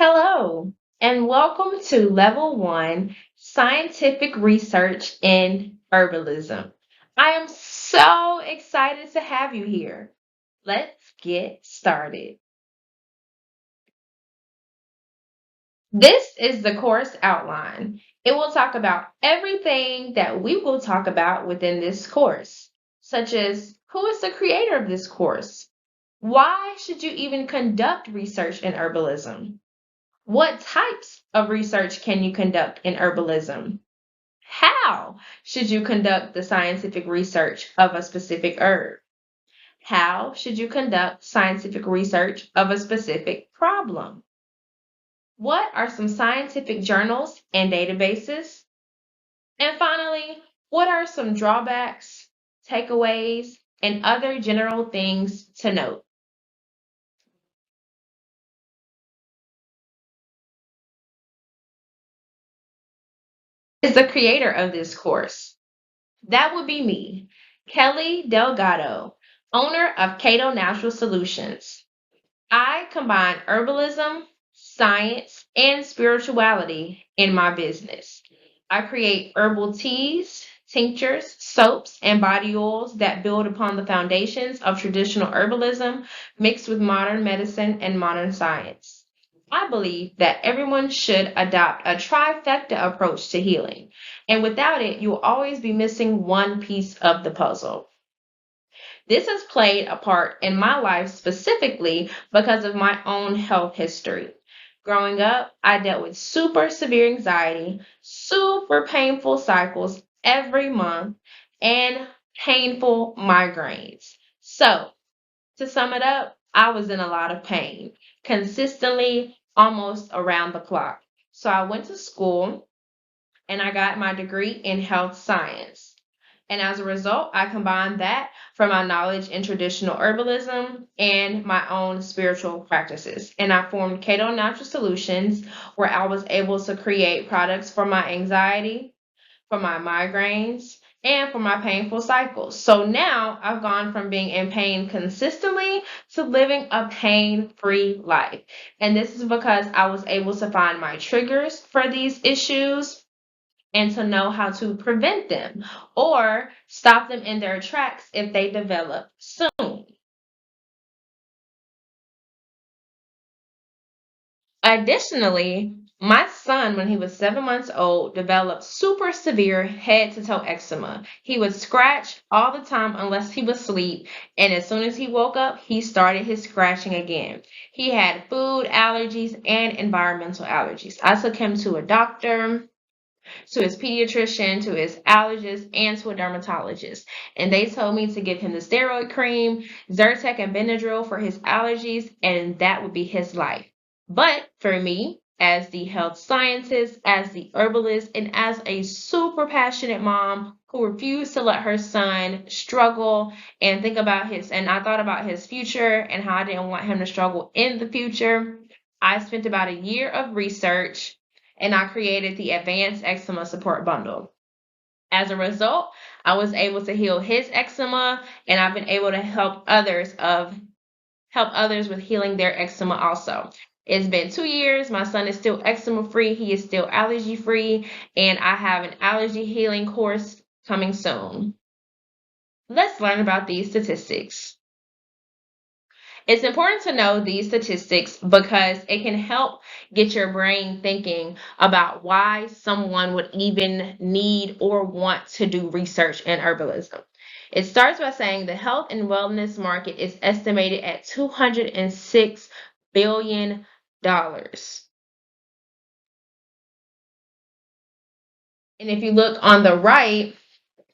Hello, and welcome to Level 1 Scientific Research in Herbalism. I am so excited to have you here. Let's get started. This is the course outline. It will talk about everything that we will talk about within this course, such as who is the creator of this course? Why should you even conduct research in herbalism? What types of research can you conduct in herbalism? How should you conduct the scientific research of a specific herb? How should you conduct scientific research of a specific problem? What are some scientific journals and databases? And finally, what are some drawbacks, takeaways, and other general things to note? Is the creator of this course? That would be me, Kelly Delgado, owner of Cato Natural Solutions. I combine herbalism, science, and spirituality in my business. I create herbal teas, tinctures, soaps, and body oils that build upon the foundations of traditional herbalism mixed with modern medicine and modern science. I believe that everyone should adopt a trifecta approach to healing, and without it, you will always be missing one piece of the puzzle. This has played a part in my life specifically because of my own health history. Growing up, I dealt with super severe anxiety, super painful cycles every month, and painful migraines. So, to sum it up, I was in a lot of pain consistently, almost around the clock. So, I went to school and I got my degree in health science. And as a result, I combined that from my knowledge in traditional herbalism and my own spiritual practices. And I formed Cato Natural Solutions, where I was able to create products for my anxiety, for my migraines, and for my painful cycles. So now I've gone from being in pain consistently to living a pain free life. And this is because I was able to find my triggers for these issues and to know how to prevent them or stop them in their tracks if they develop soon. Additionally, my son, when he was 7 months old, developed super severe head to toe eczema. He would scratch all the time unless he was asleep, and as soon as he woke up, he started his scratching again. He had food allergies and environmental allergies. I took him to a doctor, to his pediatrician, to his allergist, and to a dermatologist. And they told me to give him the steroid cream, Zyrtec, and Benadryl for his allergies, and that would be his life. But for me, as the health scientist, as the herbalist, and as a super passionate mom who refused to let her son struggle and think about and I thought about his future and how I didn't want him to struggle in the future. I spent about a year of research and I created the Advanced Eczema Support Bundle. As a result, I was able to heal his eczema, and I've been able to help others with healing their eczema also. It's been 2 years. My son is still eczema free. He is still allergy free, and I have an allergy healing course coming soon. Let's learn about these statistics. It's important to know these statistics because it can help get your brain thinking about why someone would even need or want to do research in herbalism. It starts by saying the health and wellness market is estimated at $206 billion. And if you look on the right,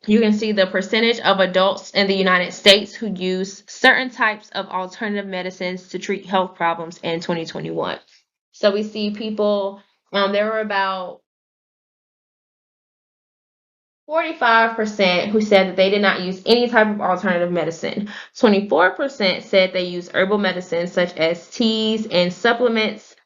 you can see the percentage of adults in the United States who use certain types of alternative medicines to treat health problems in 2021. So we see people, there were about 45% who said that they did not use any type of alternative medicine. 24% said they use herbal medicines such as teas and supplements.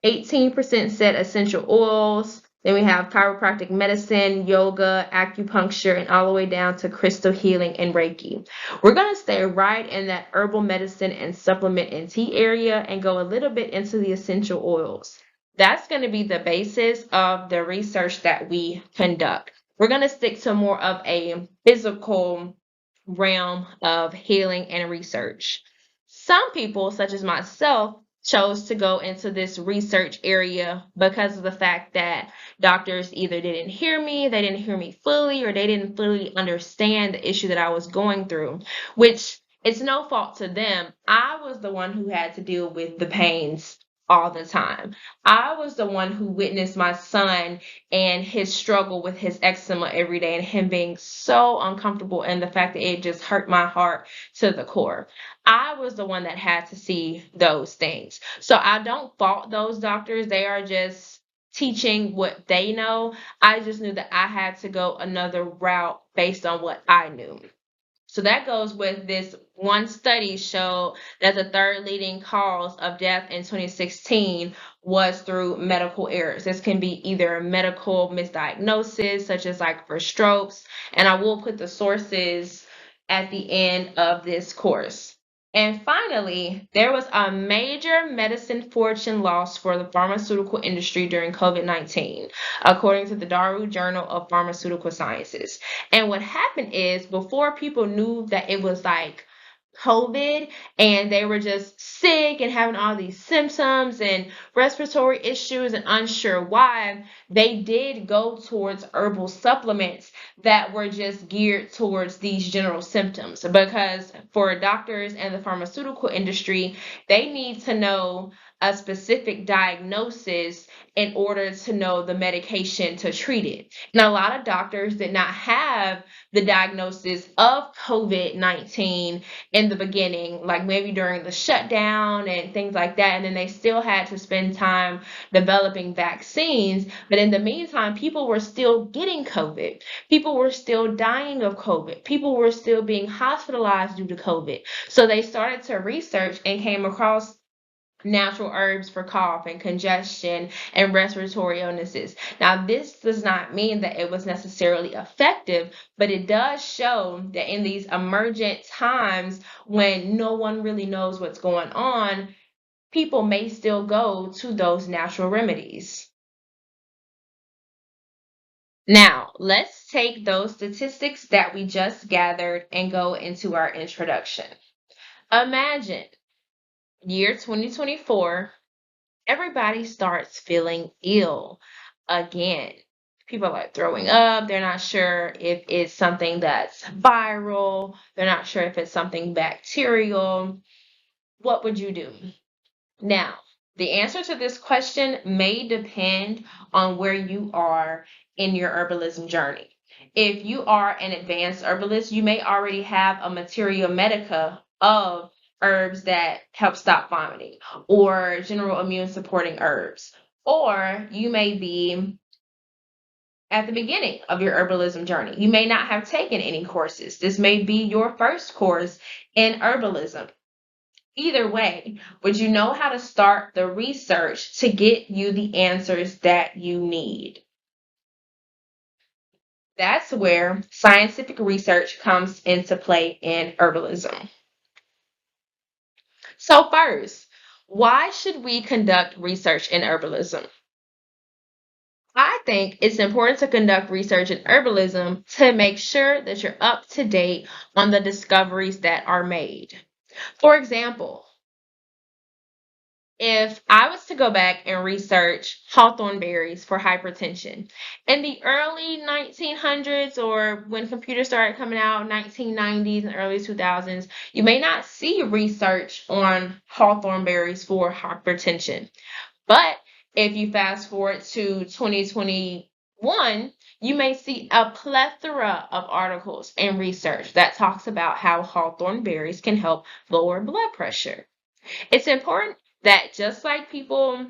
18% said essential oils. Then we have chiropractic medicine, yoga, acupuncture, and all the way down to crystal healing and Reiki. We're going to stay right in that herbal medicine and supplement and tea area and go a little bit into the essential oils. That's going to be the basis of the research that we conduct. We're going to stick to more of a physical realm of healing and research. Some people, such as myself, chose to go into this research area because of the fact that doctors either didn't hear me, they didn't hear me fully, or they didn't fully understand the issue that I was going through, which it's no fault to them. I was the one who had to deal with the pains all the time. I was the one who witnessed my son and his struggle with his eczema every day and him being so uncomfortable, and the fact that it just hurt my heart to the core. I was the one that had to see those things. So I don't fault those doctors. They are just teaching what they know. I just knew that I had to go another route based on what I knew. So that goes with this one study showed that the third leading cause of death in 2016 was through medical errors. This can be either a medical misdiagnosis, such as like for strokes, and I will put the sources at the end of this course. And finally, there was a major medicine fortune loss for the pharmaceutical industry during COVID-19, according to the Daru Journal of Pharmaceutical Sciences. And what happened is before people knew that it was like COVID and they were just sick and having all these symptoms and respiratory issues and unsure why, they did go towards herbal supplements that were just geared towards these general symptoms. Because for doctors and the pharmaceutical industry, they need to know a specific diagnosis in order to know the medication to treat it. And a lot of doctors did not have the diagnosis of COVID-19 in the beginning, like maybe during the shutdown and things like that. And then they still had to spend time developing vaccines. But in the meantime, people were still getting COVID. People were still dying of COVID. People were still being hospitalized due to COVID. So they started to research and came across natural herbs for cough and congestion and respiratory illnesses. Now, this does not mean that it was necessarily effective, but it does show that in these emergent times when no one really knows what's going on, people may still go to those natural remedies. Now, let's take those statistics that we just gathered and go into our introduction. Imagine year 2024. Everybody starts feeling ill again. People are like throwing up. They're not sure if it's something that's viral. They're not sure if it's something bacterial. What would you do? Now, the answer to this question may depend on where you are in your herbalism journey. If you are an advanced herbalist, you may already have a materia medica of herbs that help stop vomiting or general immune supporting herbs. Or you may be at the beginning of your herbalism journey. You may not have taken any courses. This may be your first course in herbalism. Either way, would you know how to start the research to get you the answers that you need? That's where scientific research comes into play in herbalism. So, first, why should we conduct research in herbalism? I think it's important to conduct research in herbalism to make sure that you're up to date on the discoveries that are made. For example, if I was to go back and research hawthorn berries for hypertension in the early 1900s, or when computers started coming out, 1990s and early 2000s, you may not see research on hawthorn berries for hypertension. But if you fast forward to 2021, you may see a plethora of articles and research that talks about how hawthorn berries can help lower blood pressure. It's important that just like people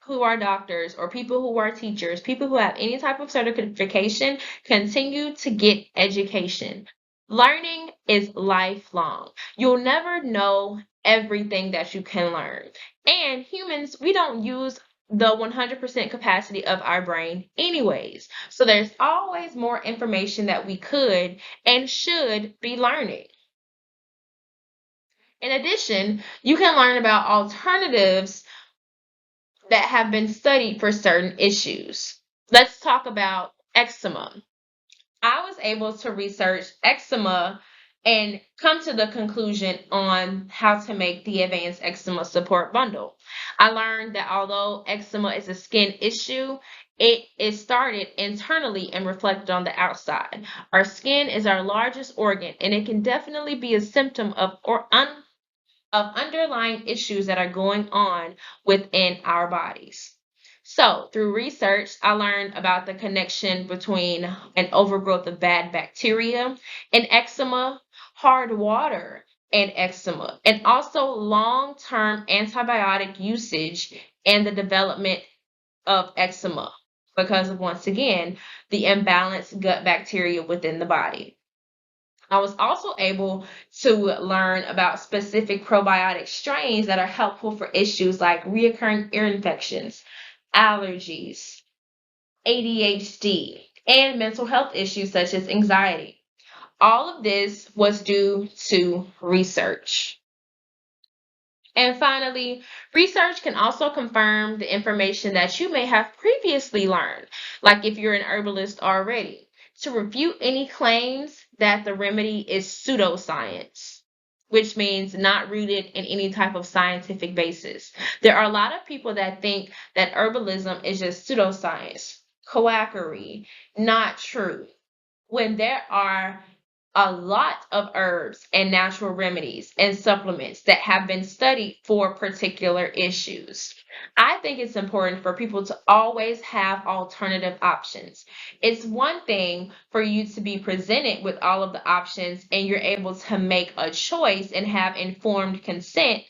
who are doctors or people who are teachers, people who have any type of certification, continue to get education. Learning is lifelong. You'll never know everything that you can learn. And humans, we don't use the 100% capacity of our brain anyways. So there's always more information that we could and should be learning. In addition, you can learn about alternatives that have been studied for certain issues. Let's talk about eczema. I was able to research eczema and come to the conclusion on how to make the advanced eczema support bundle. I learned that although eczema is a skin issue, it is started internally and reflected on the outside. Our skin is our largest organ, and it can definitely be a symptom of underlying issues that are going on within our bodies. So, through research, I learned about the connection between an overgrowth of bad bacteria and eczema, hard water and eczema, and also long term antibiotic usage and the development of eczema because of, once again, the imbalanced gut bacteria within the body. I was also able to learn about specific probiotic strains that are helpful for issues like recurring ear infections, allergies, ADHD, and mental health issues such as anxiety. All of this was due to research. And finally, research can also confirm the information that you may have previously learned, like if you're an herbalist already, to refute any claims that the remedy is pseudoscience, which means not rooted in any type of scientific basis. There are a lot of people that think that herbalism is just pseudoscience, quackery, not true, when there are a lot of herbs and natural remedies and supplements that have been studied for particular issues. I think it's important for people to always have alternative options. It's one thing for you to be presented with all of the options and you're able to make a choice and have informed consent.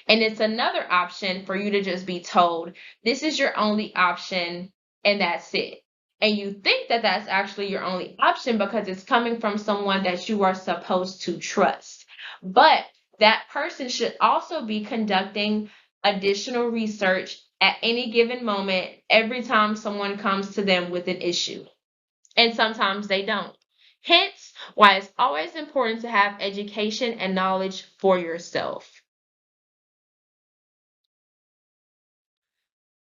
And it's another option for you to just be told, this is your only option and that's it, and you think that that's actually your only option because it's coming from someone that you are supposed to trust. But that person should also be conducting additional research at any given moment every time someone comes to them with an issue. And sometimes they don't. Hence, why it's always important to have education and knowledge for yourself.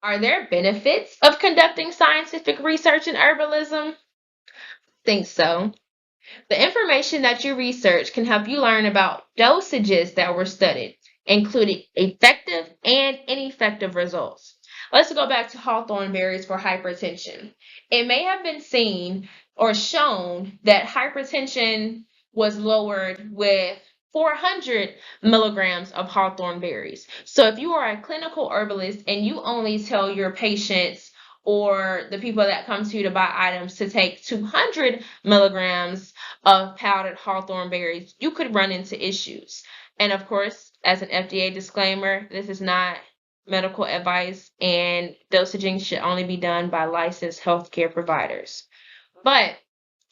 Are there benefits of conducting scientific research in herbalism? Think so. The information that you research can help you learn about dosages that were studied, including effective and ineffective results. Let's go back to hawthorn berries for hypertension. It may have been seen or shown that hypertension was lowered with 400 milligrams of hawthorn berries. So if you are a clinical herbalist and you only tell your patients or the people that come to you to buy items to take 200 milligrams of powdered hawthorn berries, you could run into issues. And of course, as an FDA disclaimer, this is not medical advice and dosaging should only be done by licensed healthcare providers. But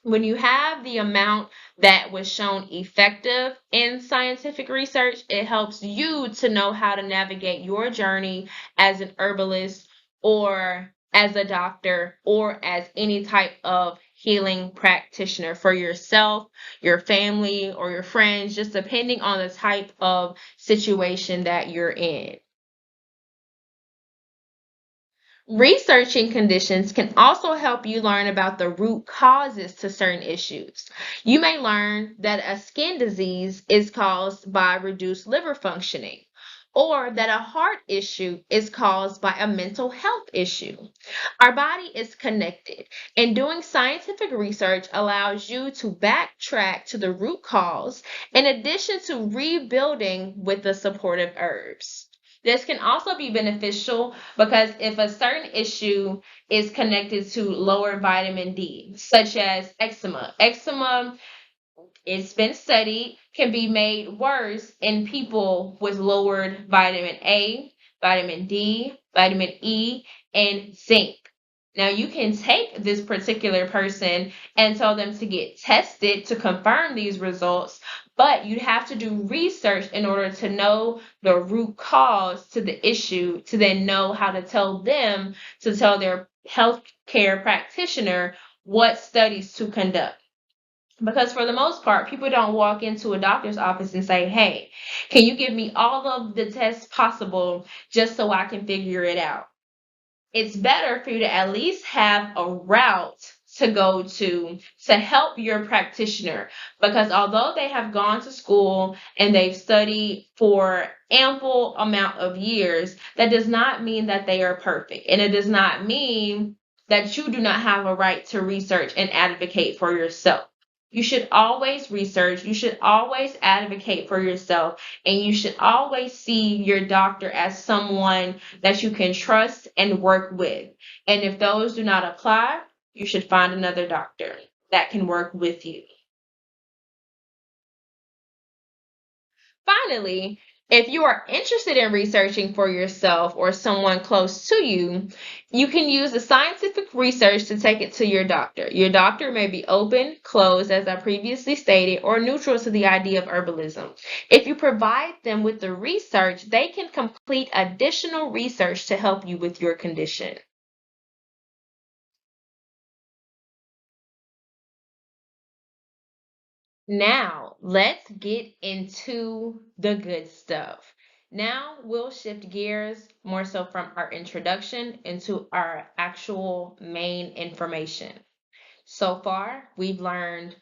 when you have the amount that was shown effective in scientific research, it helps you to know how to navigate your journey as an herbalist or as a doctor or as any type of healing practitioner for yourself, your family, or your friends, just depending on the type of situation that you're in. Researching conditions can also help you learn about the root causes to certain issues. You may learn that a skin disease is caused by reduced liver functioning, or that a heart issue is caused by a mental health issue. Our body is connected, and doing scientific research allows you to backtrack to the root cause in addition to rebuilding with the supportive herbs. This can also be beneficial because if a certain issue is connected to lower vitamin D, such as eczema, it's been studied, can be made worse in people with lowered vitamin A, vitamin D, vitamin E, and zinc. Now, you can take this particular person and tell them to get tested to confirm these results, but you have to do research in order to know the root cause to the issue to then know how to tell them to tell their healthcare practitioner what studies to conduct. Because for the most part, people don't walk into a doctor's office and say, hey, can you give me all of the tests possible just so I can figure it out? it's better for you to at least have a route to go to help your practitioner, because although they have gone to school and they've studied for ample amount of years, that does not mean that they are perfect, and it does not mean that you do not have a right to research and advocate for yourself. You should always research, you should always advocate for yourself, and you should always see your doctor as someone that you can trust and work with. And if those do not apply, you should find another doctor that can work with you. Finally, if you are interested in researching for yourself or someone close to you, you can use the scientific research to take it to your doctor. Your doctor may be open, closed, as I previously stated, or neutral to the idea of herbalism. If you provide them with the research, they can complete additional research to help you with your condition. Now, let's get into the good stuff. Now, we'll shift gears more so from our introduction into our actual main information. So far, we've learned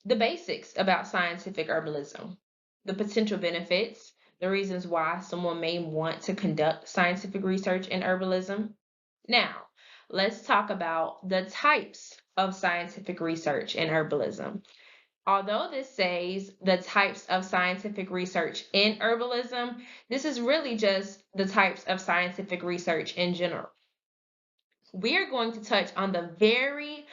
the basics about scientific herbalism, the potential benefits, the reasons why someone may want to conduct scientific research in herbalism. Now, let's talk about the types of scientific research in herbalism. Although this says the types of scientific research in herbalism, this is really just the types of scientific research in general. We are going to touch on the very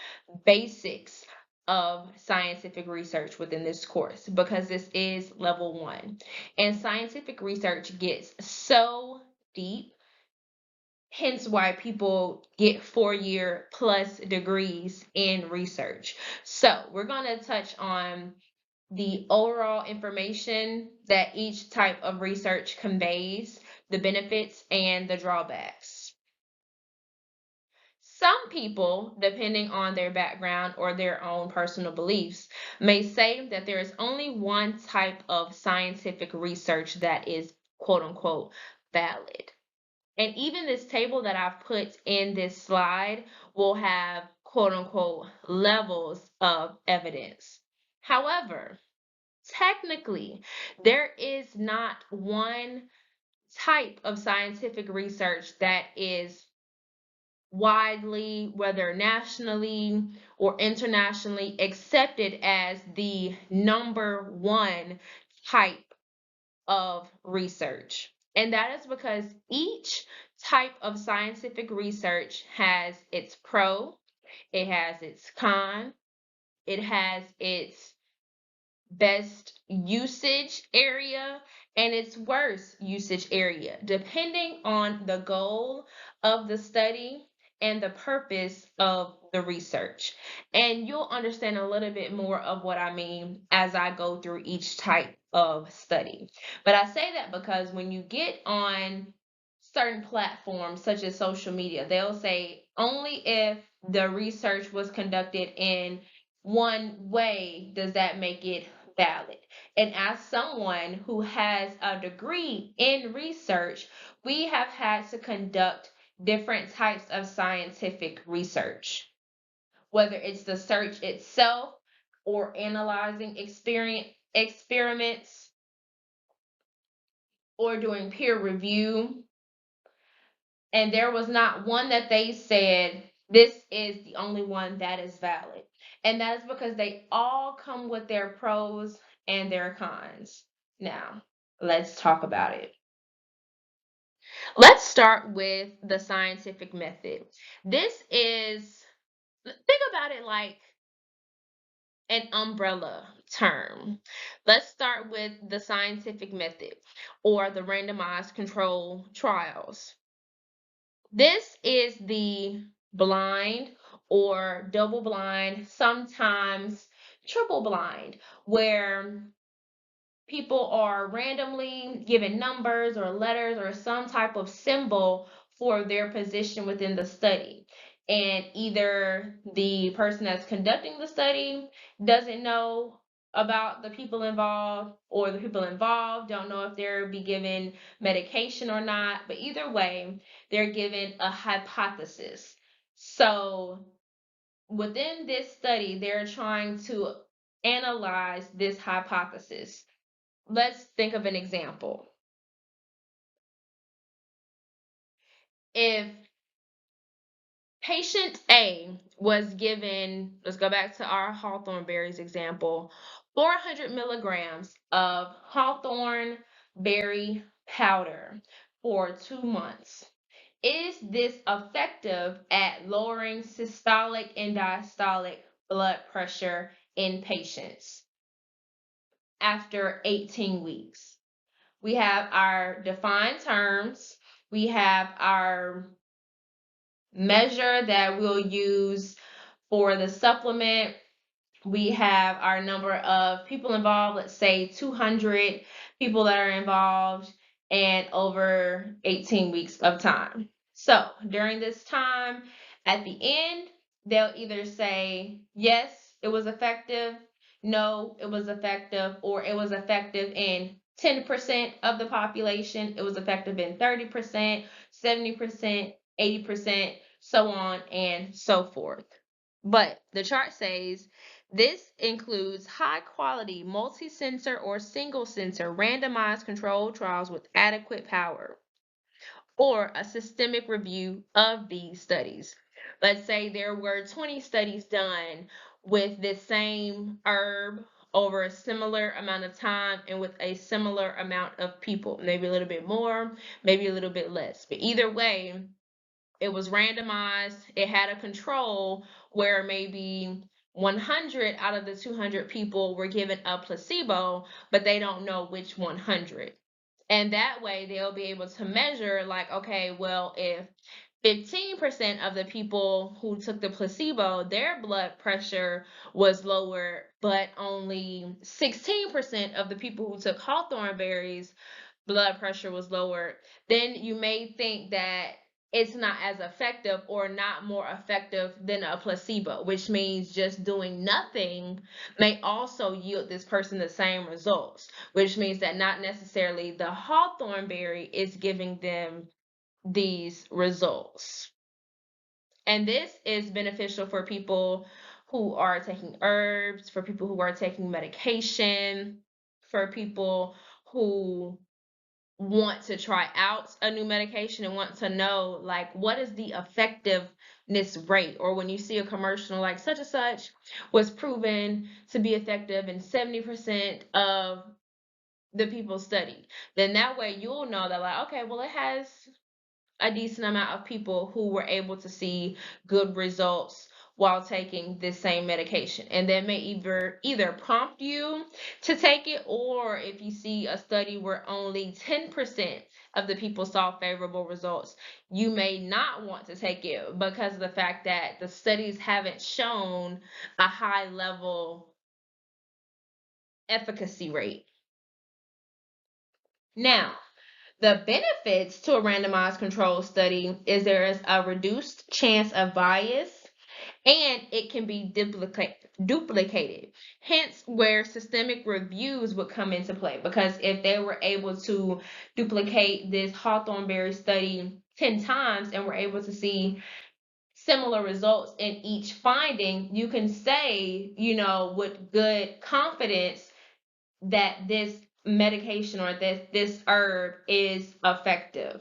basics of scientific research within this course because this is level one. And scientific research gets so deep, hence why people get 4-year plus degrees in research. So, we're going to touch on the overall information that each type of research conveys, the benefits and the drawbacks. Some people, depending on their background or their own personal beliefs, may say that there is only one type of scientific research that is quote unquote valid. And even this table that I've put in this slide will have quote unquote levels of evidence. However, technically, there is not one type of scientific research that is widely, whether nationally or internationally, accepted as the number one type of research. And that is because each type of scientific research has its pro, it has its con, it has its best usage area and its worst usage area, depending on the goal of the study and the purpose of the research. And you'll understand a little bit more of what I mean as I go through each type of study. But I say that because when you get on certain platforms such as social media, they'll say only if the research was conducted in one way does that make it valid. And as someone who has a degree in research, we have had to conduct different types of scientific research, whether it's the search itself or analyzing experiments or doing peer review. And there was not one that they said this is the only one that is valid. And that is because they all come with their pros and their cons. Now, let's talk about it. Let's start with the scientific method. This is, think about it like an umbrella term. Let's start with the scientific method or the randomized control trials. This is the blind or double blind, sometimes triple blind, where people are randomly given numbers or letters or some type of symbol for their position within the study. And either the person that's conducting the study doesn't know, about the people involved, or the people involved don't know if they'll be given medication or not. But either way, they're given a hypothesis. So within this study, they're trying to analyze this hypothesis. Let's think of an example. If patient A was given, let's go back to our hawthorn berries example, 400 milligrams of hawthorn berry powder for 2 months. Is this effective at lowering systolic and diastolic blood pressure in patients after 18 weeks? We have our defined terms, we have our measure that we'll use for the supplement. We have our number of people involved, let's say 200 people that are involved, and over 18 weeks of time. So during this time, at the end, they'll either say, yes, it was effective, no, it was effective, or it was effective in 10% of the population, it was effective in 30%, 70%, 80%, so on and so forth. But the chart says this includes high quality multi sensor or single sensor randomized controlled trials with adequate power, or a systemic review of these studies. Let's say there were 20 studies done with this same herb over a similar amount of time and with a similar amount of people, maybe a little bit more, maybe a little bit less. But either way, it was randomized. It had a control where maybe 100 out of the 200 people were given a placebo, but they don't know which 100. And that way they'll be able to measure, like, okay, well, if 15% of the people who took the placebo, their blood pressure was lower, but only 16% of the people who took hawthorn berries blood pressure was lowered, then you may think that it's not as effective or not more effective than a placebo, which means just doing nothing may also yield this person the same results, which means that not necessarily the hawthorn berry is giving them these results. And this is beneficial for people who are taking herbs, for people who are taking medication, for people who want to try out a new medication and want to know, like, what is the effectiveness rate, or when you see a commercial like such and such was proven to be effective in 70% of the people studied, then that way you'll know that, like, okay, well, it has a decent amount of people who were able to see good results while taking this same medication. And that may either prompt you to take it, or if you see a study where only 10% of the people saw favorable results, you may not want to take it because of the fact that the studies haven't shown a high level efficacy rate. Now, the benefits to a randomized control study is there is a reduced chance of bias, and it can be duplicated. Hence, where systemic reviews would come into play. Because if they were able to duplicate this hawthorn berry study 10 times and were able to see similar results in each finding, you can say, with good confidence that this medication or this herb is effective.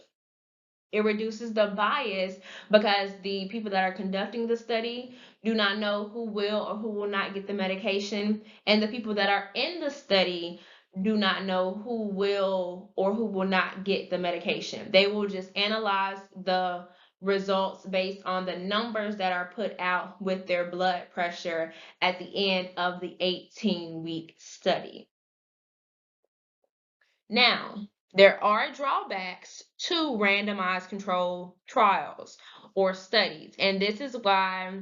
It reduces the bias because the people that are conducting the study do not know who will or who will not get the medication, and the people that are in the study do not know who will or who will not get the medication. They will just analyze the results based on the numbers that are put out with their blood pressure at the end of the 18-week study. Now, there are drawbacks to randomized control trials or studies, and this is why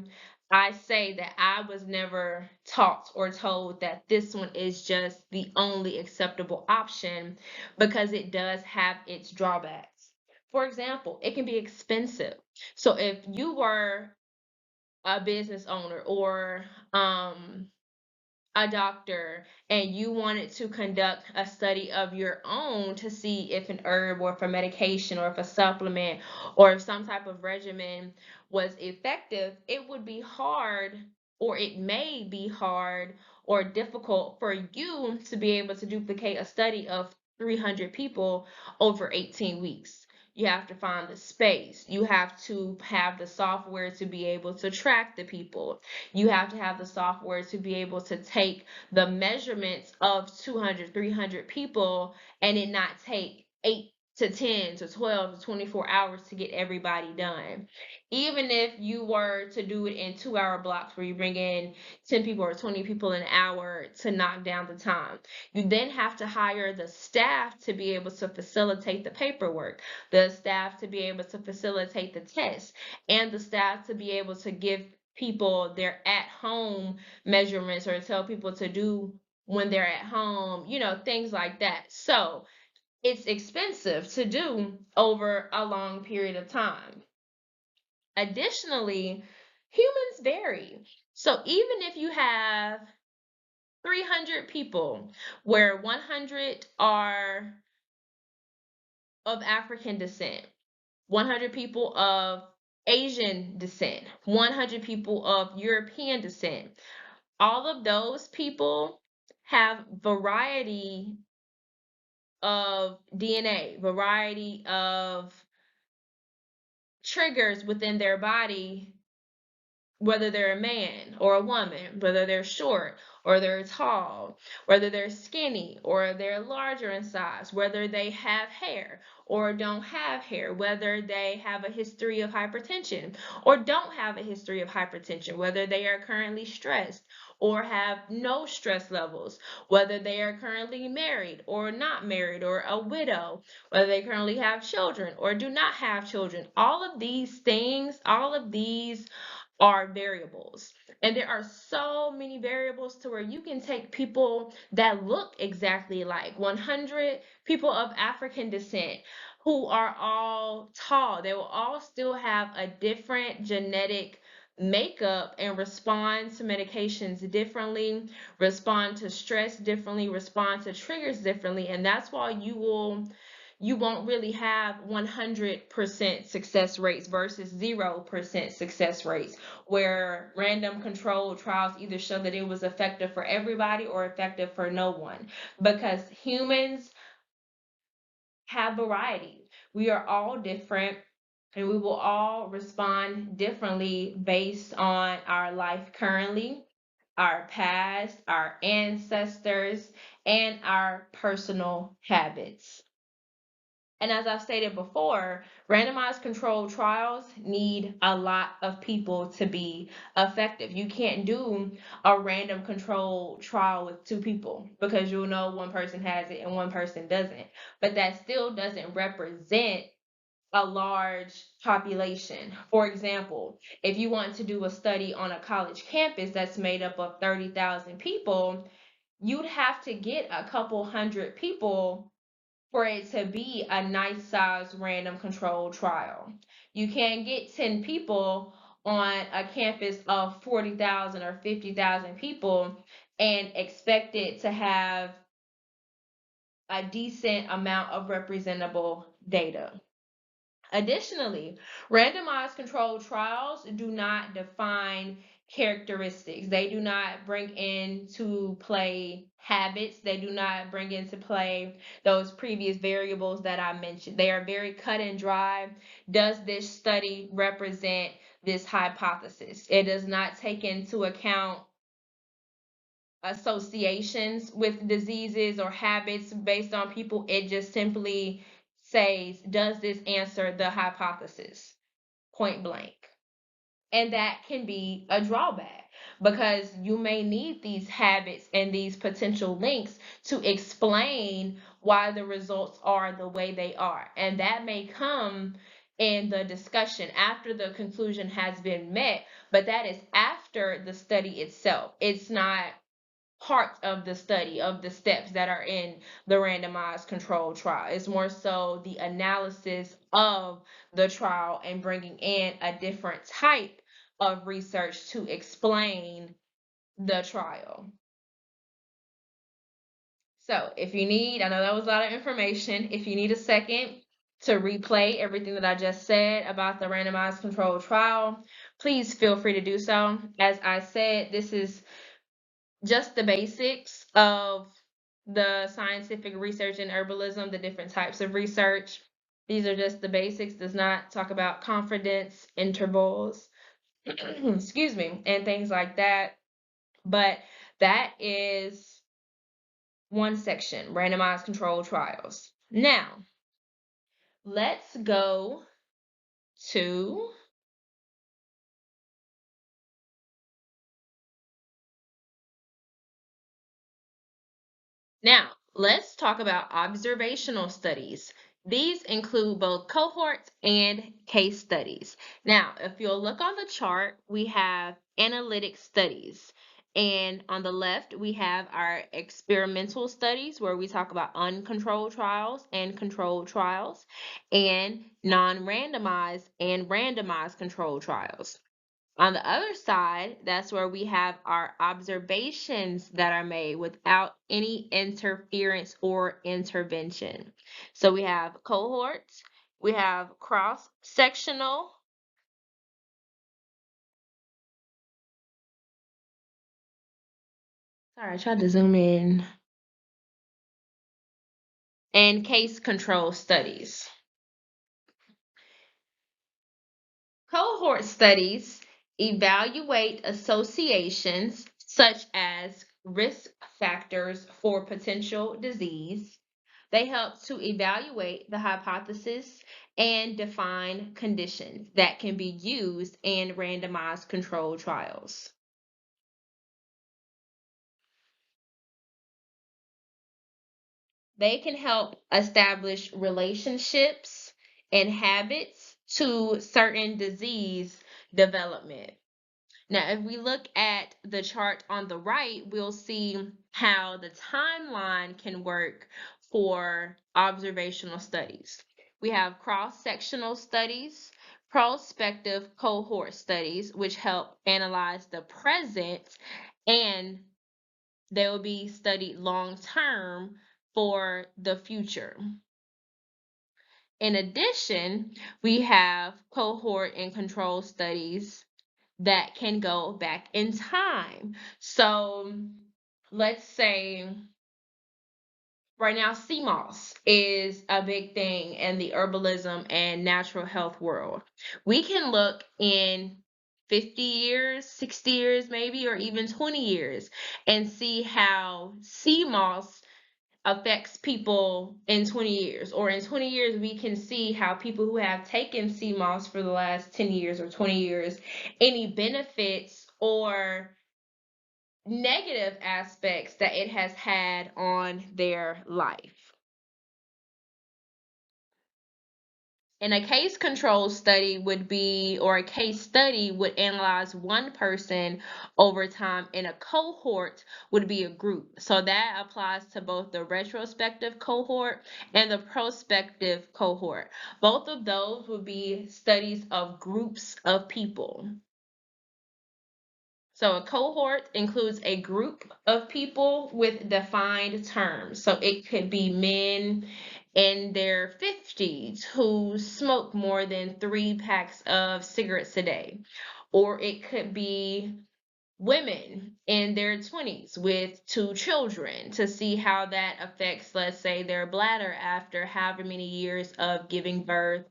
I say that I was never taught or told that this one is just the only acceptable option, because it does have its drawbacks. For example, it can be expensive. So if you were a business owner or a doctor and you wanted to conduct a study of your own to see if an herb or if a medication or if a supplement or if some type of regimen was effective, it would be hard, or it may be hard or difficult for you to be able to duplicate a study of 300 people over 18 weeks. You have to find the space. You have to have the software to be able to track the people. You have to have the software to be able to take the measurements of 200, 300 people and it not take 8 to 10 to 12 to 24 hours to get everybody done. Even if you were to do it in 2 hour blocks where you bring in 10 people or 20 people an hour to knock down the time, you then have to hire the staff to be able to facilitate the paperwork, the staff to be able to facilitate the tests, and the staff to be able to give people their at home measurements or tell people to do when they're at home, things like that. So it's expensive to do over a long period of time. Additionally, humans vary. So even if you have 300 people where 100 are of African descent, 100 people of Asian descent, 100 people of European descent, all of those people have variety of DNA, variety of triggers within their body, whether they're a man or a woman, whether they're short or they're tall, whether they're skinny or they're larger in size, whether they have hair or don't have hair, whether they have a history of hypertension or don't have a history of hypertension, whether they are currently stressed or have no stress levels, whether they are currently married or not married or a widow, whether they currently have children or do not have children. All of these things, all of these are variables. And there are so many variables to where you can take people that look exactly like 100 people of African descent who are all tall. They will all still have a different genetic makeup and respond to medications differently, respond to stress differently, respond to triggers differently. And that's why you won't really have 100% success rates versus 0% success rates, where random controlled trials either show that it was effective for everybody or effective for no one. Because humans have variety. We are all different and we will all respond differently based on our life currently, our past, our ancestors, and our personal habits. And as I've stated before, randomized controlled trials need a lot of people to be effective. You can't do a random controlled trial with 2 people because you'll know one person has it and one person doesn't. But that still doesn't represent a large population. For example, if you want to do a study on a college campus that's made up of 30,000 people, you'd have to get a couple hundred people for it to be a nice size random controlled trial. You can't get 10 people on a campus of 40,000 or 50,000 people and expect it to have a decent amount of representable data. Additionally, randomized controlled trials do not define characteristics. They do not bring into play habits. They do not bring into play those previous variables that I mentioned. They are very cut and dry. Does this study represent this hypothesis? It does not take into account associations with diseases or habits based on people. It just simply says, does this answer the hypothesis? Point blank. And that can be a drawback because you may need these habits and these potential links to explain why the results are the way they are. And that may come in the discussion after the conclusion has been met, but that is after the study itself. It's not part of the study of the steps that are in the randomized control trial. It's more so the analysis of the trial and bringing in a different type of research to explain the trial. So if you need, I know that was a lot of information. If you need a second to replay everything that I just said about the randomized controlled trial, please feel free to do so. As I said, this is just the basics of the scientific research in herbalism, the different types of research. These are just the basics, does not talk about confidence intervals, excuse me, and things like that. But that is one section, randomized controlled trials. Now, let's go to, now let's talk about observational studies. These include both cohorts and case studies. Now, if you'll look on the chart, we have analytic studies. And on the left, we have our experimental studies where we talk about uncontrolled trials and controlled trials, and non-randomized and randomized controlled trials. On the other side, that's where we have our observations that are made without any interference or intervention. So we have cohorts, we have cross-sectional, sorry, I tried to zoom in, and case control studies. Cohort studies evaluate associations such as risk factors for potential disease. They help to evaluate the hypothesis and define conditions that can be used in randomized controlled trials. They can help establish relationships and habits to certain disease development. Now, if we look at the chart on the right, we'll see how the timeline can work for observational studies. We have cross-sectional studies, prospective cohort studies, which help analyze the present, and they will be studied long-term for the future. In addition, we have cohort and control studies that can go back in time. So let's say right now sea moss is a big thing in the herbalism and natural health world. We can look in 50 years, 60 years maybe, or even 20 years and see how sea moss affects people in 20 years. Or in 20 years, we can see how people who have taken sea moss for the last 10 years or 20 years, any benefits or negative aspects that it has had on their life. And a case control study would be, or a case study would analyze one person over time, and a cohort would be a group. So that applies to both the retrospective cohort and the prospective cohort. Both of those would be studies of groups of people. So a cohort includes a group of people with defined terms. So it could be men in their 50s who smoke more than 3 packs of cigarettes a day. Or it could be women in their 20s with 2 children to see how that affects, let's say, their bladder after however many years of giving birth,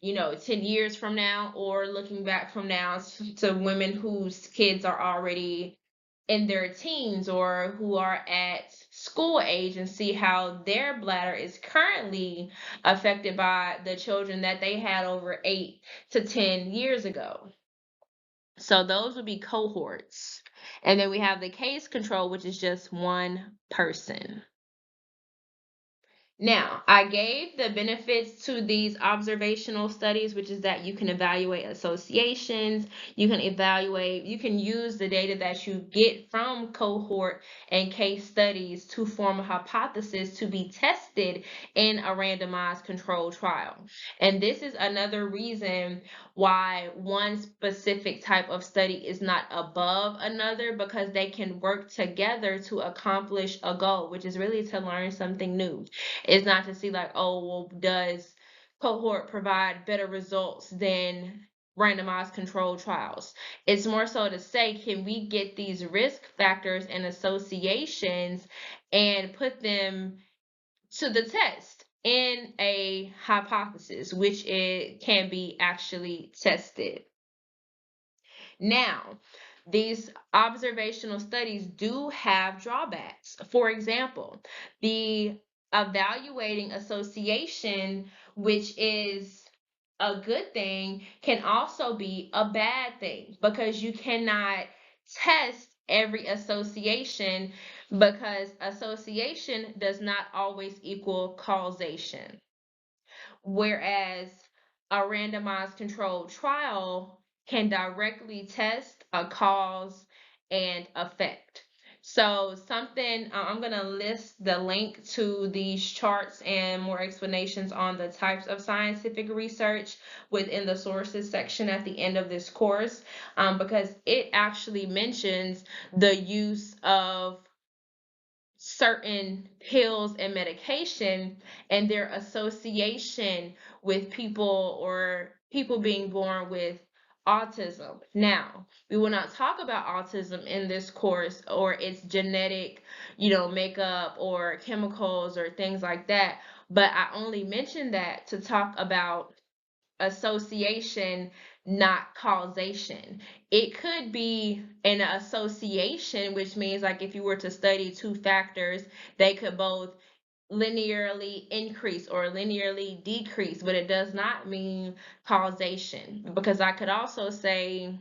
10 years from now, or looking back from now to women whose kids are already in their teens or who are at school age and see how their bladder is currently affected by the children that they had over 8 to 10 years ago. So those would be cohorts. And then we have the case control, which is just one person. Now, I gave the benefits to these observational studies, which is that you can evaluate associations, you can use the data that you get from cohort and case studies to form a hypothesis to be tested in a randomized controlled trial. And this is another reason why one specific type of study is not above another, because they can work together to accomplish a goal, which is really to learn something new. It's not to see like, oh, well, does cohort provide better results than randomized controlled trials? It's more so to say, can we get these risk factors and associations and put them to the test in a hypothesis, which it can be actually tested. Now, these observational studies do have drawbacks. For example, the evaluating association, which is a good thing, can also be a bad thing because you cannot test every association, because association does not always equal causation. Whereas a randomized controlled trial can directly test a cause and effect. So I'm going to list the link to these charts and more explanations on the types of scientific research within the sources section at the end of this course, because it actually mentions the use of certain pills and medication and their association with people being born with autism. Now, we will not talk about autism in this course or its genetic, makeup or chemicals or things like that, but I only mentioned that to talk about association, not causation. It could be an association, which means like if you were to study two factors, they could both linearly increase or linearly decrease, but it does not mean causation. Because I could also say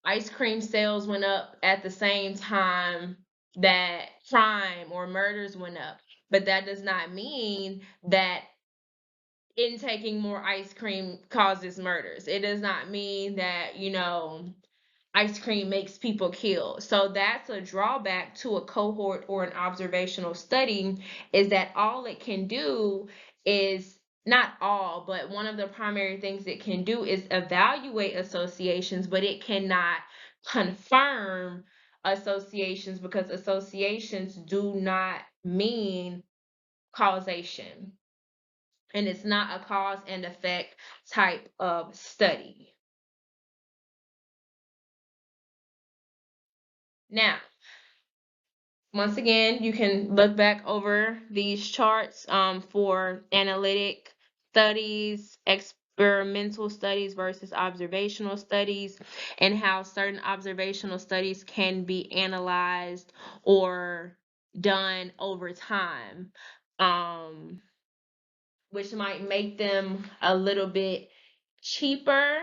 ice cream sales went up at the same time that crime or murders went up, but that does not mean that intaking more ice cream causes murders. It does not mean that, ice cream makes people kill. So that's a drawback to a cohort or an observational study, is that all it can do is not all, but one of the primary things it can do is evaluate associations, but it cannot confirm associations because associations do not mean causation, and it's not a cause and effect type of study. Now, once again, you can look back over these charts for analytic studies, experimental studies versus observational studies, and how certain observational studies can be analyzed or done over time, um, which might make them a little bit cheaper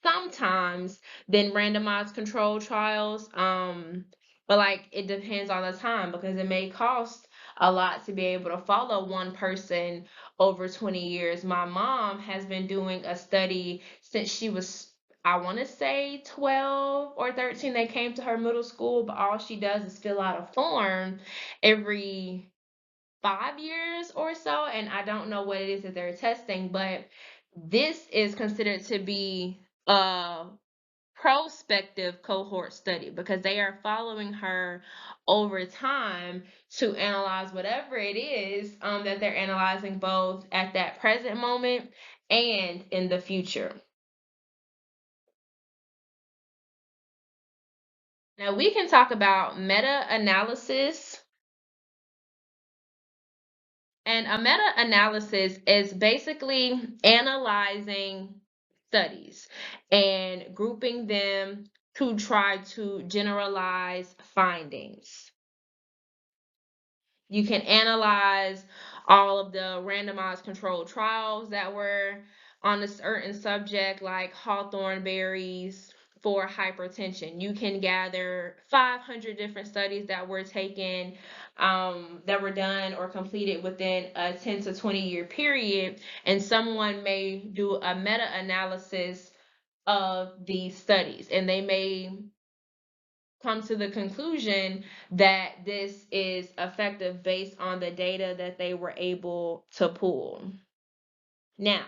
sometimes than randomized control trials. But like it depends on the time, because it may cost a lot to be able to follow one person over 20 years. My mom has been doing a study since she was, I want to say 12 or 13. They came to her middle school, but all she does is fill out a form every 5 years or so, and I don't know what it is that they're testing, but this is considered to be a prospective cohort study because they are following her over time to analyze whatever it is that they're analyzing, both at that present moment and in the future. Now we can talk about meta-analysis. And a meta-analysis is basically analyzing studies and grouping them to try to generalize findings. You can analyze all of the randomized controlled trials that were on a certain subject, like hawthorn berries for hypertension. You can gather 500 different studies that were taken that were done or completed within a 10 to 20-year period, and someone may do a meta-analysis of these studies, and they may come to the conclusion that this is effective based on the data that they were able to pull. Now,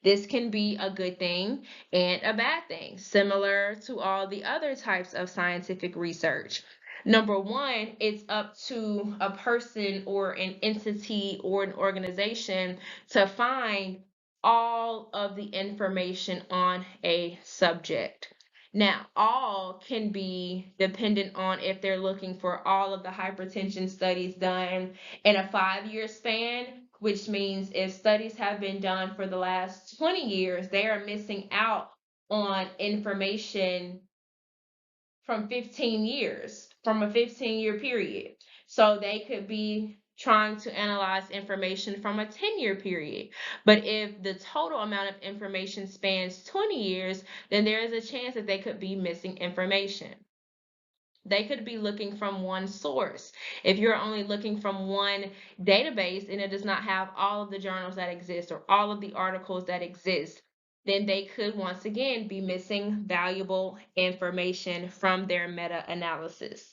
this can be a good thing and a bad thing, similar to all the other types of scientific research. Number one, it's up to a person or an entity or an organization to find all of the information on a subject. Now, all can be dependent on if they're looking for all of the hypertension studies done in a 5-year span, which means if studies have been done for the last 20 years, they are missing out on information from 15 years, from a 15-year period. So they could be trying to analyze information from a 10-year period. But if the total amount of information spans 20 years, then there is a chance that they could be missing information. They could be looking from one source. If you're only looking from one database and it does not have all of the journals that exist or all of the articles that exist, then they could once again be missing valuable information from their meta-analysis.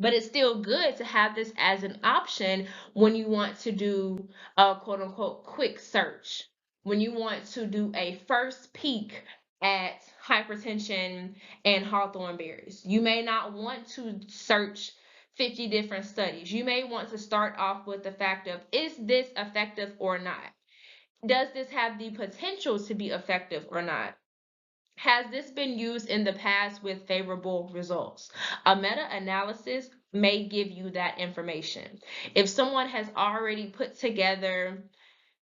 But it's still good to have this as an option when you want to do a quote unquote quick search, when you want to do a first peek at hypertension and hawthorn berries. You may not want to search 50 different studies. You may want to start off with the fact of, is this effective or not? Does this have the potential to be effective or not? Has this been used in the past with favorable results? A meta-analysis may give you that information. If someone has already put together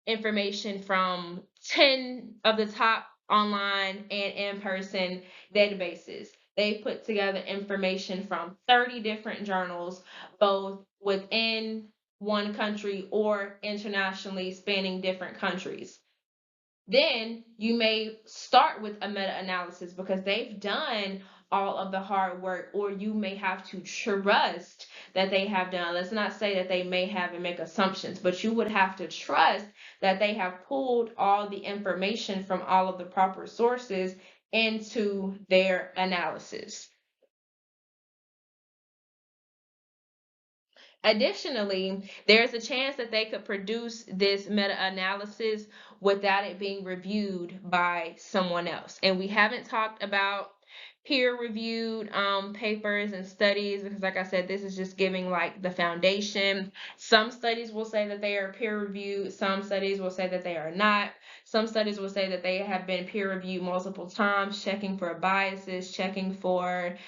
information from 10 of the top online and in-person databases, they put together information from 30 different journals, both within one country or internationally spanning different countries. Then you may start with a meta-analysis because they've done all of the hard work, or you may have to trust that they have done. Let's not say that they may have and make assumptions, but you would have to trust that they have pulled all the information from all of the proper sources into their analysis. Additionally, there's a chance that they could produce this meta-analysis without it being reviewed by someone else. And we haven't talked about peer-reviewed papers and studies because, like I said, this is just giving like the foundation. Some studies will say that they are peer-reviewed. Some studies will say that they are not. Some studies will say that they have been peer-reviewed multiple times, checking for biases, checking for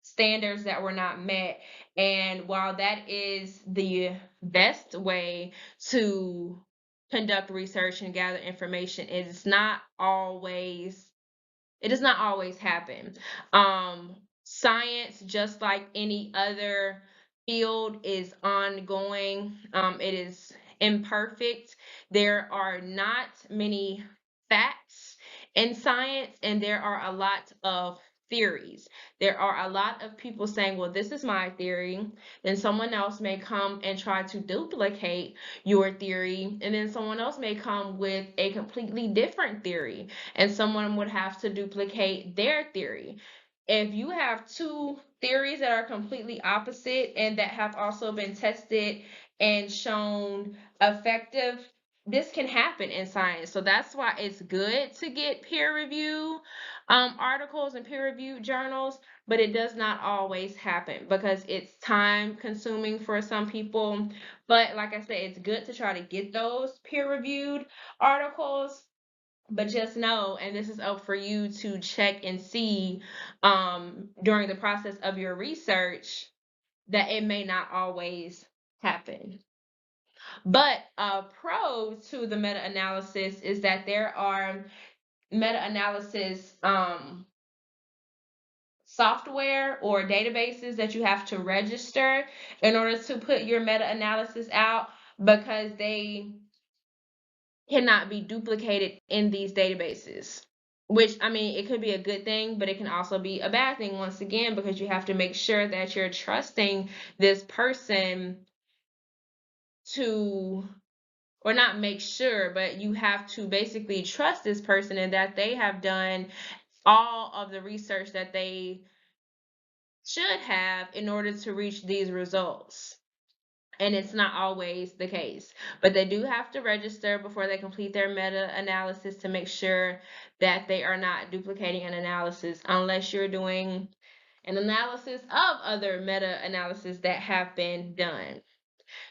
standards that were not met. And while that is the best way to conduct research and gather information, it does not always happen. Science, just like any other field, is ongoing. It is imperfect. There are not many facts in science, and there are a lot of theories. There are a lot of people saying, well, this is my theory. Then someone else may come and try to duplicate your theory. And then someone else may come with a completely different theory. And someone would have to duplicate their theory. If you have two theories that are completely opposite and that have also been tested and shown effective, this can happen in science. So that's why it's good to get peer review articles and peer reviewed journals, but it does not always happen because it's time consuming for some people. But like I said, it's good to try to get those peer reviewed articles. But just know, and this is up for you to check and see during the process of your research, that it may not always happen. But a pro to the meta-analysis is that there are meta-analysis software or databases that you have to register in order to put your meta-analysis out because they cannot be duplicated in these databases. which, I mean, it could be a good thing, but it can also be a bad thing once again, because you have to make sure that you're trusting this person to, or not make sure, but you have to basically trust this person and that they have done all of the research that they should have in order to reach these results. And it's not always the case, but they do have to register before they complete their meta-analysis to make sure that they are not duplicating an analysis, unless you're doing an analysis of other meta-analysis that have been done.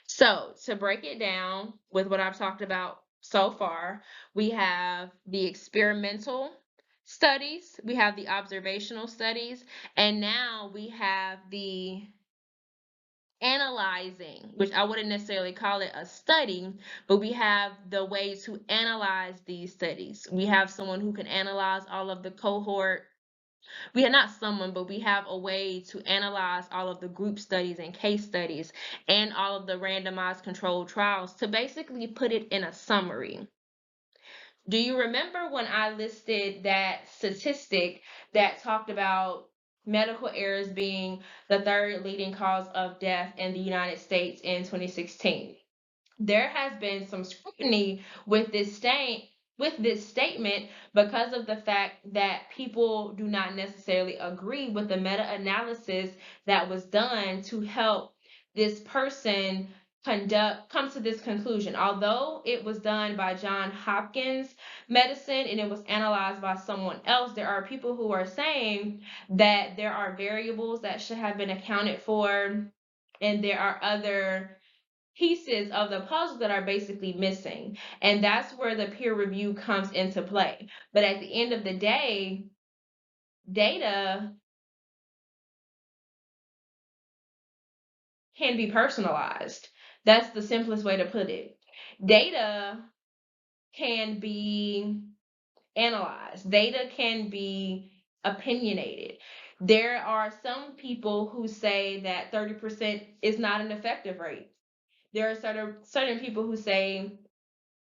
So to break it down with what I've talked about so far, we have the experimental studies, we have the observational studies, and now we have the analyzing, which I wouldn't necessarily call it a study, but we have the way to analyze these studies. We have someone who can analyze all of the cohort. We have not someone, but we have a way to analyze all of the group studies and case studies and all of the randomized controlled trials to basically put it in a summary. Do you remember when I listed that statistic that talked about medical errors being the third leading cause of death in the United States in 2016? There has been some scrutiny with this statement because of the fact that people do not necessarily agree with the meta-analysis that was done to help this person come to this conclusion. Although it was done by John Hopkins Medicine and it was analyzed by someone else, there are people who are saying that there are variables that should have been accounted for, and there are other pieces of the puzzle that are basically missing. And that's where the peer review comes into play. But at the end of the day, data can be personalized. That's the simplest way to put it. Data can be analyzed, data can be opinionated. There are some people who say that 30% is not an effective rate. There are certain people who say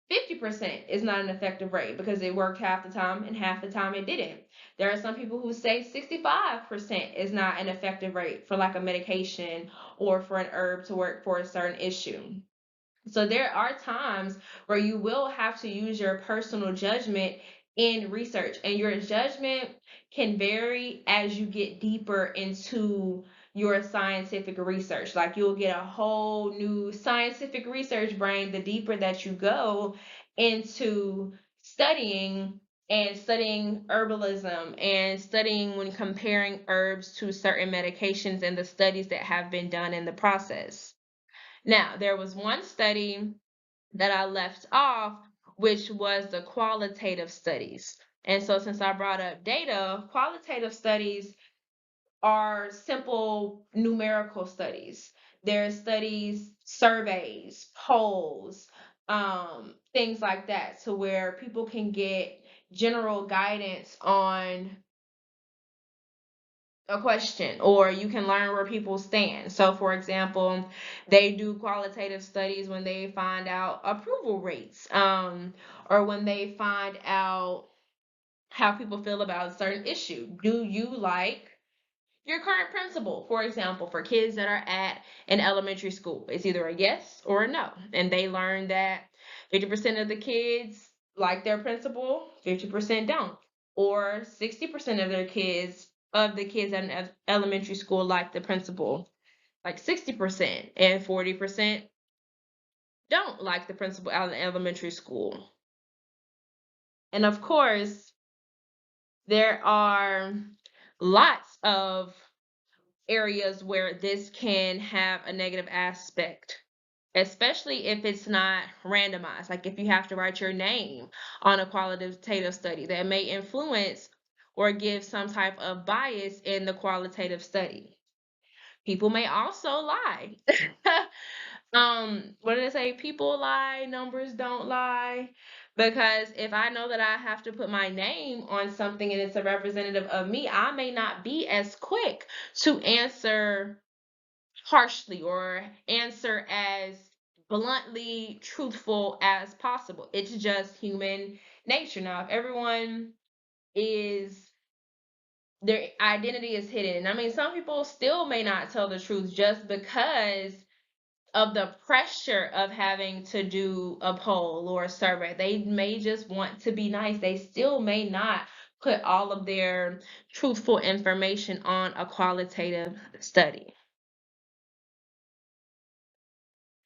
50% is not an effective rate because it worked half the time and half the time it didn't. There are some people who say 65% is not an effective rate for like a medication or for an herb to work for a certain issue. So there are times where you will have to use your personal judgment in research, and your judgment can vary as you get deeper into your scientific research. Like you'll get a whole new scientific research brain the deeper that you go into studying and studying herbalism and studying when comparing herbs to certain medications and the studies that have been done in the process. Now, there was one study that I left off, which was the qualitative studies. And so, since I brought up data, qualitative studies are simple numerical studies. There studies, surveys, polls, things like that, to where people can get general guidance on a question, or you can learn where people stand. So for example, they do qualitative studies when they find out approval rates, or when they find out how people feel about a certain issue. Do you like your current principal? For example, for kids that are at an elementary school, it's either a yes or a no, and they learn that 50% of the kids like their principal, 50% don't, or 60% of the kids at an elementary school like the principal, like 60%, and 40% don't like the principal at an elementary school. And of course, there are lots of areas where this can have a negative aspect, especially if it's not randomized. Like if you have to write your name on a qualitative study, that may influence or give some type of bias in the qualitative study. People may also lie. What did I say? People lie, numbers don't lie. Because if I know that I have to put my name on something and it's a representative of me, I may not be as quick to answer harshly or answer as bluntly truthful as possible. It's just human nature. Now, if everyone is their identity is hidden. I mean, some people still may not tell the truth just because of the pressure of having to do a poll or a survey. They may just want to be nice. They still may not put all of their truthful information on a qualitative study.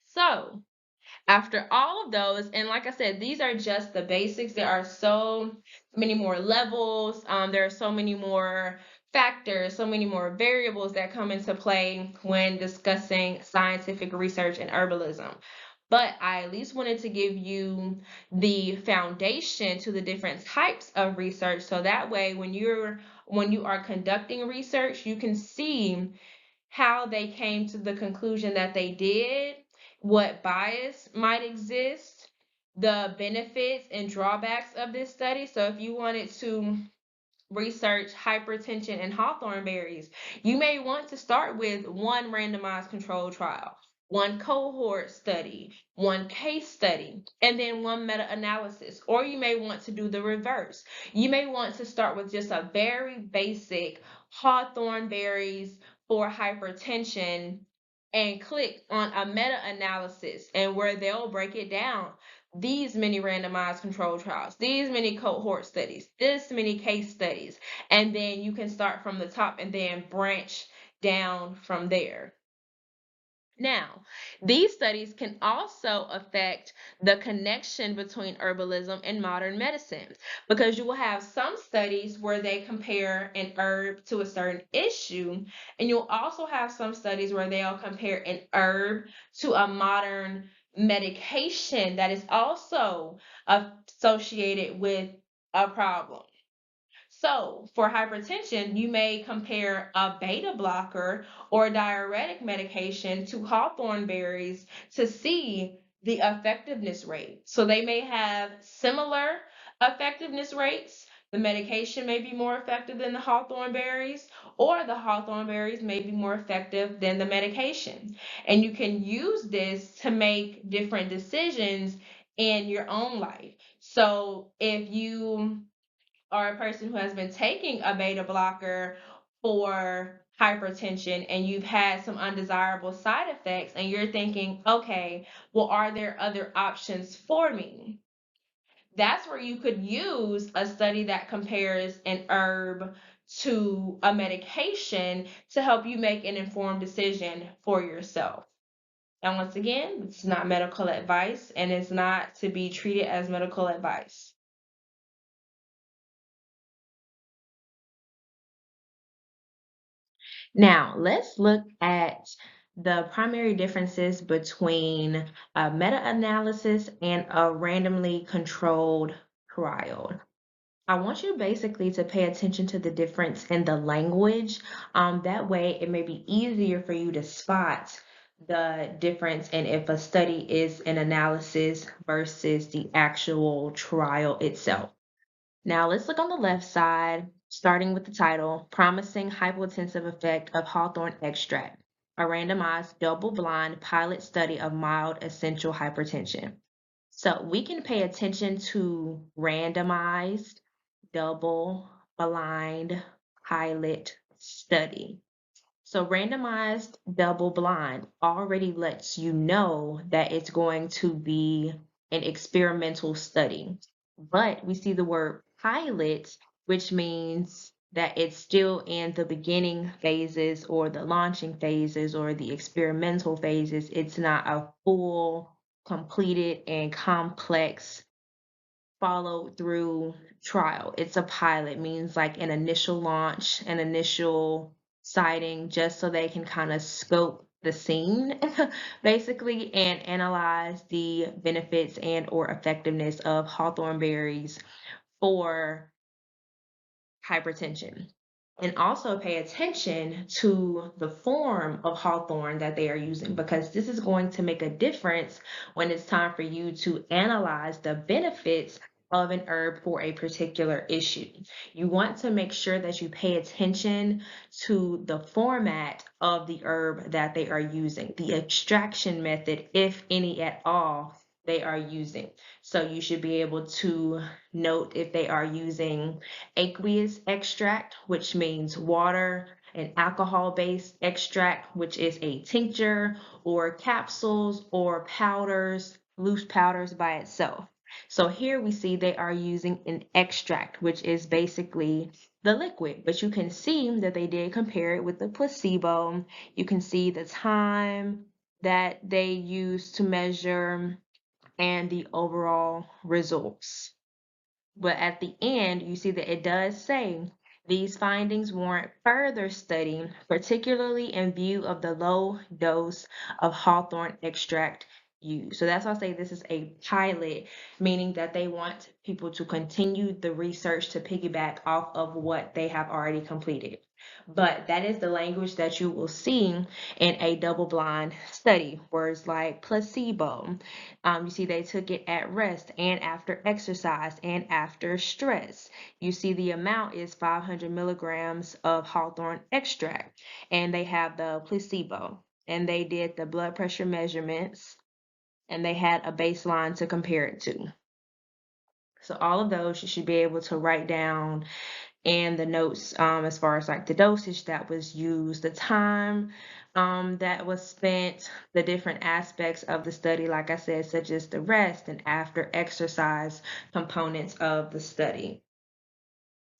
So, after all of those, and like I said, these are just the basics. There are so many more levels. There are so many more factors, so many more variables that come into play when discussing scientific research and herbalism. But I at least wanted to give you the foundation to the different types of research, so that way when you are conducting research, you can see how they came to the conclusion that they did, what bias might exist, the benefits and drawbacks of this study. So if you wanted to research hypertension and hawthorn berries, you may want to start with one randomized controlled trial, one cohort study, one case study, and then one meta-analysis. Or you may want to do the reverse. You may want to start with just a very basic hawthorn berries for hypertension and click on a meta-analysis, and where they'll break it down, these many randomized control trials, these many cohort studies, this many case studies, and then you can start from the top and then branch down from there. Now, these studies can also affect the connection between herbalism and modern medicine, because you will have some studies where they compare an herb to a certain issue, and you'll also have some studies where they'll compare an herb to a modern medication that is also associated with a problem. So, for hypertension, you may compare a beta blocker or diuretic medication to hawthorn berries to see the effectiveness rate. So, they may have similar effectiveness rates. The medication may be more effective than the hawthorn berries, or the hawthorn berries may be more effective than the medication. And you can use this to make different decisions in your own life. So, if you or a person who has been taking a beta blocker for hypertension and you've had some undesirable side effects and you're thinking, okay, well, are there other options for me? That's where you could use a study that compares an herb to a medication to help you make an informed decision for yourself. And once again, it's not medical advice and it's not to be treated as medical advice. Now, let's look at the primary differences between a meta-analysis and a randomly controlled trial. I want you basically to pay attention to the difference in the language. That way, it may be easier for you to spot the difference in if a study is an analysis versus the actual trial itself. Now let's look on the left side, starting with the title, Promising Hypotensive Effect of Hawthorn Extract, a randomized double-blind pilot study of mild essential hypertension. So we can pay attention to randomized double-blind pilot study. So randomized double-blind already lets you know that it's going to be an experimental study. But we see the word pilot, which means that it's still in the beginning phases or the launching phases or the experimental phases. It's not a full, completed, and complex follow through trial. It's a pilot, means like an initial launch, an initial sighting, just so they can kind of scope the scene basically and analyze the benefits and or effectiveness of hawthorn berries for hypertension. And also pay attention to the form of hawthorn that they are using, because this is going to make a difference when it's time for you to analyze the benefits of an herb for a particular issue. You want to make sure that you pay attention to the format of the herb that they are using, the extraction method, if any at all, they are using. So you should be able to note if they are using aqueous extract, which means water, an alcohol-based extract, which is a tincture, or capsules or powders, loose powders by itself. So here we see they are using an extract, which is basically the liquid, but you can see that they did compare it with the placebo. You can see the time that they used to measure and the overall results. But at the end, you see that it does say these findings warrant further study, particularly in view of the low dose of hawthorn extract used. So that's why I say this is a pilot, meaning that they want people to continue the research to piggyback off of what they have already completed. But that is the language that you will see in a double blind study. Words like placebo. You see, they took it at rest and after exercise and after stress. You see, the amount is 500 milligrams of hawthorn extract, and they have the placebo. And they did the blood pressure measurements, and they had a baseline to compare it to. So all of those you should be able to write down, and the notes as far as like the dosage that was used, the time that was spent, the different aspects of the study, like I said, such as the rest and after exercise components of the study.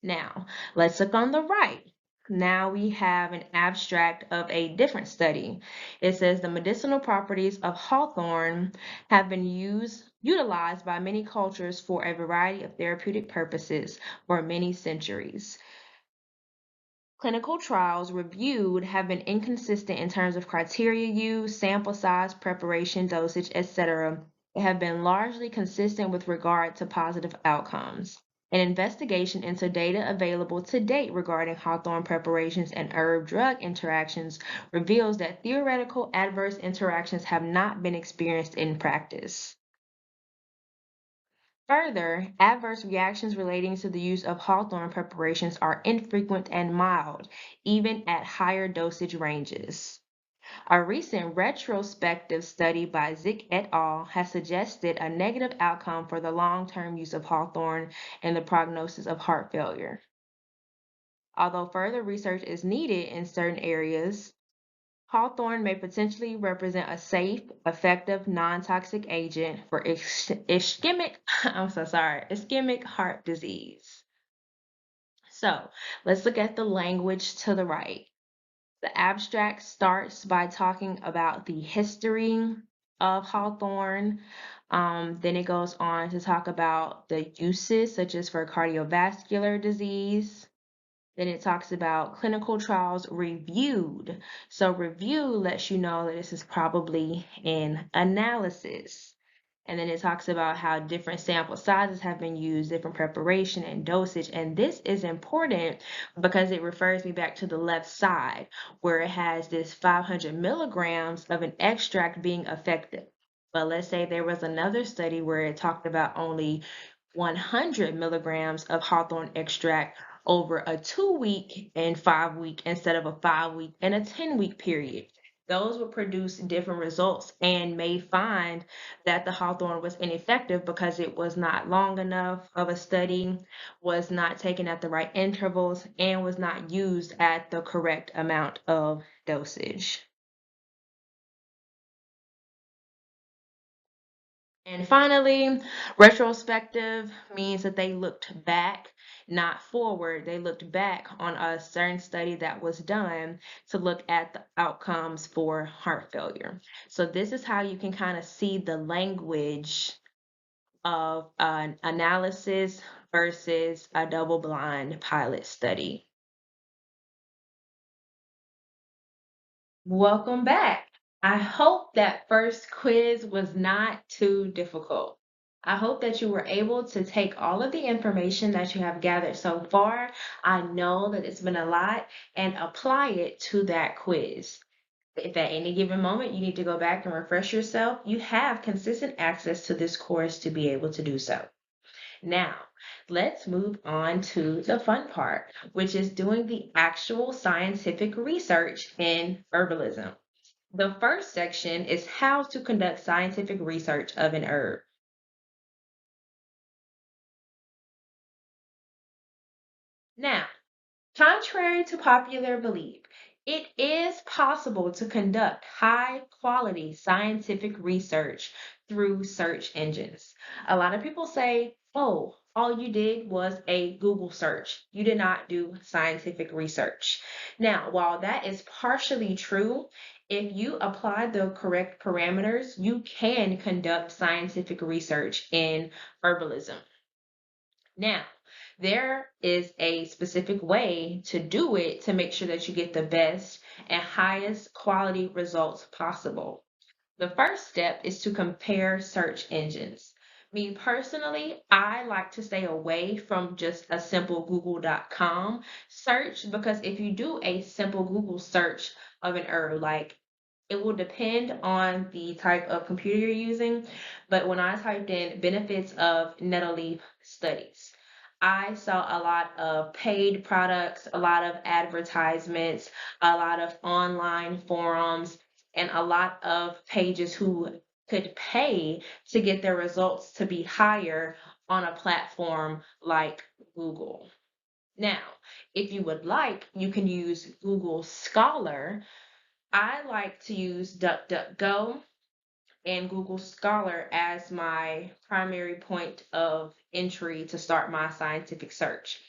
Now, let's look on the right. Now we have an abstract of a different study. It says the medicinal properties of hawthorn have been utilized by many cultures for a variety of therapeutic purposes for many centuries. Clinical trials reviewed have been inconsistent in terms of criteria used, sample size, preparation, dosage, etc. They have been largely consistent with regard to positive outcomes. An investigation into data available to date regarding hawthorn preparations and herb-drug interactions reveals that theoretical adverse interactions have not been experienced in practice. Further, adverse reactions relating to the use of hawthorn preparations are infrequent and mild, even at higher dosage ranges. A recent retrospective study by Zick et al. Has suggested a negative outcome for the long-term use of hawthorn in the prognosis of heart failure. Although further research is needed in certain areas, hawthorn may potentially represent a safe, effective, non-toxic agent for ischemic, ischemic heart disease. So let's look at the language to the right. The abstract starts by talking about the history of hawthorn. Then it goes on to talk about the uses, such as for cardiovascular disease. Then it talks about clinical trials reviewed. So review lets you know that this is probably an analysis. And then it talks about how different sample sizes have been used, different preparation and dosage. And this is important because it refers me back to the left side where it has this 500 milligrams of an extract being effective. But let's say there was another study where it talked about only 100 milligrams of hawthorn extract over a 2 week and 5 week instead of a 5 week and a 10 week period. Those would produce different results and may find that the hawthorn was ineffective because it was not long enough of a study, was not taken at the right intervals, and was not used at the correct amount of dosage. And finally, retrospective means that they looked back, not forward. They looked back on a certain study that was done to look at the outcomes for heart failure. So this is how you can kind of see the language of an analysis versus a double-blind pilot study. Welcome back. I hope that first quiz was not too difficult. I hope that you were able to take all of the information that you have gathered so far. I know that it's been a lot, and apply it to that quiz. If at any given moment you need to go back and refresh yourself, you have consistent access to this course to be able to do so. Now, let's move on to the fun part, which is doing the actual scientific research in herbalism. The first section is how to conduct scientific research of an herb. Now, contrary to popular belief, it is possible to conduct high quality scientific research through search engines. A lot of people say, oh, all you did was a Google search. You did not do scientific research. Now, while that is partially true, if you apply the correct parameters, you can conduct scientific research in herbalism. Now, there is a specific way to do it to make sure that you get the best and highest quality results possible. The first step is to compare search engines. Me personally, I like to stay away from just a simple google.com search because if you do a simple Google search of an herb, like it will depend on the type of computer you're using. But when I typed in benefits of nettle leaf studies, I saw a lot of paid products, a lot of advertisements, a lot of online forums, and a lot of pages who could pay to get their results to be higher on a platform like Google. Now, if you would like, you can use Google Scholar. I like to use DuckDuckGo and Google Scholar as my primary point of entry to start my scientific search.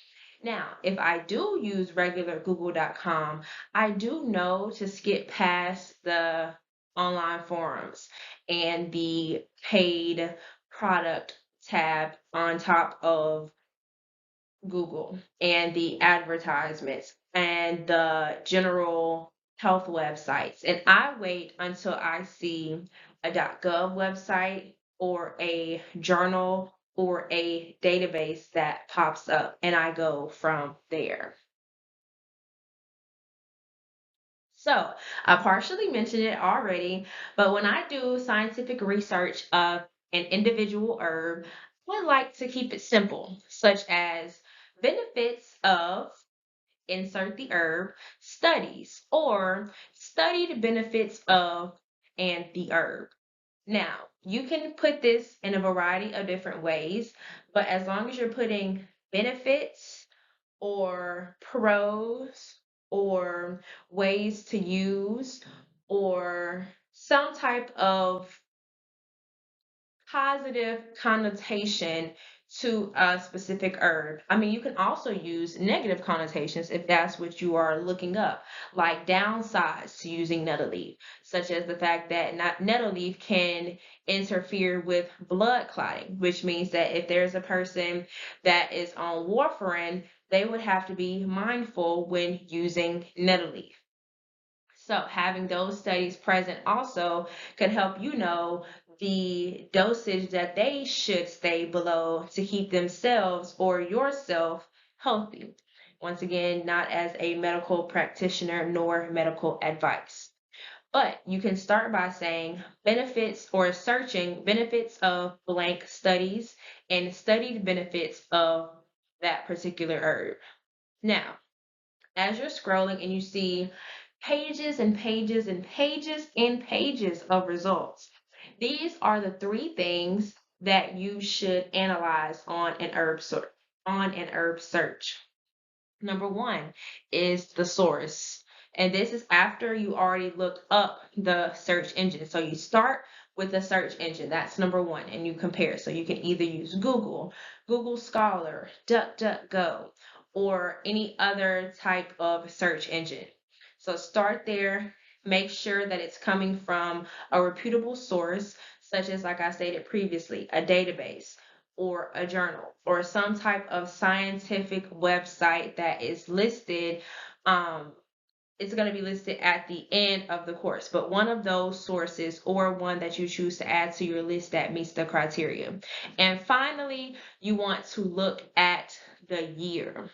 Now, if I do use regular google.com, I do know to skip past the online forums and the paid product tab on top of Google and the advertisements and the general health websites. And I wait until I see a .gov website or a journal or a database that pops up and I go from there. So I partially mentioned it already, but when I do scientific research of an individual herb, I like to keep it simple, such as benefits of insert the herb, studies, or studied benefits of and the herb. Now, you can put this in a variety of different ways, but as long as you're putting benefits or pros or ways to use or some type of positive connotation to a specific herb. I mean, you can also use negative connotations if that's what you are looking up, like downsides to using nettle leaf, such as the fact that not nettle leaf can interfere with blood clotting, which means that if there's a person that is on warfarin, they would have to be mindful when using nettle leaf. So having those studies present also could help you know the dosage that they should stay below to keep themselves or yourself healthy. Once again, not as a medical practitioner nor medical advice. But you can start by saying benefits or searching benefits of blank studies and studied benefits of that particular herb. Now, as you're scrolling and you see pages and pages and pages and pages of results. These are the three things that you should analyze on an herb search. Number one is the source. And this is after you already look up the search engine. So you start with the search engine. That's number one. And you compare. So you can either use Google, Google Scholar, DuckDuckGo, or any other type of search engine. So start there. Make sure that it's coming from a reputable source, such as, like I stated previously, a database or a journal or some type of scientific website that is listed. Um, it's going to be listed at the end of the course, but one of those sources or one that you choose to add to your list that meets the criteria. And finally, you want to look at the year.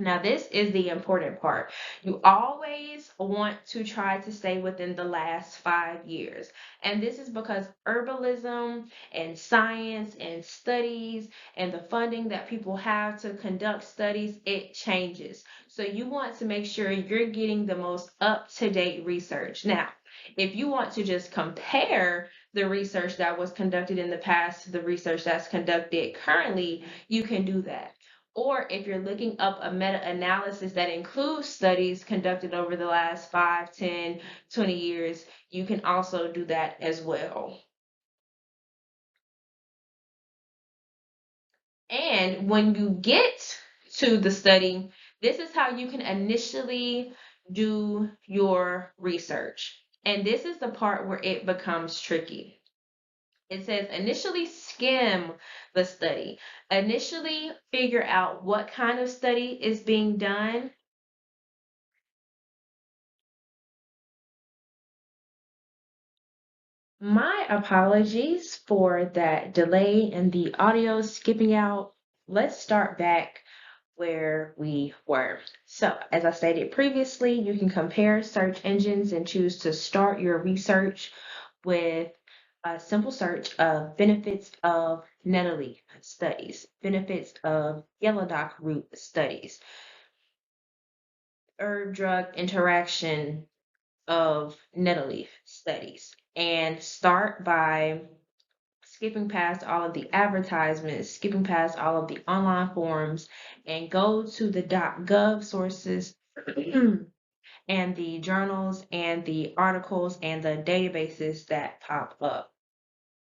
Now, this is the important part. You always want to try to stay within the last 5 years. And this is because herbalism and science and studies and the funding that people have to conduct studies, it changes. So you want to make sure you're getting the most up-to-date research. Now, If you want to just compare the research that was conducted in the past to the research that's conducted currently, you can do that. Or if you're looking up a meta-analysis that includes studies conducted over the last 5, 10, 20 years, you can also do that as well. And when you get to the study, this is how you can initially do your research. And this is the part where it becomes tricky. It says initially skim the study, initially figure out what kind of study is being done. My apologies for that delay in the audio skipping out. Let's start back where we were. So, as I stated previously, you can compare search engines and choose to start your research with a simple search of benefits of nettle leaf studies, benefits of yellow dock root studies, herb drug interaction of nettle leaf studies, and start by skipping past all of the advertisements, skipping past all of the online forums, and go to the .gov sources and the journals and the articles and the databases that pop up.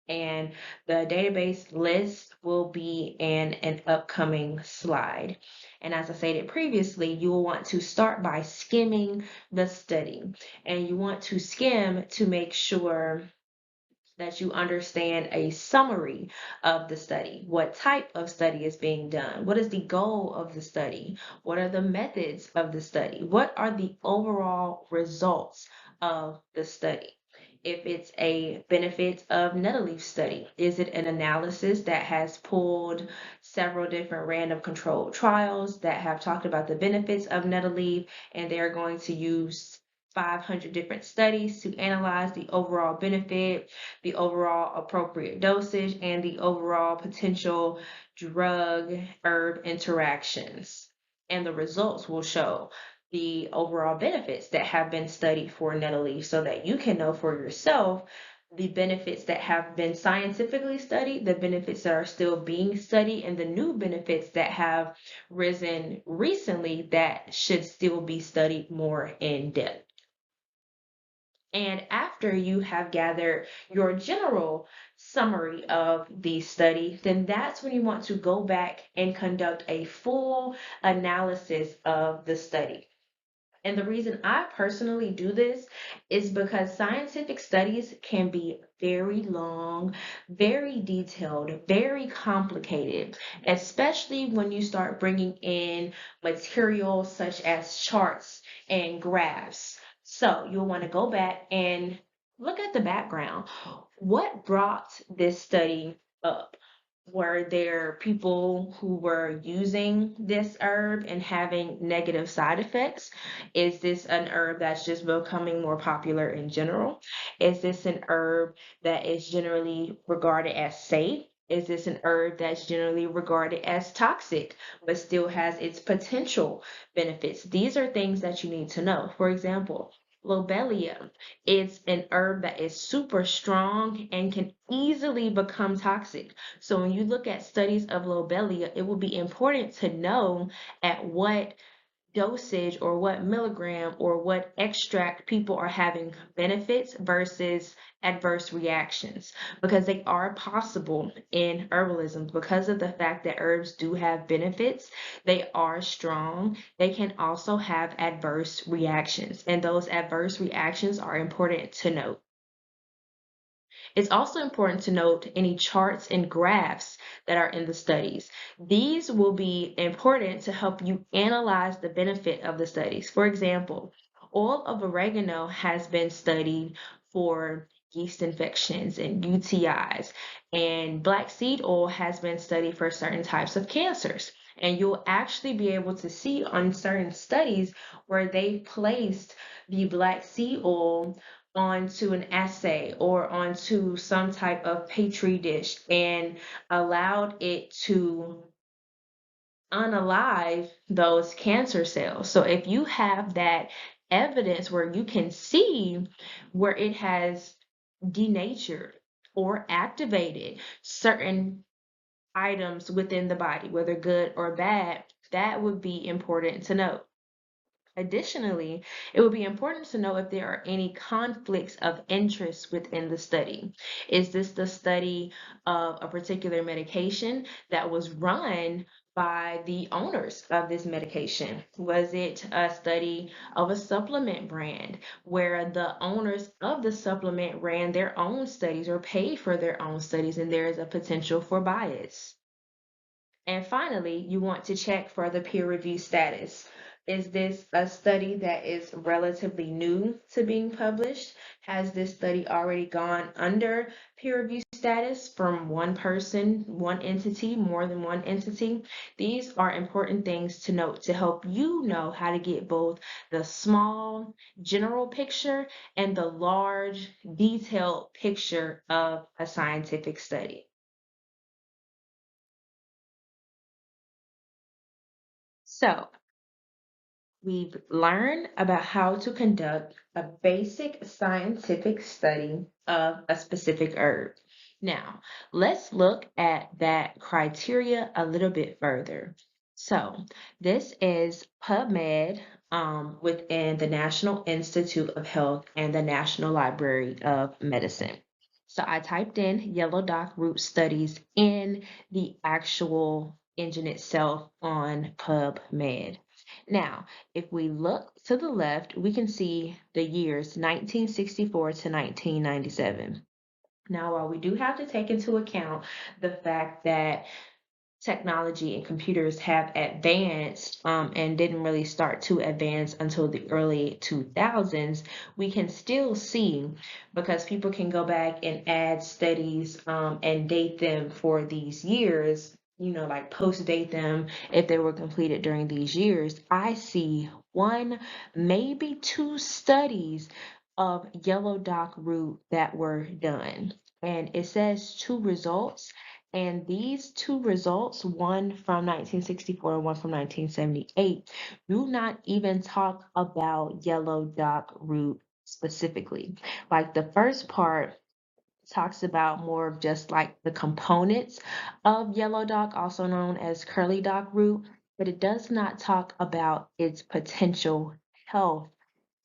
And the database list will be in an upcoming slide. And as I stated previously, you will want to start by skimming the study. And you want to skim to make sure that you understand a summary of the study. What type of study is being done? What is the goal of the study? What are the methods of the study? What are the overall results of the study? If it's a benefits of nettle leaf study, is it an analysis that has pulled several different random controlled trials that have talked about the benefits of nettle leaf, and they're going to use 500 different studies to analyze the overall benefit, the overall appropriate dosage, and the overall potential drug herb interactions. And the results will show the overall benefits that have been studied for nettle leaf so that you can know for yourself the benefits that have been scientifically studied, the benefits that are still being studied, and the new benefits that have risen recently that should still be studied more in depth. And after you have gathered your general summary of the study, then that's when you want to go back and conduct a full analysis of the study. And the reason I personally do this is because scientific studies can be very long, very detailed, very complicated, especially when you start bringing in materials such as charts and graphs. So you'll want to go back and look at the background. What brought this study up? Were there people who were using this herb and having negative side effects? Is this an herb that's just becoming more popular in general? Is this an herb that is generally regarded as safe? Is this an herb that's generally regarded as toxic, but still has its potential benefits? These are things that you need to know. For example, lobelia is an herb that is super strong and can easily become toxic. So when you look at studies of lobelia, it will be important to know at what dosage or what milligram or what extract people are having benefits versus adverse reactions, because they are possible in herbalism because of the fact that herbs do have benefits. They are strong. They can also have adverse reactions, and those adverse reactions are important to note. It's also important to note any charts and graphs that are in the studies. These will be important to help you analyze the benefit of the studies. For example, oil of oregano has been studied for yeast infections and UTIs, and black seed oil has been studied for certain types of cancers. And you'll actually be able to see on certain studies where they placed the black seed oil onto an assay or onto some type of petri dish and allowed it to unalive those cancer cells. So if you have that evidence where you can see where it has denatured or activated certain items within the body, whether good or bad, that would be important to know. Additionally, it would be important to know if there are any conflicts of interest within the study. Is this the study of a particular medication that was run by the owners of this medication? Was it a study of a supplement brand where the owners of the supplement ran their own studies or paid for their own studies and there is a potential for bias? And finally, you want to check for the peer review status. Is this a study that is relatively new to being published? Has this study already gone under peer review status from one person, one entity, more than one entity? These are important things to note to help you know how to get both the small general picture and the large detailed picture of a scientific study. So, we've learned about how to conduct a basic scientific study of a specific herb. Now, let's look at that criteria a little bit further. So, this is PubMed within the National Institute of Health and the National Library of Medicine. So, I typed in yellow dock root studies in the actual engine itself on PubMed. Now, if we look to the left, we can see the years 1964 to 1997. Now, while we do have to take into account the fact that technology and computers have advanced and didn't really start to advance until the early 2000s, we can still see because people can go back and add studies and date them for these years, like post date them if they were completed during these years. I see one, maybe two studies of yellow dock root that were done. And it says two results. And these two results, one from 1964 and one from 1978, do not even talk about yellow dock root specifically. Like the first part talks about more of just like the components of yellow dock, also known as curly dock root, but it does not talk about its potential health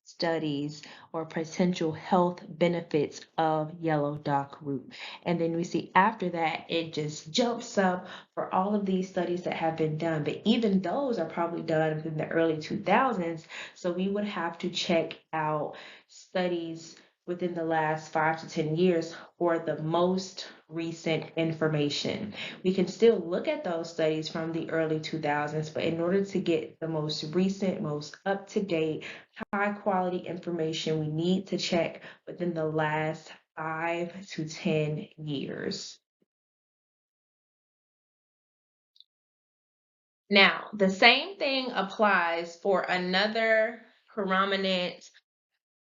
studies or potential health benefits of yellow dock root. And then we see after that, it just jumps up for all of these studies that have been done. But even those are probably done within the early 2000s. So we would have to check out studies within the last 5 to 10 years for the most recent information. We can still look at those studies from the early 2000s, but in order to get the most recent, most up to date, high quality information, we need to check within the last 5 to 10 years. Now, the same thing applies for another prominent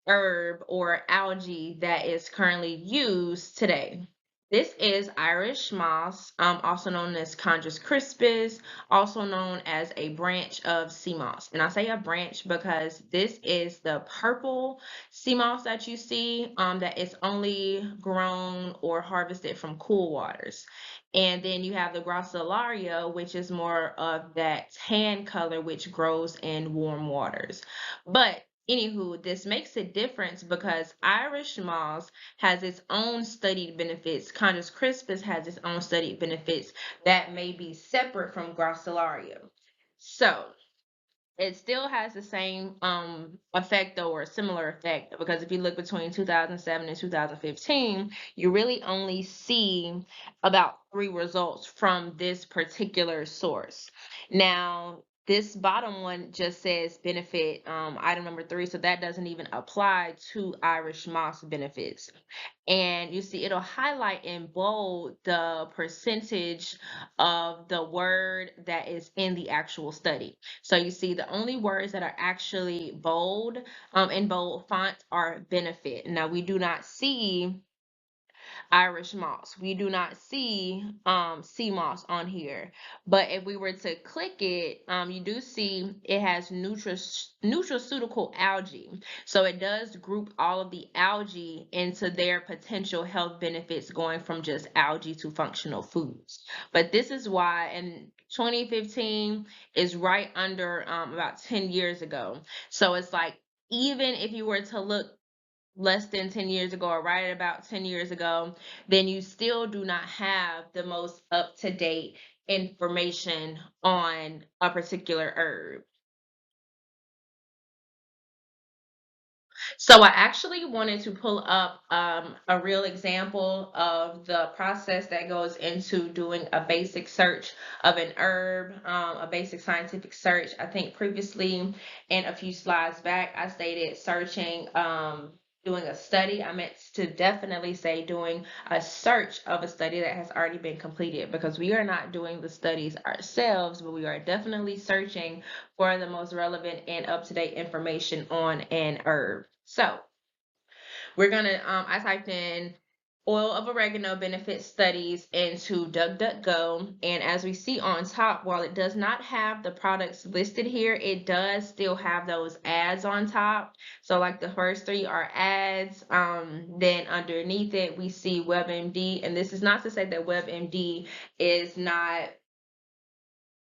herb or algae that is currently used today. This is Irish moss, also known as Chondrus crispus, also known as a branch of sea moss. And I say a branch because this is the purple sea moss that you see that is only grown or harvested from cool waters. And then you have the gracilaria, which is more of that tan color, which grows in warm waters. But anywho, this makes a difference because Irish moss has its own studied benefits. Condus crispus has its own studied benefits that may be separate from gracilaria. So it still has the same effect though, or a similar effect, because if you look between 2007 and 2015, you really only see about three results from this particular source. Now, this bottom one just says benefit item number 3, so that doesn't even apply to Irish moss benefits. And you see it'll highlight in bold the percentage of the word that is in the actual study. So you see the only words that are actually bold in bold font are benefit. Now we do not see Irish moss. We do not see sea moss on here. But if we were to click it, you do see it has nutraceutical algae. So it does group all of the algae into their potential health benefits going from just algae to functional foods. But this is why in 2015 is right under about 10 years ago. So it's like, even if you were to look less than 10 years ago or right at about 10 years ago, then you still do not have the most up to date information on a particular herb. So I actually wanted to pull up a real example of the process that goes into doing a basic search of an herb, a basic scientific search. I think previously in a few slides back, I stated searching, doing a study. I meant to definitely say doing a search of a study that has already been completed, because we are not doing the studies ourselves, but we are definitely searching for the most relevant and up-to-date information on an herb. So we're gonna, I typed in oil of oregano benefit studies into DuckDuckGo. And as we see on top, while it does not have the products listed here, it does still have those ads on top. So like the first three are ads. Then underneath it, we see WebMD. And this is not to say that WebMD is not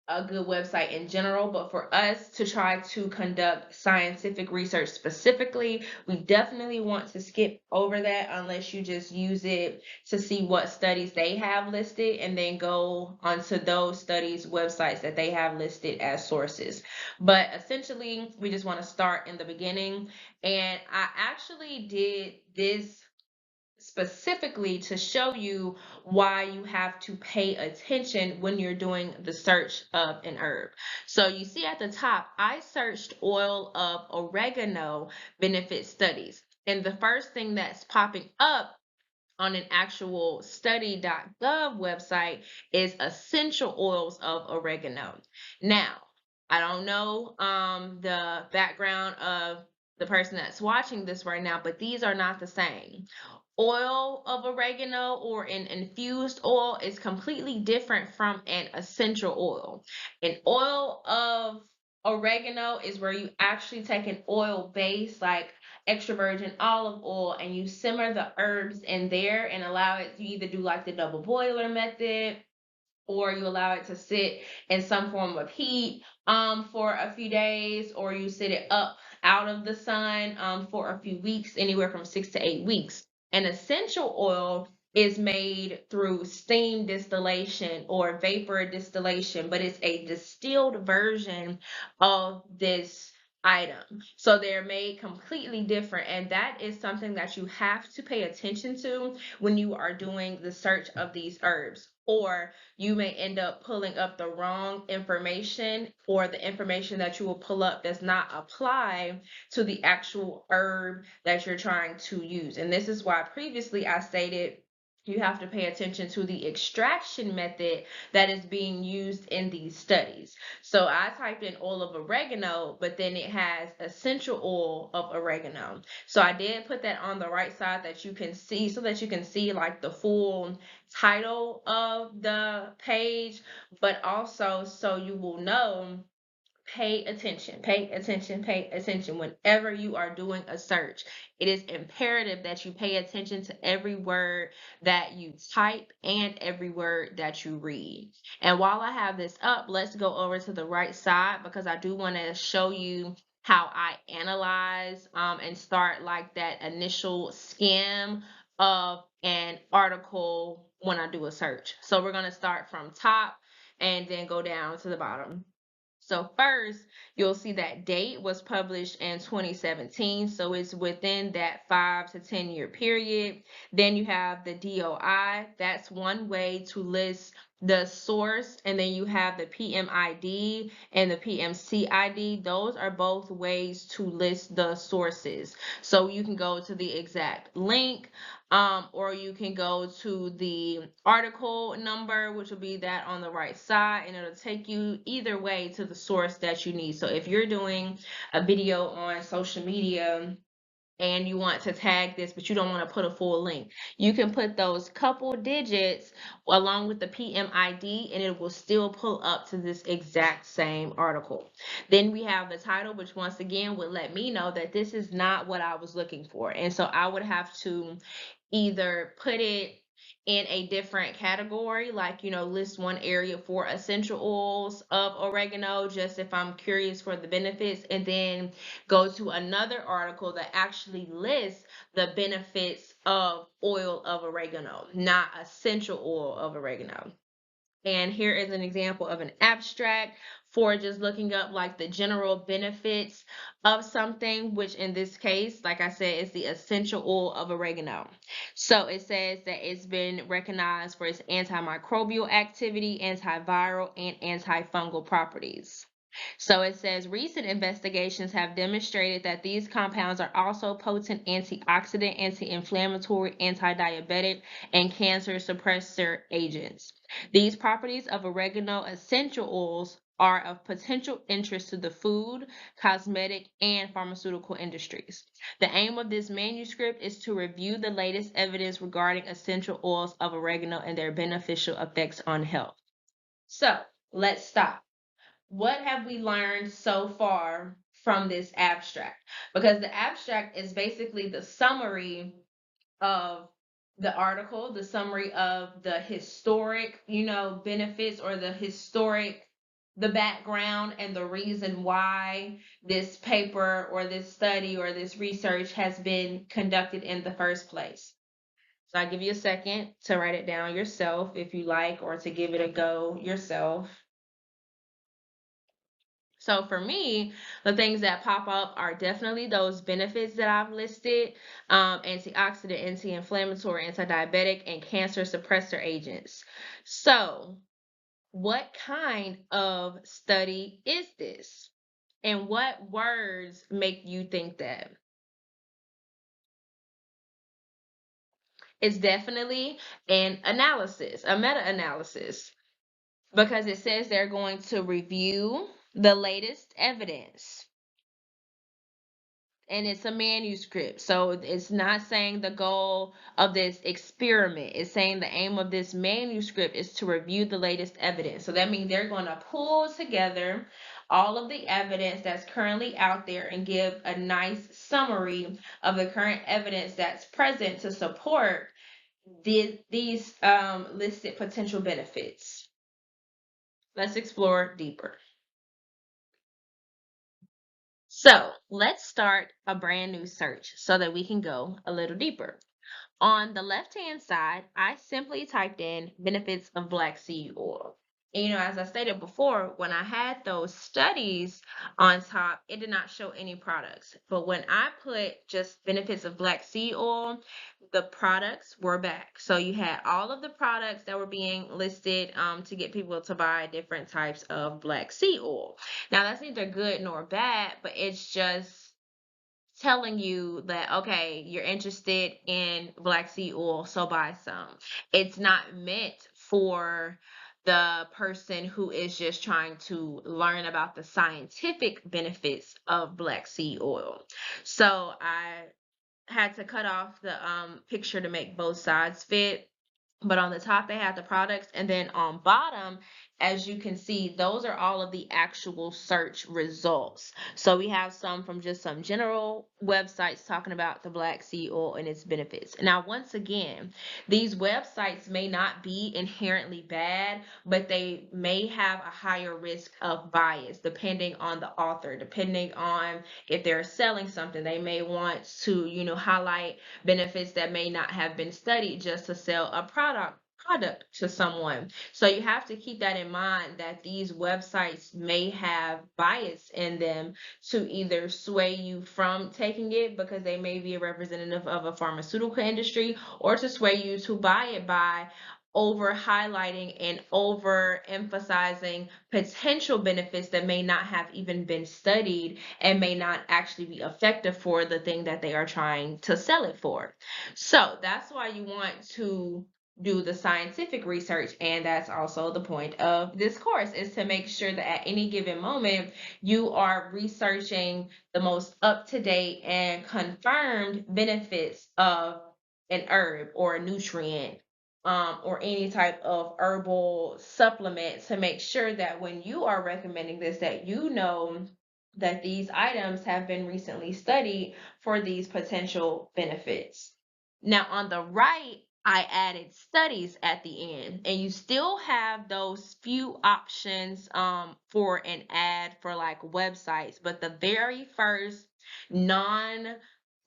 a good website in general, but for us to try to conduct scientific research specifically, we definitely want to skip over that unless you just use it to see what studies they have listed and then go onto those studies websites that they have listed as sources. But essentially, we just want to start in the beginning. And I actually did this specifically to show you why you have to pay attention when you're doing the search of an herb. So you see at the top, I searched oil of oregano benefit studies. And the first thing that's popping up on an actual study.gov website is essential oils of oregano. Now, I don't know the background of the person that's watching this right now, but these are not the same. Oil of oregano or an infused oil is completely different from an essential oil. An oil of oregano is where you actually take an oil base like extra virgin olive oil and you simmer the herbs in there and allow it to either do like the double boiler method, or you allow it to sit in some form of heat for a few days, or you sit it up out of the sun for a few weeks, anywhere from 6 to 8 weeks. An essential oil is made through steam distillation or vapor distillation, but it's a distilled version of this item. So they're made completely different, and that is something that you have to pay attention to when you are doing the search of these herbs. Or you may end up pulling up the wrong information, or the information that you will pull up does not apply to the actual herb that you're trying to use. And this is why previously I stated you have to pay attention to the extraction method that is being used in these studies. So I typed in oil of oregano, but then it has essential oil of oregano. So I did put that on the right side that you can see, so that you can see like the full title of the page, but also so you will know, pay attention, pay attention, pay attention whenever you are doing a search. It is imperative that you pay attention to every word that you type and every word that you read. And while I have this up, let's go over to the right side, because I do want to show you how I analyze and start like that initial skim of an article when I do a search. So we're going to start from top and then go down to the bottom. So first, you'll see that date was published in 2017, so it's within that 5 to 10 year period. Then you have the DOI. That's one way to list the source, and then you have the PMID and the PMCID. Those are both ways to list the sources. So you can go to the exact link, or you can go to the article number, which will be that on the right side, and it'll take you either way to the source that you need. So if you're doing a video on social media and you want to tag this, but you don't want to put a full link, you can put those couple digits along with the PMID, and it will still pull up to this exact same article. Then we have the title, which once again would let me know that this is not what I was looking for. And so I would have to either put it in a different category, like, list one area for essential oils of oregano, just if I'm curious for the benefits, and then go to another article that actually lists the benefits of oil of oregano, not essential oil of oregano. And here is an example of an abstract for just looking up like the general benefits of something, which in this case, like I said, is the essential oil of oregano. So it says that it's been recognized for its antimicrobial activity, antiviral, and antifungal properties. So it says recent investigations have demonstrated that these compounds are also potent antioxidant, anti-inflammatory, anti-diabetic, and cancer suppressor agents. These properties of oregano essential oils are of potential interest to the food, cosmetic, and pharmaceutical industries. The aim of this manuscript is to review the latest evidence regarding essential oils of oregano and their beneficial effects on health. So let's stop. What have we learned so far from this abstract? Because the abstract is basically the summary of the article, the summary of the historic, benefits, or the background and the reason why this paper or this study or this research has been conducted in the first place. So I give you a second to write it down yourself if you like, or to give it a go yourself. So for me, the things that pop up are definitely those benefits that I've listed, antioxidant, anti-inflammatory, anti-diabetic, and cancer suppressor agents. So what kind of study is this? And what words make you think that? It's definitely an analysis, a meta-analysis, because it says they're going to review the latest evidence, and it's a manuscript. So it's not saying the goal of this experiment. It's saying the aim of this manuscript is to review the latest evidence. So that means they're going to pull together all of the evidence that's currently out there and give a nice summary of the current evidence that's present to support these listed potential benefits. Let's explore deeper. So let's start a brand new search so that we can go a little deeper. On the left-hand side, I simply typed in benefits of black seed oil. And, as I stated before, when I had those studies on top, it did not show any products. But when I put just benefits of black seed oil, the products were back. So you had all of the products that were being listed to get people to buy different types of black seed oil. Now, that's neither good nor bad, but it's just telling you that, okay, you're interested in black seed oil, so buy some. It's not meant for the person who is just trying to learn about the scientific benefits of black seed oil. So I had to cut off the picture to make both sides fit. But on the top, they have the products. And then on bottom, as you can see, those are all of the actual search results. So we have some from just some general websites talking about the black seed oil and its benefits. Now, once again, these websites may not be inherently bad, but they may have a higher risk of bias depending on the author, depending on if they're selling something. They may want to, highlight benefits that may not have been studied just to sell a product to someone. So you have to keep that in mind, that these websites may have bias in them to either sway you from taking it because they may be a representative of a pharmaceutical industry, or to sway you to buy it by over highlighting and over emphasizing potential benefits that may not have even been studied and may not actually be effective for the thing that they are trying to sell it for. So that's why you want to do the scientific research. And that's also the point of this course, is to make sure that at any given moment you are researching the most up-to-date and confirmed benefits of an herb or a nutrient, or any type of herbal supplement, to make sure that when you are recommending this, that you know that these items have been recently studied for these potential benefits. Now, on the right, I added studies at the end, and you still have those few options for an ad for like websites, but the very first non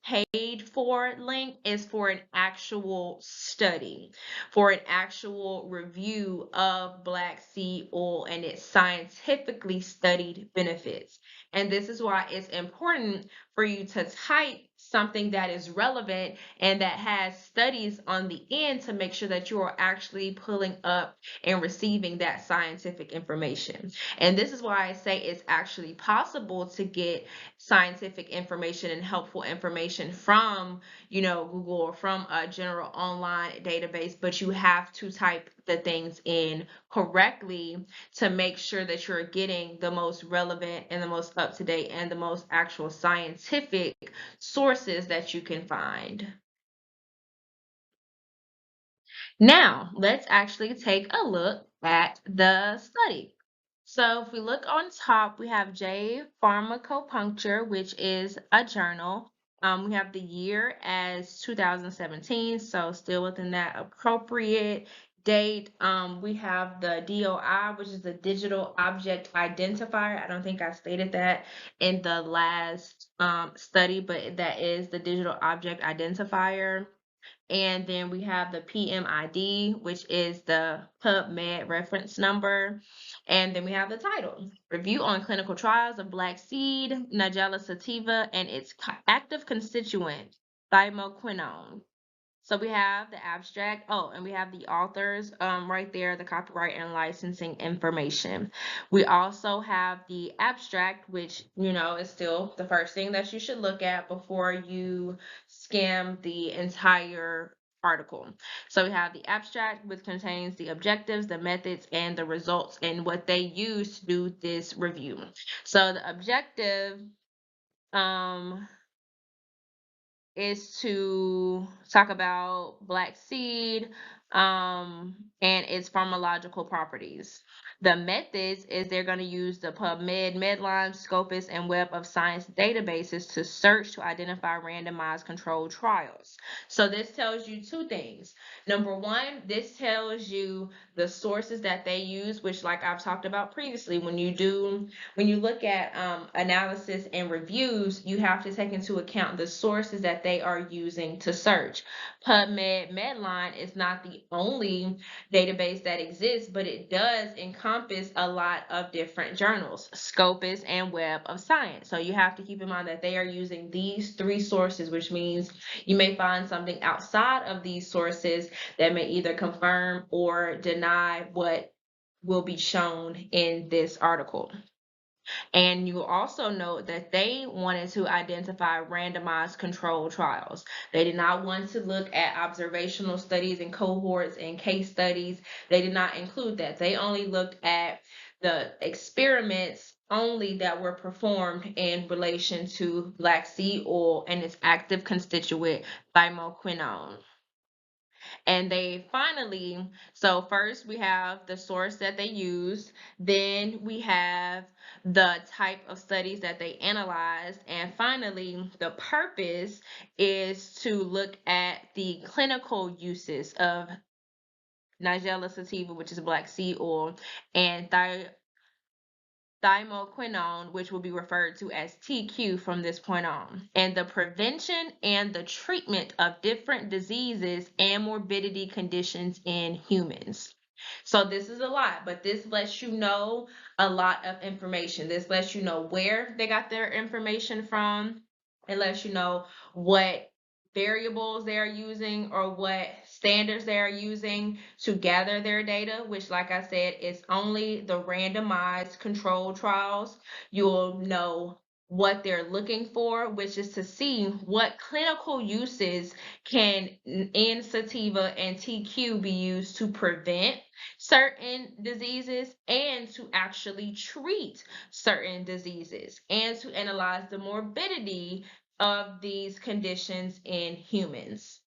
paid for link is for an actual study, for an actual review of black seed oil and its scientifically studied benefits. And this is why it's important for you to type something that is relevant and that has studies on the end, to make sure that you are actually pulling up and receiving that scientific information. And this is why I say it's actually possible to get scientific information and helpful information from, Google, or from a general online database, but you have to type the things in correctly to make sure that you're getting the most relevant and the most up to date and the most actual scientific sources that you can find. Now, let's actually take a look at the study. So, if we look on top, we have J Pharmacopuncture, which is a journal. We have the year as 2017, so still within that appropriate date. We have the DOI, which is the Digital Object Identifier. I don't think I stated that in the last study, but that is the Digital Object Identifier. And then we have the PMID, which is the PubMed reference number. And then we have the title, Review on Clinical Trials of Black Seed, Nigella sativa, and its active constituent, thymoquinone. So we have the abstract. Oh, and we have the authors right there, the copyright and licensing information. We also have the abstract, which, is still the first thing that you should look at before you skim the entire article. So we have the abstract, which contains the objectives, the methods, and the results, and what they use to do this review. So the objective, um, is to talk about black seed, and its pharmacological properties. The methods is they're going to use the PubMed, Medline, Scopus, and Web of Science databases to search to identify randomized controlled trials. So this tells you two things. Number one, this tells you the sources that they use, which, like I've talked about previously, when you look at analysis and reviews, you have to take into account the sources that they are using to search. PubMed Medline is not the only database that exists, but it does encompass a lot of different journals, Scopus and Web of Science. So you have to keep in mind that they are using these three sources, which means you may find something outside of these sources that may either confirm or deny what will be shown in this article. And you also note that they wanted to identify randomized controlled trials. They did not want to look at observational studies and cohorts and case studies. They did not include that. They only looked at the experiments only that were performed in relation to black seed oil and its active constituent, thymoquinone. And they finally, so first we have the source that they used, then we have the type of studies that they analyzed, and finally the purpose is to look at the clinical uses of Nigella sativa, which is black seed oil, and thymoquinone, which will be referred to as TQ from this point on, and the prevention and the treatment of different diseases and morbidity conditions in humans. So this is a lot, but this lets you know a lot of information. This lets you know where they got their information from. It lets you know what variables they are using or what standards they are using to gather their data, which, like I said, is only the randomized controlled trials. You'll know what they're looking for, which is to see what clinical uses can N sativa and TQ be used to prevent certain diseases and to actually treat certain diseases and to analyze the morbidity of these conditions in humans.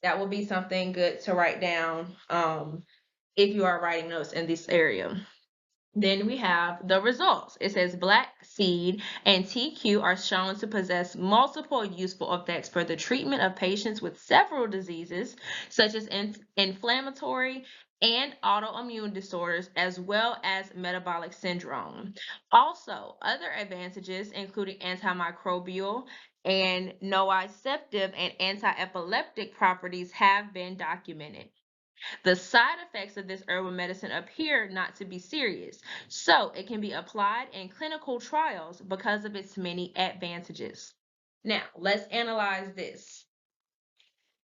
That will be something good to write down if you are writing notes in this area. Then we have the results. It says black seed and TQ are shown to possess multiple useful effects for the treatment of patients with several diseases, such as inflammatory and autoimmune disorders, as well as metabolic syndrome. Also, other advantages, including antimicrobial and nociceptive and anti-epileptic properties, have been documented. The side effects of this herbal medicine appear not to be serious, so it can be applied in clinical trials because of its many advantages. Now, let's analyze this.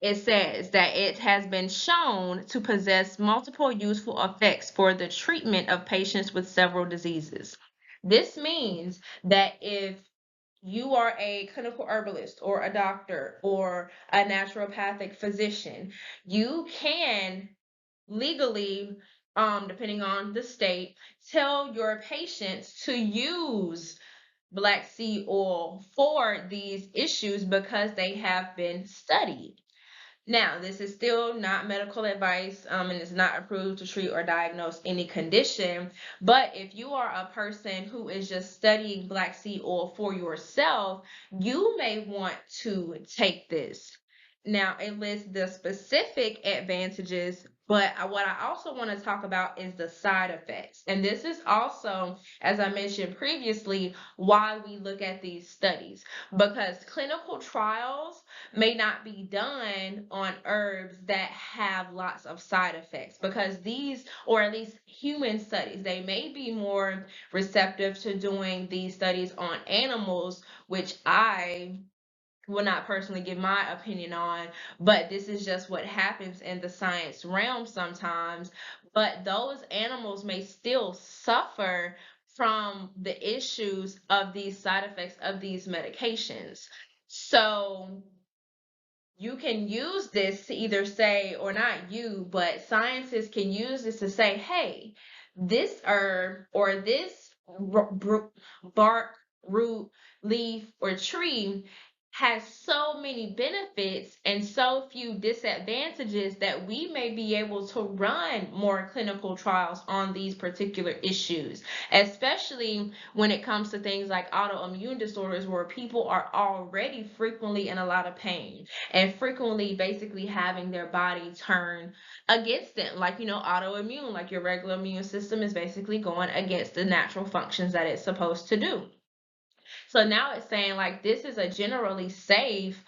It says that it has been shown to possess multiple useful effects for the treatment of patients with several diseases. This means that if you are a clinical herbalist or a doctor or a naturopathic physician, you can legally, depending on the state, tell your patients to use black seed oil for these issues because they have been studied. Now, this is still not medical advice, and it's not approved to treat or diagnose any condition. But if you are a person who is just studying black seed oil for yourself, you may want to take this. Now, it lists the specific advantages, but what I also want to talk about is the side effects. And this is also, as I mentioned previously, why we look at these studies, because clinical trials may not be done on herbs that have lots of side effects, because these, or at least human studies, they may be more receptive to doing these studies on animals, which I will not personally give my opinion on, but this is just what happens in the science realm sometimes. But those animals may still suffer from the issues of these side effects of these medications. So you can use this to either say, or not you, but scientists can use this to say, hey, this herb or this bark, root, leaf, or tree has so many benefits and so few disadvantages that we may be able to run more clinical trials on these particular issues, especially when it comes to things like autoimmune disorders where people are already frequently in a lot of pain and frequently basically having their body turn against them. Like, autoimmune, like your regular immune system is basically going against the natural functions that it's supposed to do. So now it's saying like this is a generally safe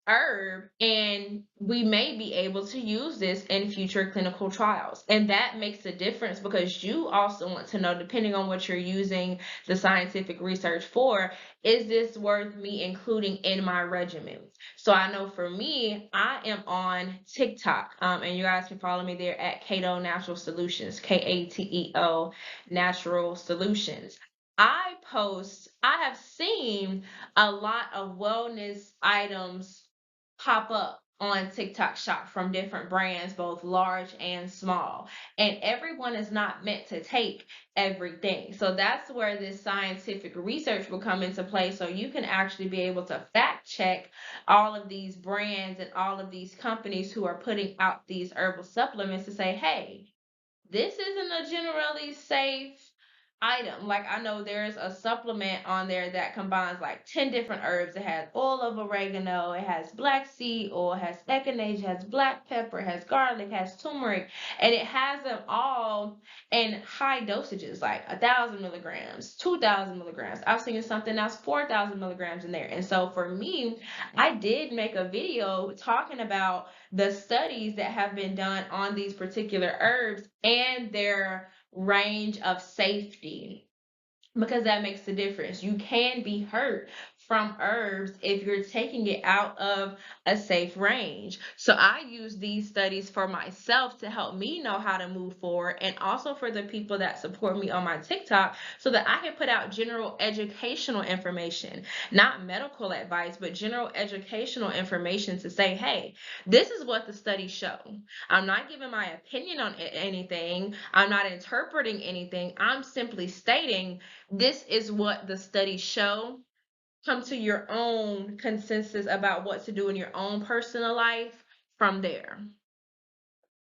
herb, and we may be able to use this in future clinical trials. And that makes a difference because you also want to know, depending on what you're using the scientific research for, is this worth me including in my regimen? So I know for me, I am on TikTok, and you guys can follow me there at Kato Natural Solutions, KATEO Natural Solutions. I have seen a lot of wellness items pop up on TikTok Shop from different brands, both large and small. And everyone is not meant to take everything. So that's where this scientific research will come into play. So you can actually be able to fact check all of these brands and all of these companies who are putting out these herbal supplements to say, hey, this isn't a generally safe item. Like I know there's a supplement on there that combines like 10 different herbs. It has oil of oregano, it has black seed oil, it has echinacea, it has black pepper, it has garlic, it has turmeric, and it has them all in high dosages, like 1,000 milligrams, 2,000 milligrams. I've seen something that's 4,000 milligrams in there. And so for me, I did make a video talking about the studies that have been done on these particular herbs and their range of safety, because that makes the difference. You can be hurt from herbs if you're taking it out of a safe range. So I use these studies for myself to help me know how to move forward, and also for the people that support me on my TikTok so that I can put out general educational information, not medical advice, but general educational information to say, hey, this is what the studies show. I'm not giving my opinion on anything. I'm not interpreting anything. I'm simply stating this is what the studies show. Come to your own consensus about what to do in your own personal life from there.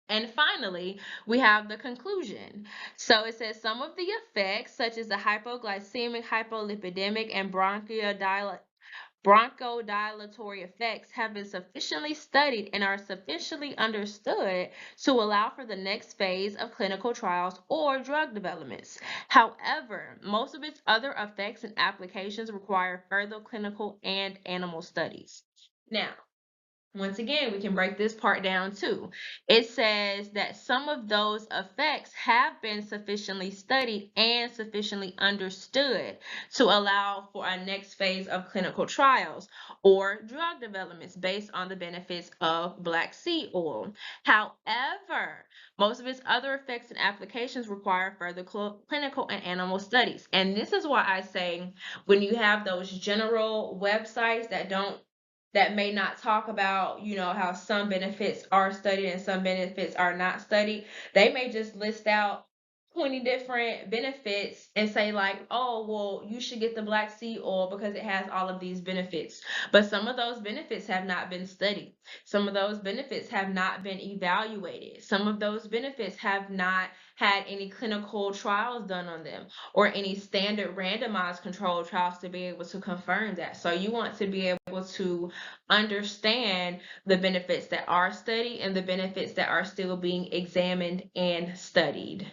And finally, we have the conclusion. So it says some of the effects, such as the hypoglycemic, hypolipidemic, and bronchodilatory effects, have been sufficiently studied and are sufficiently understood to allow for the next phase of clinical trials or drug developments. However, most of its other effects and applications require further clinical and animal studies. Now, once again, we can break this part down too. It says that some of those effects have been sufficiently studied and sufficiently understood to allow for a next phase of clinical trials or drug developments based on the benefits of black seed oil. However, most of its other effects and applications require further clinical and animal studies. And this is why I say when you have those general websites that may not talk about, how some benefits are studied and some benefits are not studied. They may just list out 20 different benefits and say like, oh, well, you should get the black seed oil because it has all of these benefits. But some of those benefits have not been studied. Some of those benefits have not been evaluated. Some of those benefits have not had any clinical trials done on them or any standard randomized controlled trials to be able to confirm that. So you want to be able to understand the benefits that are studied and the benefits that are still being examined and studied.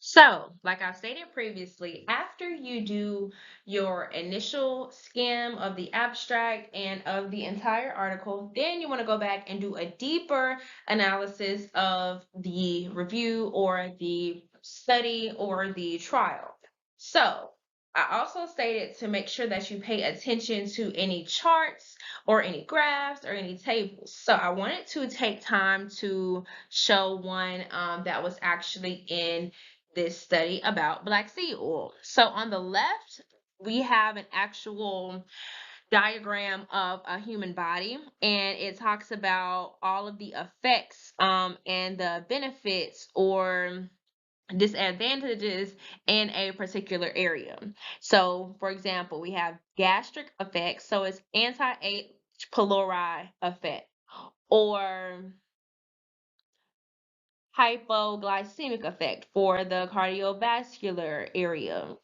So, like I stated previously, after you do your initial skim of the abstract and of the entire article, then you want to go back and do a deeper analysis of the review or the study or the trial. So, I also stated to make sure that you pay attention to any charts or any graphs or any tables. So I wanted to take time to show one that was actually in this study about black seed oil. So on the left, we have an actual diagram of a human body, and it talks about all of the effects and the benefits or disadvantages in a particular area. So, for example, we have gastric effects, so it's anti-H. pylori effect, or hypoglycemic effect for the cardiovascular area,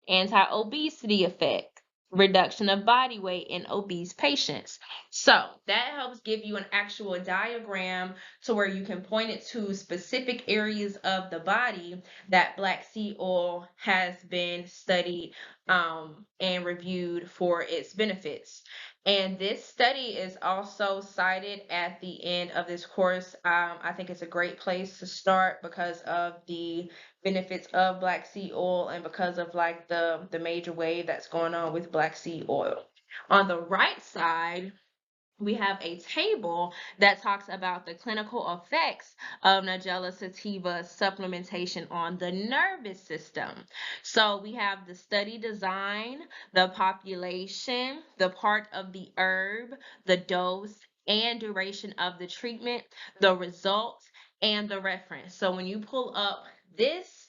anti-obesity effect, reduction of body weight in obese patients. So that helps give you an actual diagram to where you can point it to specific areas of the body that black seed oil has been studied and reviewed for its benefits. And this study is also cited at the end of this course. I think it's a great place to start because of the benefits of black seed oil and because of like the major wave that's going on with black seed oil. On the right side, we have a table that talks about the clinical effects of Nigella sativa supplementation on the nervous system. So we have the study design, the population, the part of the herb, the dose and duration of the treatment, the results, and the reference. So when you pull up this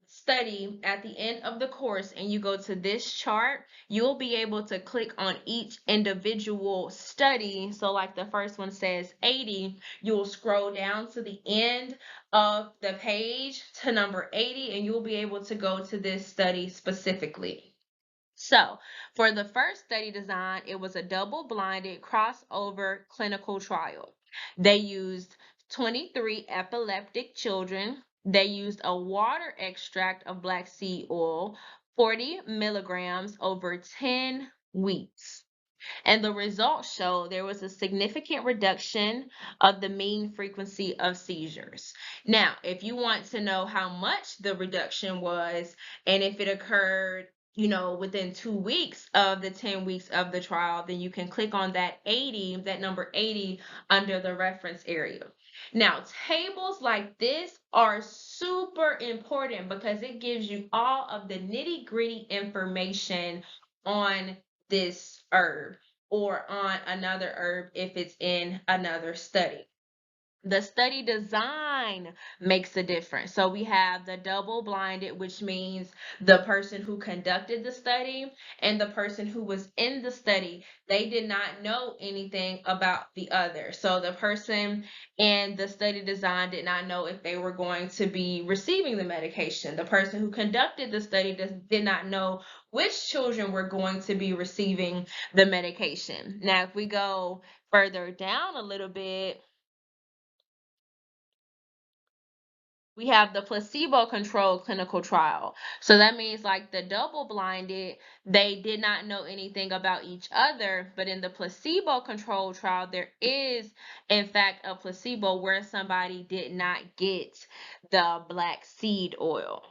study at the end of the course and you go to this chart, you'll be able to click on each individual study. So like the first one says 80, you'll scroll down to the end of the page to number 80 and you'll be able to go to this study specifically. So, for the first study design, it was a double-blinded crossover clinical trial. They used 23 epileptic children. They used a water extract of black seed oil, 40 milligrams over 10 weeks. And the results show there was a significant reduction of the mean frequency of seizures. Now, if you want to know how much the reduction was and if it occurred, within 2 weeks of the 10 weeks of the trial, then you can click on that number 80 under the reference area. Now, tables like this are super important because it gives you all of the nitty-gritty information on this herb or on another herb if it's in another study. The study design makes a difference. So we have the double blinded, which means the person who conducted the study and the person who was in the study, they did not know anything about the other. So the person in the study design did not know if they were going to be receiving the medication. The person who conducted the study did not know which children were going to be receiving the medication. Now, if we go further down a little bit, we have the placebo-controlled clinical trial. So that means like the double-blinded, they did not know anything about each other, but in the placebo-controlled trial, there is in fact a placebo where somebody did not get the black seed oil.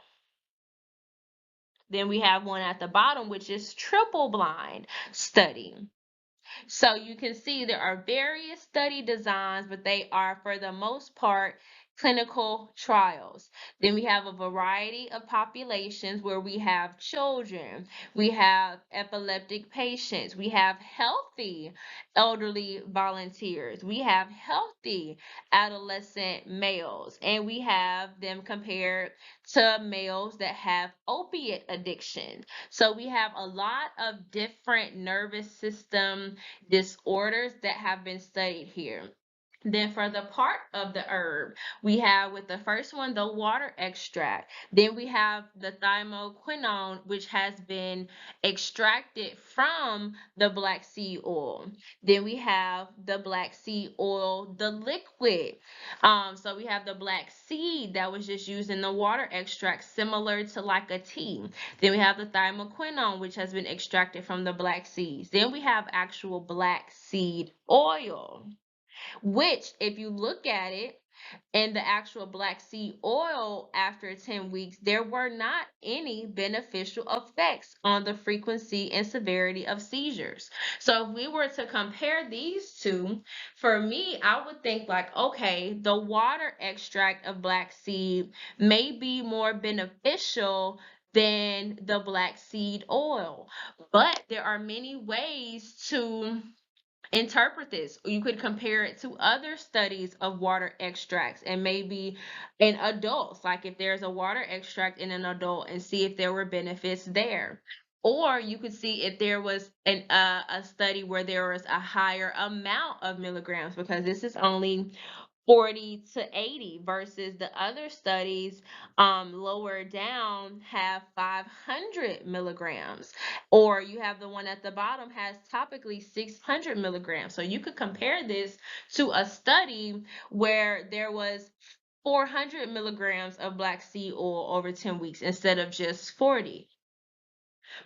Then we have one at the bottom, which is triple blind study. So you can see there are various study designs, but they are for the most part clinical trials. Then we have a variety of populations where we have children, we have epileptic patients, we have healthy elderly volunteers, we have healthy adolescent males, and we have them compared to males that have opiate addiction. So we have a lot of different nervous system disorders that have been studied here. Then for the part of the herb, we have with the first one, the water extract. Then we have the thymoquinone, which has been extracted from the black seed oil. Then we have the black seed oil, the liquid. So we have the black seed that was just used in the water extract, similar to like a tea. Then we have the thymoquinone, which has been extracted from the black seeds. Then we have actual black seed oil, which if you look at it in the actual black seed oil after 10 weeks, there were not any beneficial effects on the frequency and severity of seizures. So if we were to compare these two, for me, I would think like, okay, the water extract of black seed may be more beneficial than the black seed oil. But there are many ways to interpret this. You could compare it to other studies of water extracts and maybe in adults, like if there's a water extract in an adult and see if there were benefits there. Or you could see if there was a study where there was a higher amount of milligrams, because this is only 40 to 80 versus the other studies lower down have 500 milligrams, or you have the one at the bottom has topically 600 milligrams. So you could compare this to a study where there was 400 milligrams of black seed oil over 10 weeks instead of just 40.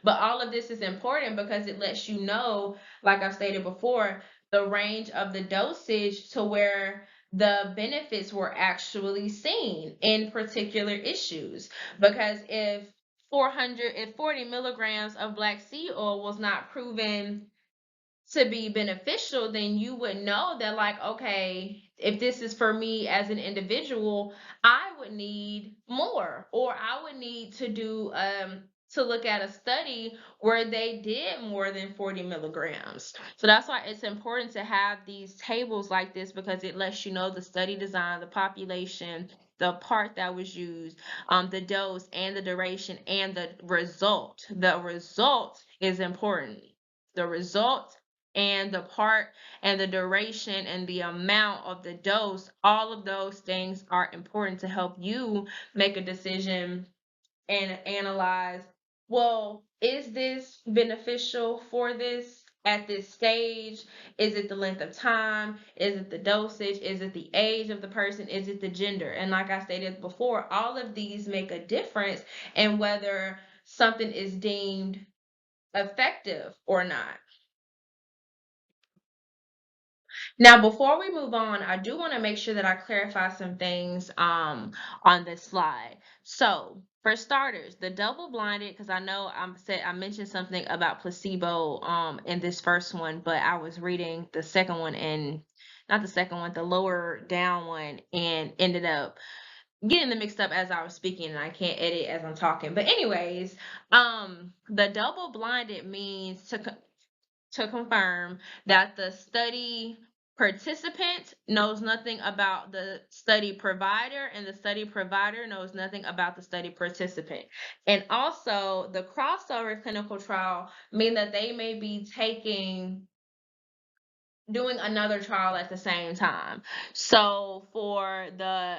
But all of this is important because it lets you know, like I stated before, the range of the dosage to where the benefits were actually seen in particular issues. Because if 40 milligrams of black seed oil was not proven to be beneficial, then you would know that, like, okay, if this is for me as an individual, I would need more, or I would need to do to look at a study where they did more than 40 milligrams. So that's why it's important to have these tables like this, because it lets you know the study design, the population, the part that was used, the dose and the duration and the result. The result is important. The result and the part and the duration and the amount of the dose, all of those things are important to help you make a decision and analyze, well, is this beneficial for this at this stage? Is it the length of time? Is it the dosage? Is it the age of the person? Is it the gender? And like I stated before, all of these make a difference in whether something is deemed effective or not. Now, before we move on, I do want to make sure that I clarify some things on this slide. So, for starters, the double blinded, because I know I mentioned something about placebo in this first one, but I was reading the second one and not the second one, the lower down one, and ended up getting them mixed up as I was speaking, and I can't edit as I'm talking. But anyways, the double blinded means to confirm that the study participant knows nothing about the study provider, and the study provider knows nothing about the study participant. And also, the crossover clinical trial mean that they may be doing another trial at the same time. So for the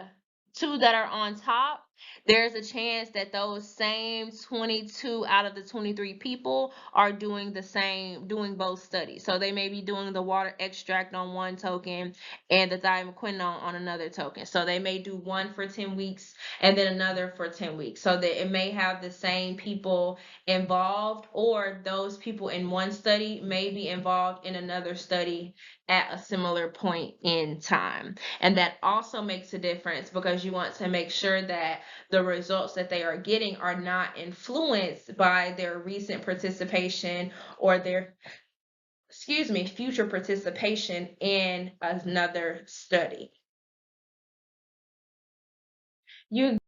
two that are on top, there's a chance that those same 22 out of the 23 people are doing both studies. So they may be doing the water extract on one token and the thiamoquinone on another token. So they may do one for 10 weeks and then another for 10 weeks. So that it may have the same people involved, or those people in one study may be involved in another study at a similar point in time. And that also makes a difference because you want to make sure that the results that they are getting are not influenced by their recent participation or their, future participation in another study. You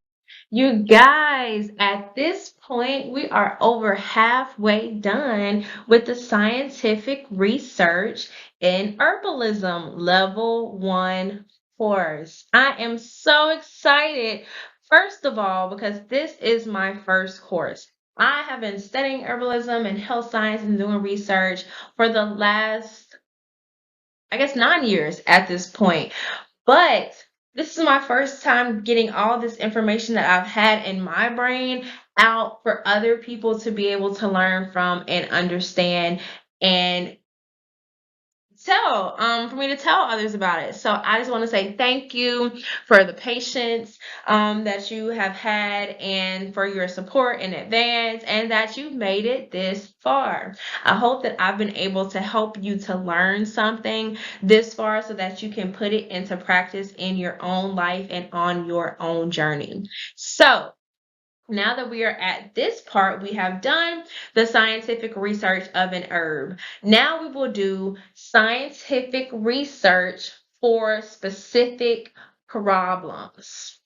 You guys, at this point, we are over halfway done with the scientific research in herbalism level 1 course. I am so excited, first of all, because this is my first course. I have been studying herbalism and health science and doing research for the last, I guess, 9 years at this point. But this is my first time getting all this information that I've had in my brain out for other people to be able to learn from and understand and for me to tell others about it. So I just want to say thank you for the patience that you have had and for your support in advance and that you made it this far. I hope that I've been able to help you to learn something this far so that you can put it into practice in your own life and on your own journey. So now that we are at this part, we have done the scientific research of an herb. Now we will do scientific research for specific problems.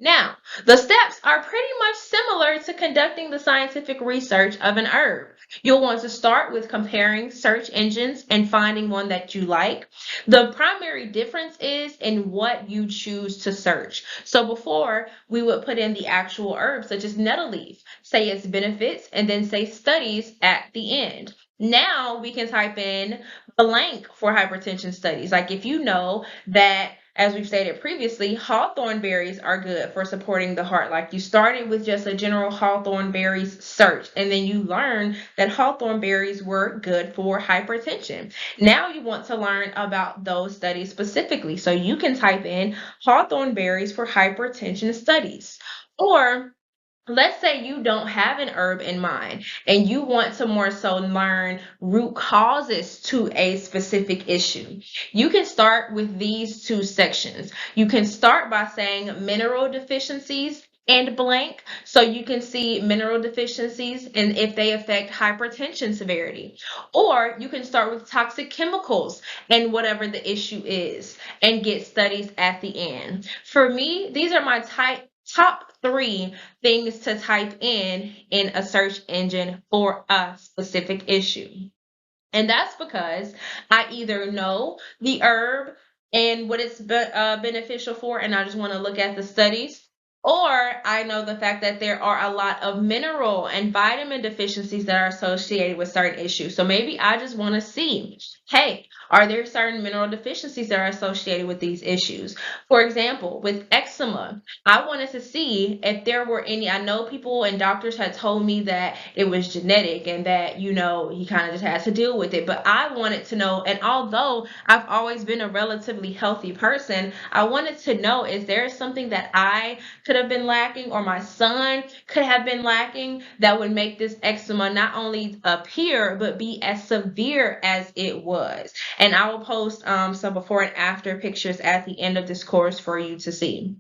Now, the steps are pretty much similar to conducting the scientific research of an herb. You'll want to start with comparing search engines and finding one that you like. The primary difference is in what you choose to search. So before, we would put in the actual herb, such as nettle leaf, say its benefits, and then say studies at the end. Now we can type in blank for hypertension studies. Like if you know that, as we've stated previously, hawthorn berries are good for supporting the heart. Like you started with just a general hawthorn berries search, and then you learned that hawthorn berries were good for hypertension. Now you want to learn about those studies specifically. So you can type in hawthorn berries for hypertension studies. Or let's say you don't have an herb in mind and you want to more so learn root causes to a specific issue. You can start with these two sections. You can start by saying mineral deficiencies and blank, so you can see mineral deficiencies and if they affect hypertension severity. Or you can start with toxic chemicals and whatever the issue is and get studies at the end. For me, these are my top 3 things to type in a search engine for a specific issue. And that's because I either know the herb and what it's beneficial for, and I just want to look at the studies, or I know the fact that there are a lot of mineral and vitamin deficiencies that are associated with certain issues. So maybe I just want to see, hey, Are there certain mineral deficiencies that are associated with these issues? For example, with eczema, I wanted to see if there were any. I know people and doctors had told me that it was genetic and that, he kind of just has to deal with it. But I wanted to know, and although I've always been a relatively healthy person, I wanted to know, is there something that I could have been lacking or my son could have been lacking that would make this eczema not only appear but be as severe as it was? And I will post some before and after pictures at the end of this course for you to see.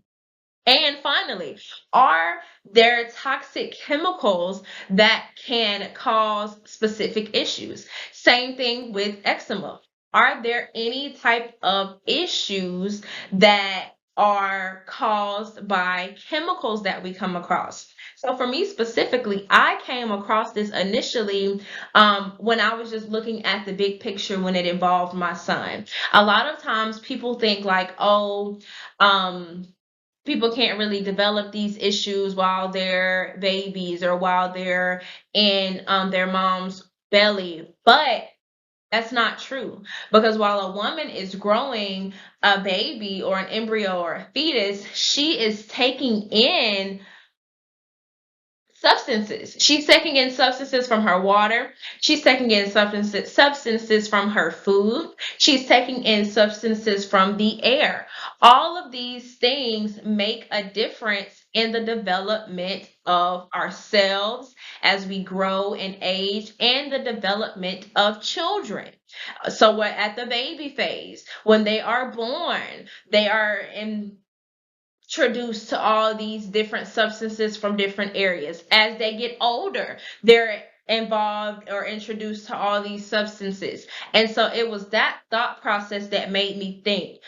And finally, are there toxic chemicals that can cause specific issues? Same thing with eczema. Are there any type of issues that are caused by chemicals that we come across? So for me specifically, I came across this initially when I was just looking at the big picture when it involved my son. A lot of times people think like, oh, um, people can't really develop these issues while they're babies or while they're in their mom's belly. But that's not true, because while a woman is growing a baby or an embryo or a fetus, she is taking in substances. She's taking in substances from her water. She's taking in substances from her food. She's taking in substances from the air. All of these things make a difference in the development of ourselves as we grow and age and the development of children. So we're at the baby phase. When they are born, they are introduced to all these different substances from different areas. As they get older, they're involved or introduced to all these substances. And so it was that thought process that made me think,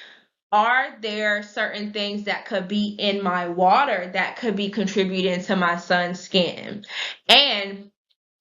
are there certain things that could be in my water that could be contributing to my son's skin? And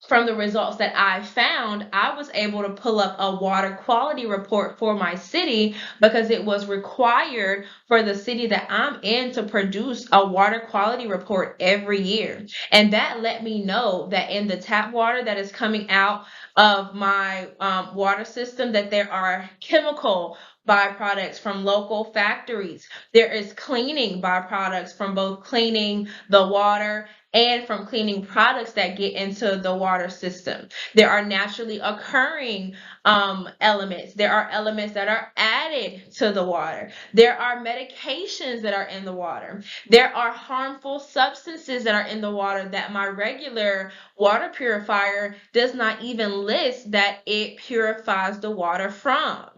from the results that I found, I was able to pull up a water quality report for my city because it was required for the city that I'm in to produce a water quality report every year. And that let me know that in the tap water that is coming out of my water system, that there are chemical byproducts from local factories. There is cleaning byproducts from both cleaning the water and from cleaning products that get into the water system. There are naturally occurring elements. There are elements that are added to the water. There are medications that are in the water. There are harmful substances that are in the water that my regular water purifier does not even list that it purifies the water from.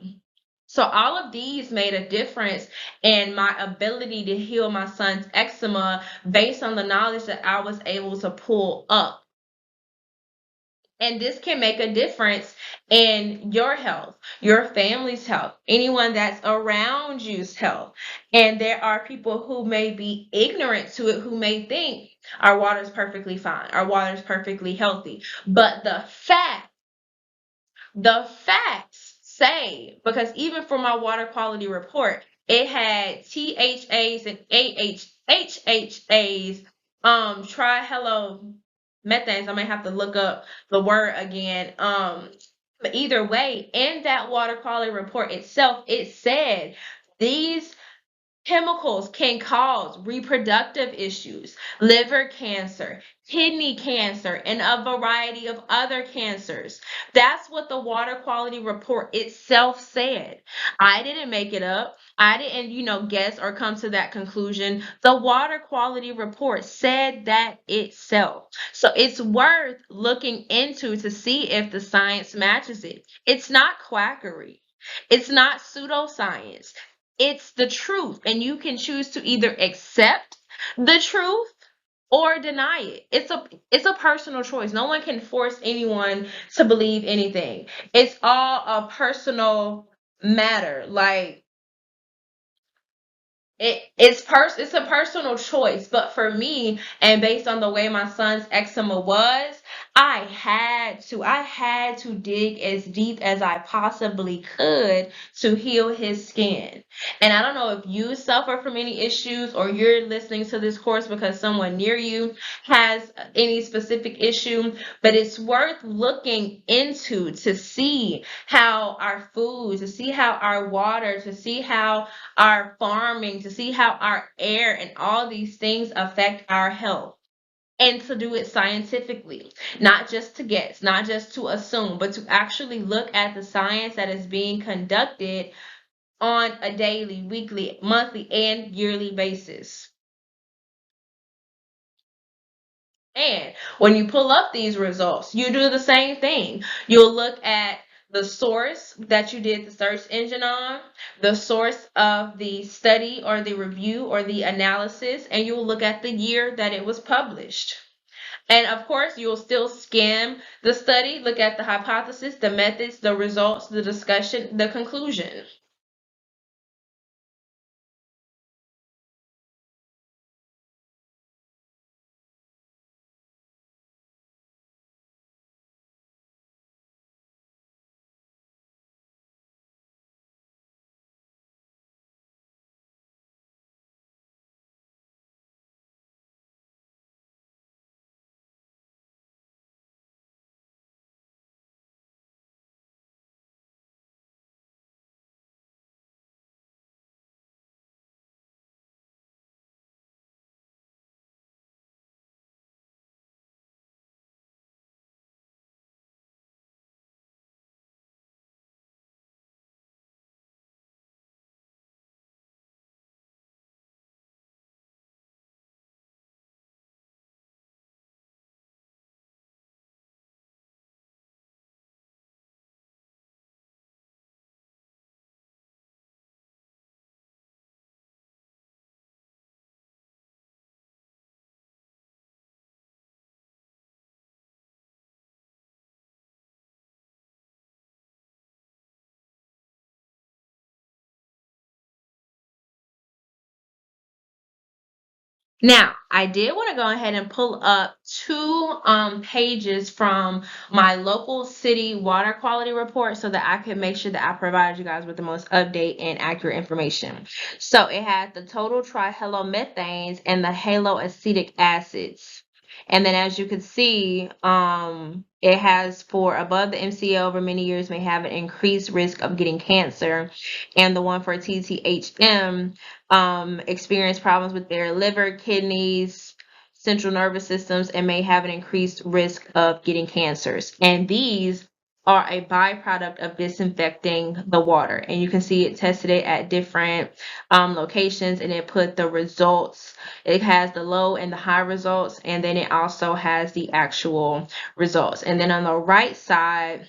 So all of these made a difference in my ability to heal my son's eczema based on the knowledge that I was able to pull up. And this can make a difference in your health, your family's health, anyone that's around you's health. And there are people who may be ignorant to it, who may think our water is perfectly fine, our water is perfectly healthy. But the facts say, because even for my water quality report, it had THAs and HHAs, trihellomethanes. I may have to look up the word again. But either way, in that water quality report itself, it said these chemicals can cause reproductive issues, liver cancer, kidney cancer, and a variety of other cancers. That's what the water quality report itself said. I didn't make it up. I didn't, guess or come to that conclusion. The water quality report said that itself. So it's worth looking into to see if the science matches it. It's not quackery. It's not pseudoscience. It's the truth, and you can choose to either accept the truth or deny it. It's a personal choice. No one can force anyone to believe anything. It's all a personal matter. Like, It's a personal choice, but for me, and based on the way my son's eczema was, I had to dig as deep as I possibly could to heal his skin. And I don't know if you suffer from any issues, or you're listening to this course because someone near you has any specific issue, but it's worth looking into to see how our food, to see how our water, to see how our farming, to see how our air and all these things affect our health. And to do it scientifically, not just to guess, not just to assume, but to actually look at the science that is being conducted on a daily, weekly, monthly, and yearly basis. And when you pull up these results, you do the same thing. You'll look at the source that you did the search engine on, the source of the study or the review or the analysis, and you'll look at the year that it was published. And of course, you'll still skim the study, look at the hypothesis, the methods, the results, the discussion, the conclusion. Now, I did want to go ahead and pull up two pages from my local city water quality report so that I could make sure that I provided you guys with the most update and accurate information. So it had the total trihalomethane and the haloacetic acids. And then as you can see, it has for above the MCL over many years may have an increased risk of getting cancer. And the one for TTHM experience problems with their liver, kidneys, central nervous systems, and may have an increased risk of getting cancers. And these are a byproduct of disinfecting the water. And you can see it tested it at different locations, and it put the results. It has the low and the high results, and then it also has the actual results. And then on the right side,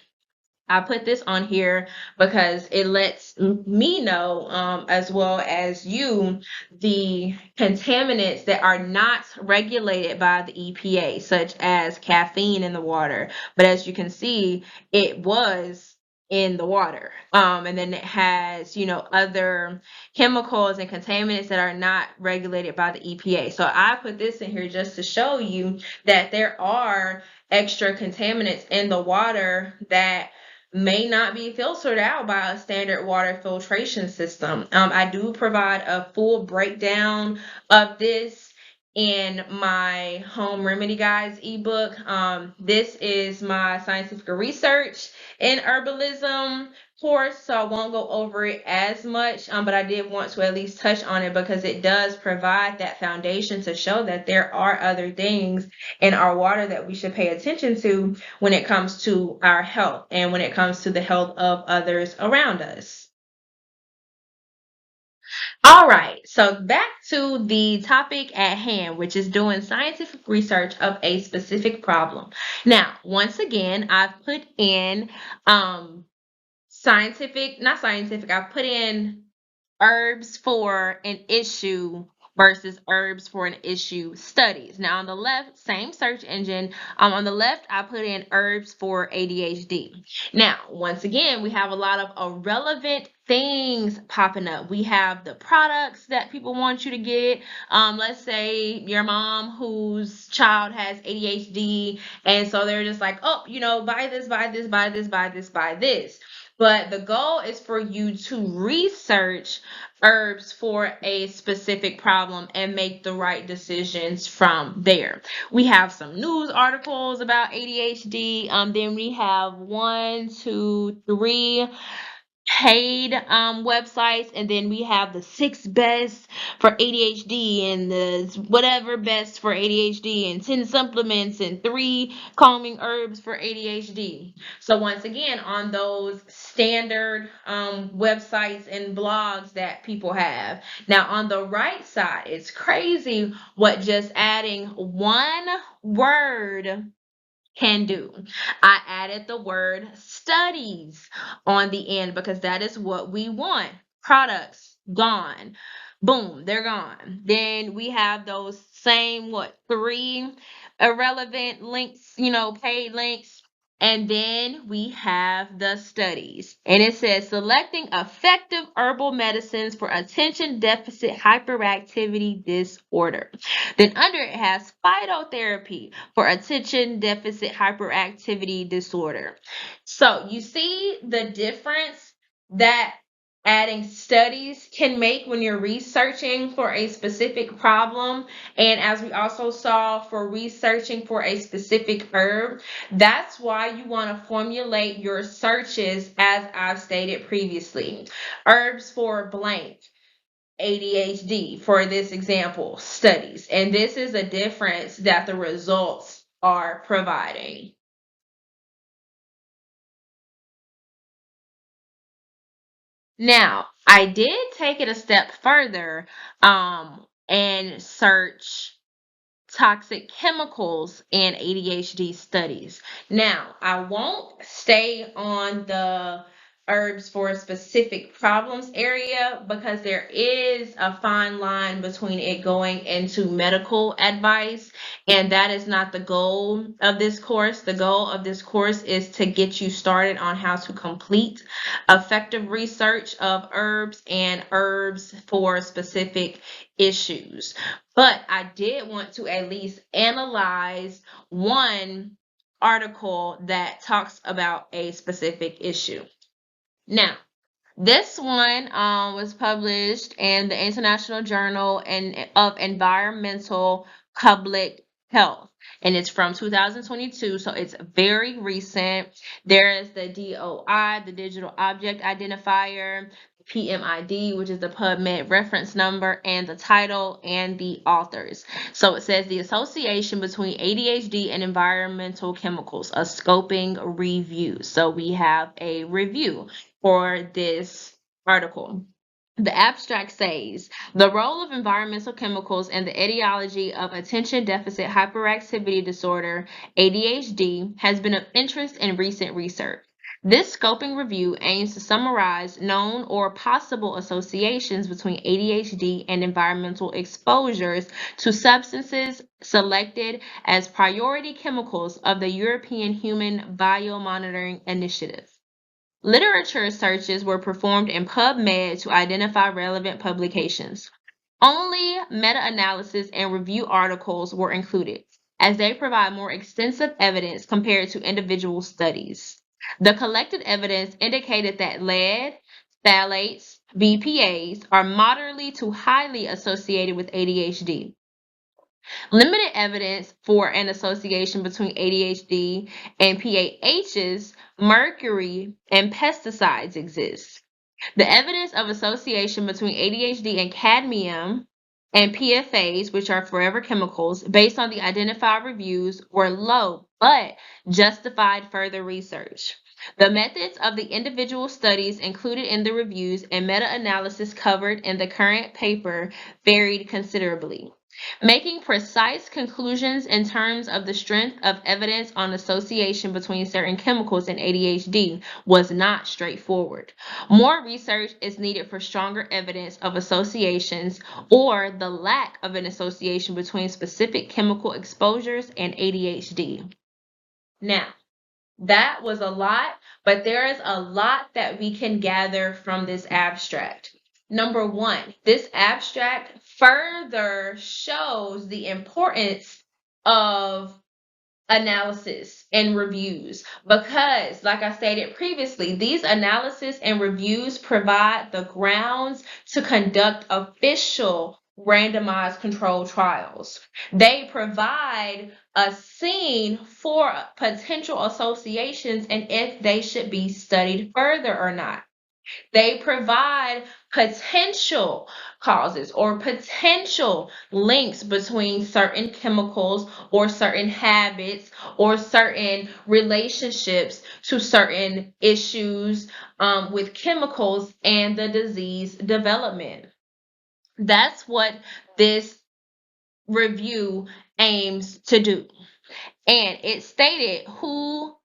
I put this on here because it lets me know, as well as you, the contaminants that are not regulated by the EPA, such as caffeine in the water. But as you can see, it was in the water. And then it has, other chemicals and contaminants that are not regulated by the EPA. So I put this in here just to show you that there are extra contaminants in the water that may not be filtered out by a standard water filtration system. I do provide a full breakdown of this in my home remedy guides ebook. This is my scientific research in herbalism course, so I won't go over it as much, but I did want to at least touch on it because it does provide that foundation to show that there are other things in our water that we should pay attention to when it comes to our health and when it comes to the health of others around us. All right, so back to the topic at hand, which is doing scientific research of a specific problem. Now, once again, I've put in not scientific, I've put in herbs for an issue versus herbs for an issue studies. Now on the left, same search engine. On the left, I put in herbs for ADHD. Now, once again, we have a lot of irrelevant things popping up. We have the products that people want you to get. Let's say your mom whose child has ADHD, and so they're just like, oh, buy this, buy this, buy this, buy this, buy this. But the goal is for you to research herbs for a specific problem and make the right decisions from there. We have some news articles about ADHD. Then we have one, two, three paid websites, and then we have the 6 best for ADHD and the whatever best for ADHD and 10 supplements and 3 calming herbs for ADHD. So once again, on those standard websites and blogs that people have. Now on the right side, it's crazy what just adding one word can do. I added the word studies on the end because that is what we want. Products gone. Boom, they're gone. Then we have those same 3 irrelevant links, paid links. And then we have the studies. And it says selecting effective herbal medicines for attention deficit hyperactivity disorder. Then under it has phytotherapy for attention deficit hyperactivity disorder. So you see the difference that adding studies can make when you're researching for a specific problem. And as we also saw for researching for a specific herb, that's why you want to formulate your searches as I've stated previously. Herbs for blank. ADHD for this example, studies. And this is a difference that the results are providing. Now, I did take it a step further and search toxic chemicals in ADHD studies. Now, I won't stay on the herbs for specific problems area because there is a fine line between it going into medical advice, and that is not the goal of this course. The goal of this course is to get you started on how to complete effective research of herbs and herbs for specific issues. But I did want to at least analyze one article that talks about a specific issue. Now, this one was published in the International Journal of Environmental Public Health, and it's from 2022, so it's very recent. There is the DOI, the Digital Object Identifier, PMID, which is the PubMed reference number, and the title and the authors. So it says the association between ADHD and environmental chemicals, a scoping review. So we have a review for this article. The abstract says the role of environmental chemicals and the etiology of attention deficit hyperactivity disorder, ADHD, has been of interest in recent research. This scoping review aims to summarize known or possible associations between ADHD and environmental exposures to substances selected as priority chemicals of the European Human Biomonitoring Initiative. Literature searches were performed in PubMed to identify relevant publications. Only meta-analysis and review articles were included, as they provide more extensive evidence compared to individual studies. The collected evidence indicated that lead, phthalates, BPAs are moderately to highly associated with ADHD. Limited evidence for an association between ADHD and PAHs, mercury, and pesticides exists. The evidence of association between ADHD and cadmium and PFAs, which are forever chemicals, based on the identified reviews, were low, but justified further research. The methods of the individual studies included in the reviews and meta-analysis covered in the current paper varied considerably. Making precise conclusions in terms of the strength of evidence on association between certain chemicals and ADHD was not straightforward. More research is needed for stronger evidence of associations or the lack of an association between specific chemical exposures and ADHD. Now, that was a lot, but there is a lot that we can gather from this abstract. Number one, this abstract further shows the importance of analysis and reviews because, like I stated previously, these analysis and reviews provide the grounds to conduct official randomized controlled trials. They provide a scene for potential associations and if they should be studied further or not. They provide potential causes or potential links between certain chemicals or certain habits or certain relationships to certain issues with chemicals and the disease development. That's what this review aims to do. And it stated who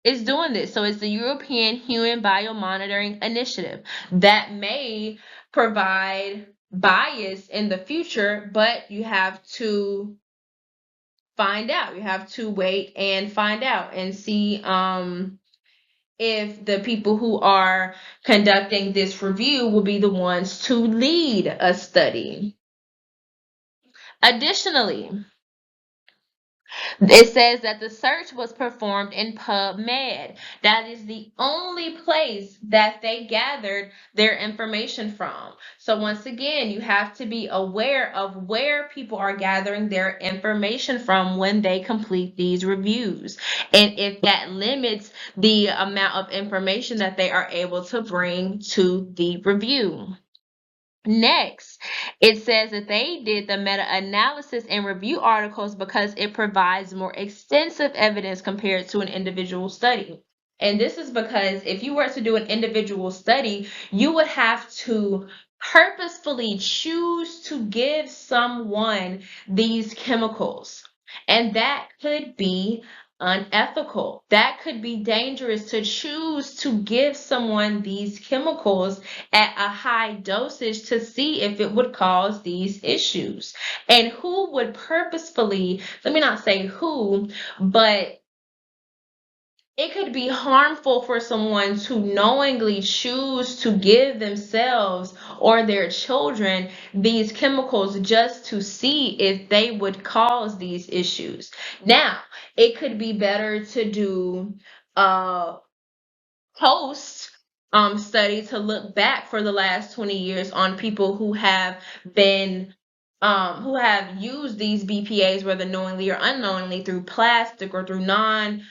is doing this. So it's the European Human Biomonitoring Initiative that may provide bias in the future, but you have to find out. You have to wait and find out and see if the people who are conducting this review will be the ones to lead a study. Additionally, it says that the search was performed in PubMed. That is the only place that they gathered their information from. So once again, you have to be aware of where people are gathering their information from when they complete these reviews. And if that limits the amount of information that they are able to bring to the review. Next, it says that they did the meta-analysis and review articles because it provides more extensive evidence compared to an individual study. And this is because if you were to do an individual study, you would have to purposefully choose to give someone these chemicals. And that could be unethical. That could be dangerous to choose to give someone these chemicals at a high dosage to see if it would cause these issues. And who would purposefully, let me not say who, but it could be harmful for someone to knowingly choose to give themselves or their children these chemicals just to see if they would cause these issues. Now, it could be better to do post study to look back for the last 20 years on people who have been who have used these BPAs, whether knowingly or unknowingly, through plastic or through non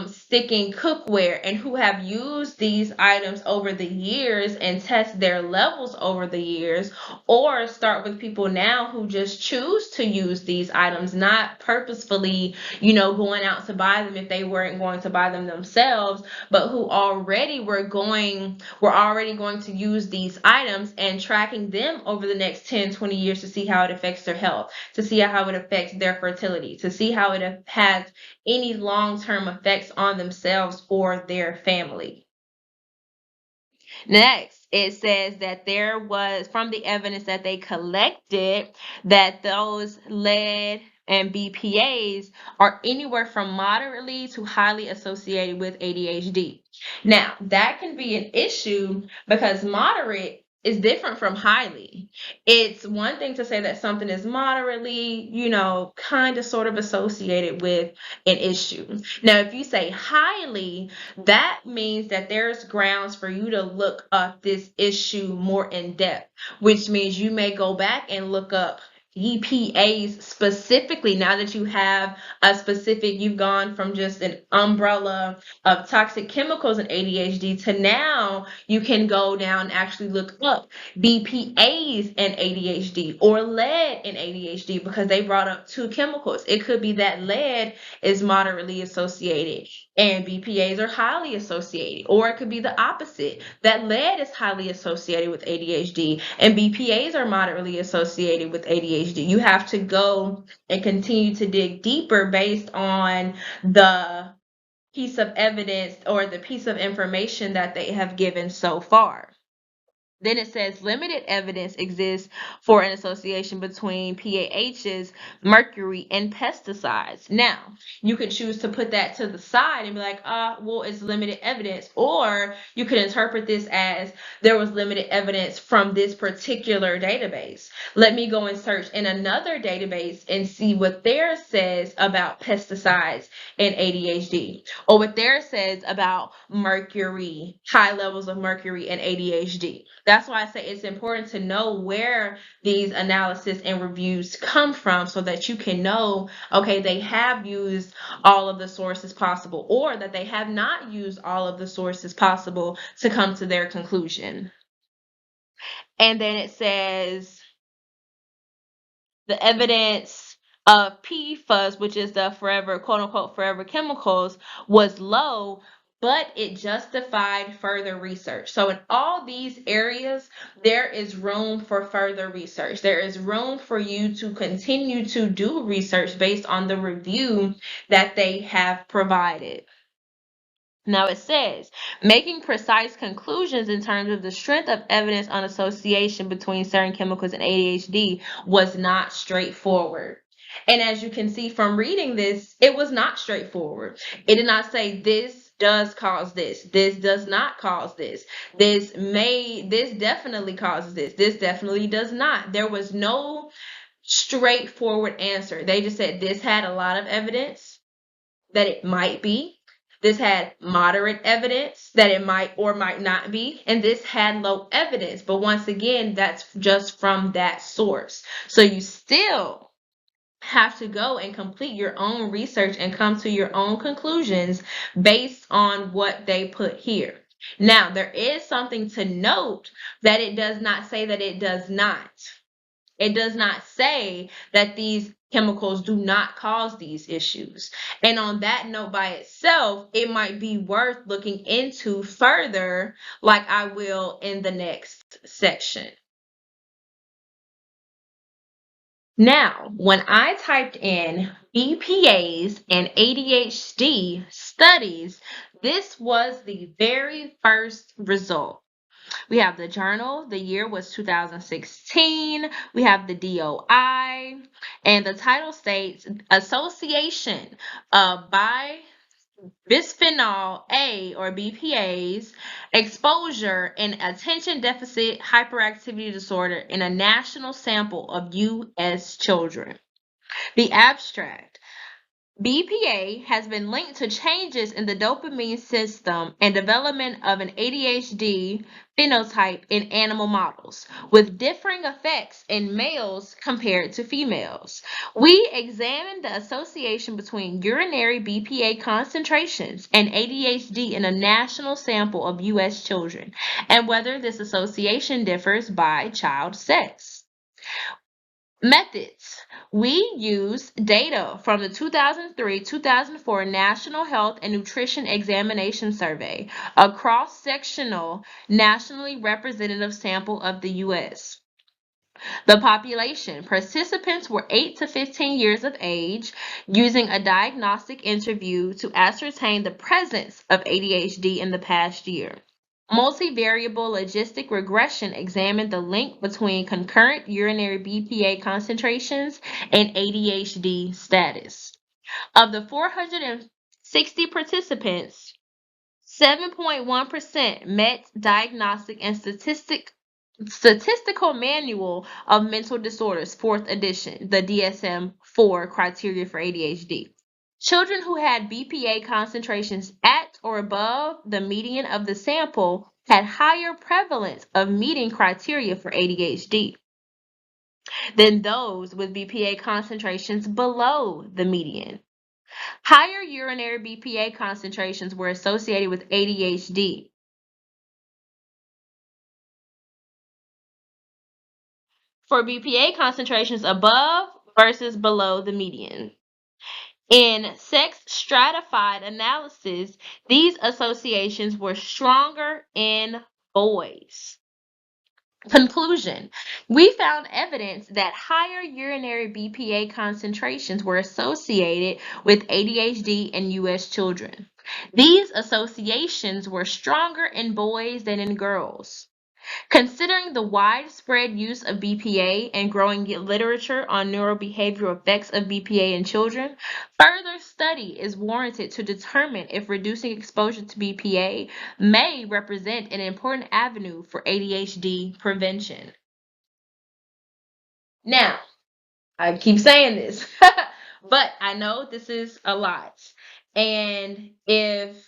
sticking cookware, and who have used these items over the years and test their levels over the years, or start with people now who just choose to use these items, not purposefully, going out to buy them if they weren't going to buy them themselves, but who were already going to use these items and tracking them over the next 10, 20 years to see how it affects their health, to see how it affects their fertility, to see how it has any long-term effects on themselves or their family. Next, it says that there was, from the evidence that they collected, that those lead and BPAs are anywhere from moderately to highly associated with ADHD. Now, that can be an issue because moderate is different from highly. It's one thing to say that something is moderately, kind of sort of associated with an issue. Now, if you say highly, that means that there's grounds for you to look up this issue more in depth, which means you may go back and look up EPAs specifically. Now that you have you've gone from just an umbrella of toxic chemicals in ADHD to now you can go down and actually look up BPAs in ADHD or lead in ADHD because they brought up two chemicals. It could be that lead is moderately associated and BPAs are highly associated, or it could be the opposite, that lead is highly associated with ADHD and BPAs are moderately associated with ADHD. ADHD. You have to go and continue to dig deeper based on the piece of evidence or the piece of information that they have given so far. Then it says limited evidence exists for an association between PAHs, mercury, and pesticides. Now, you could choose to put that to the side and be like, well, it's limited evidence. Or you could interpret this as there was limited evidence from this particular database. Let me go and search in another database and see what theirs says about pesticides and ADHD, or what theirs says about mercury, high levels of mercury and ADHD. That's why I say it's important to know where these analysis and reviews come from so that you can know, okay, they have used all of the sources possible, or that they have not used all of the sources possible to come to their conclusion. And then it says the evidence of PFAS, which is the forever, quote unquote, forever chemicals, was low, but it justified further research. So in all these areas, there is room for further research. There is room for you to continue to do research based on the review that they have provided. Now it says, making precise conclusions in terms of the strength of evidence on association between certain chemicals and ADHD was not straightforward. And as you can see from reading this, it was not straightforward. It did not say this does cause this does not cause this this definitely causes this definitely does not. There was no straightforward answer. They just said this had a lot of evidence that it might be. This had moderate evidence that it might or might not be. And this had low evidence. But once again, that's just from that source. So you still have to go and complete your own research and come to your own conclusions based on what they put here. Now, there is something to note that it does not say that it does not. It does not say that these chemicals do not cause these issues. And on that note by itself, it might be worth looking into further, like I will in the next section. Now, when I typed in BPAs and ADHD studies, this was the very first result. We have the journal. The year was 2016. We have the DOI. And the title states Association of Bisphenol A or BPAs exposure and attention deficit hyperactivity disorder in a national sample of U.S. children. The abstract. BPA has been linked to changes in the dopamine system and development of an ADHD phenotype in animal models, with differing effects in males compared to females. We examined the association between urinary BPA concentrations and ADHD in a national sample of U.S. children, and whether this association differs by child sex. Methods. We use data from the 2003-2004 National Health and Nutrition Examination Survey, a cross-sectional, nationally representative sample of the U.S. The population. Participants were 8 to 15 years of age, using a diagnostic interview to ascertain the presence of ADHD in the past year. Multivariable logistic regression examined the link between concurrent urinary BPA concentrations and ADHD status. Of the 460 participants, 7.1% met diagnostic and statistical manual of mental disorders, 4th edition, the DSM-4 criteria for ADHD. Children who had BPA concentrations at or above the median of the sample had higher prevalence of meeting criteria for ADHD than those with BPA concentrations below the median. Higher urinary BPA concentrations were associated with ADHD. For BPA concentrations above versus below the median. In sex stratified analysis, these associations were stronger in boys. Conclusion: we found evidence that higher urinary BPA concentrations were associated with ADHD in U.S. children. These associations were stronger in boys than in girls. Considering the widespread use of BPA and growing literature on neurobehavioral effects of BPA in children, further study is warranted to determine if reducing exposure to BPA may represent an important avenue for ADHD prevention. Now, I keep saying this, but I know this is a lot. And if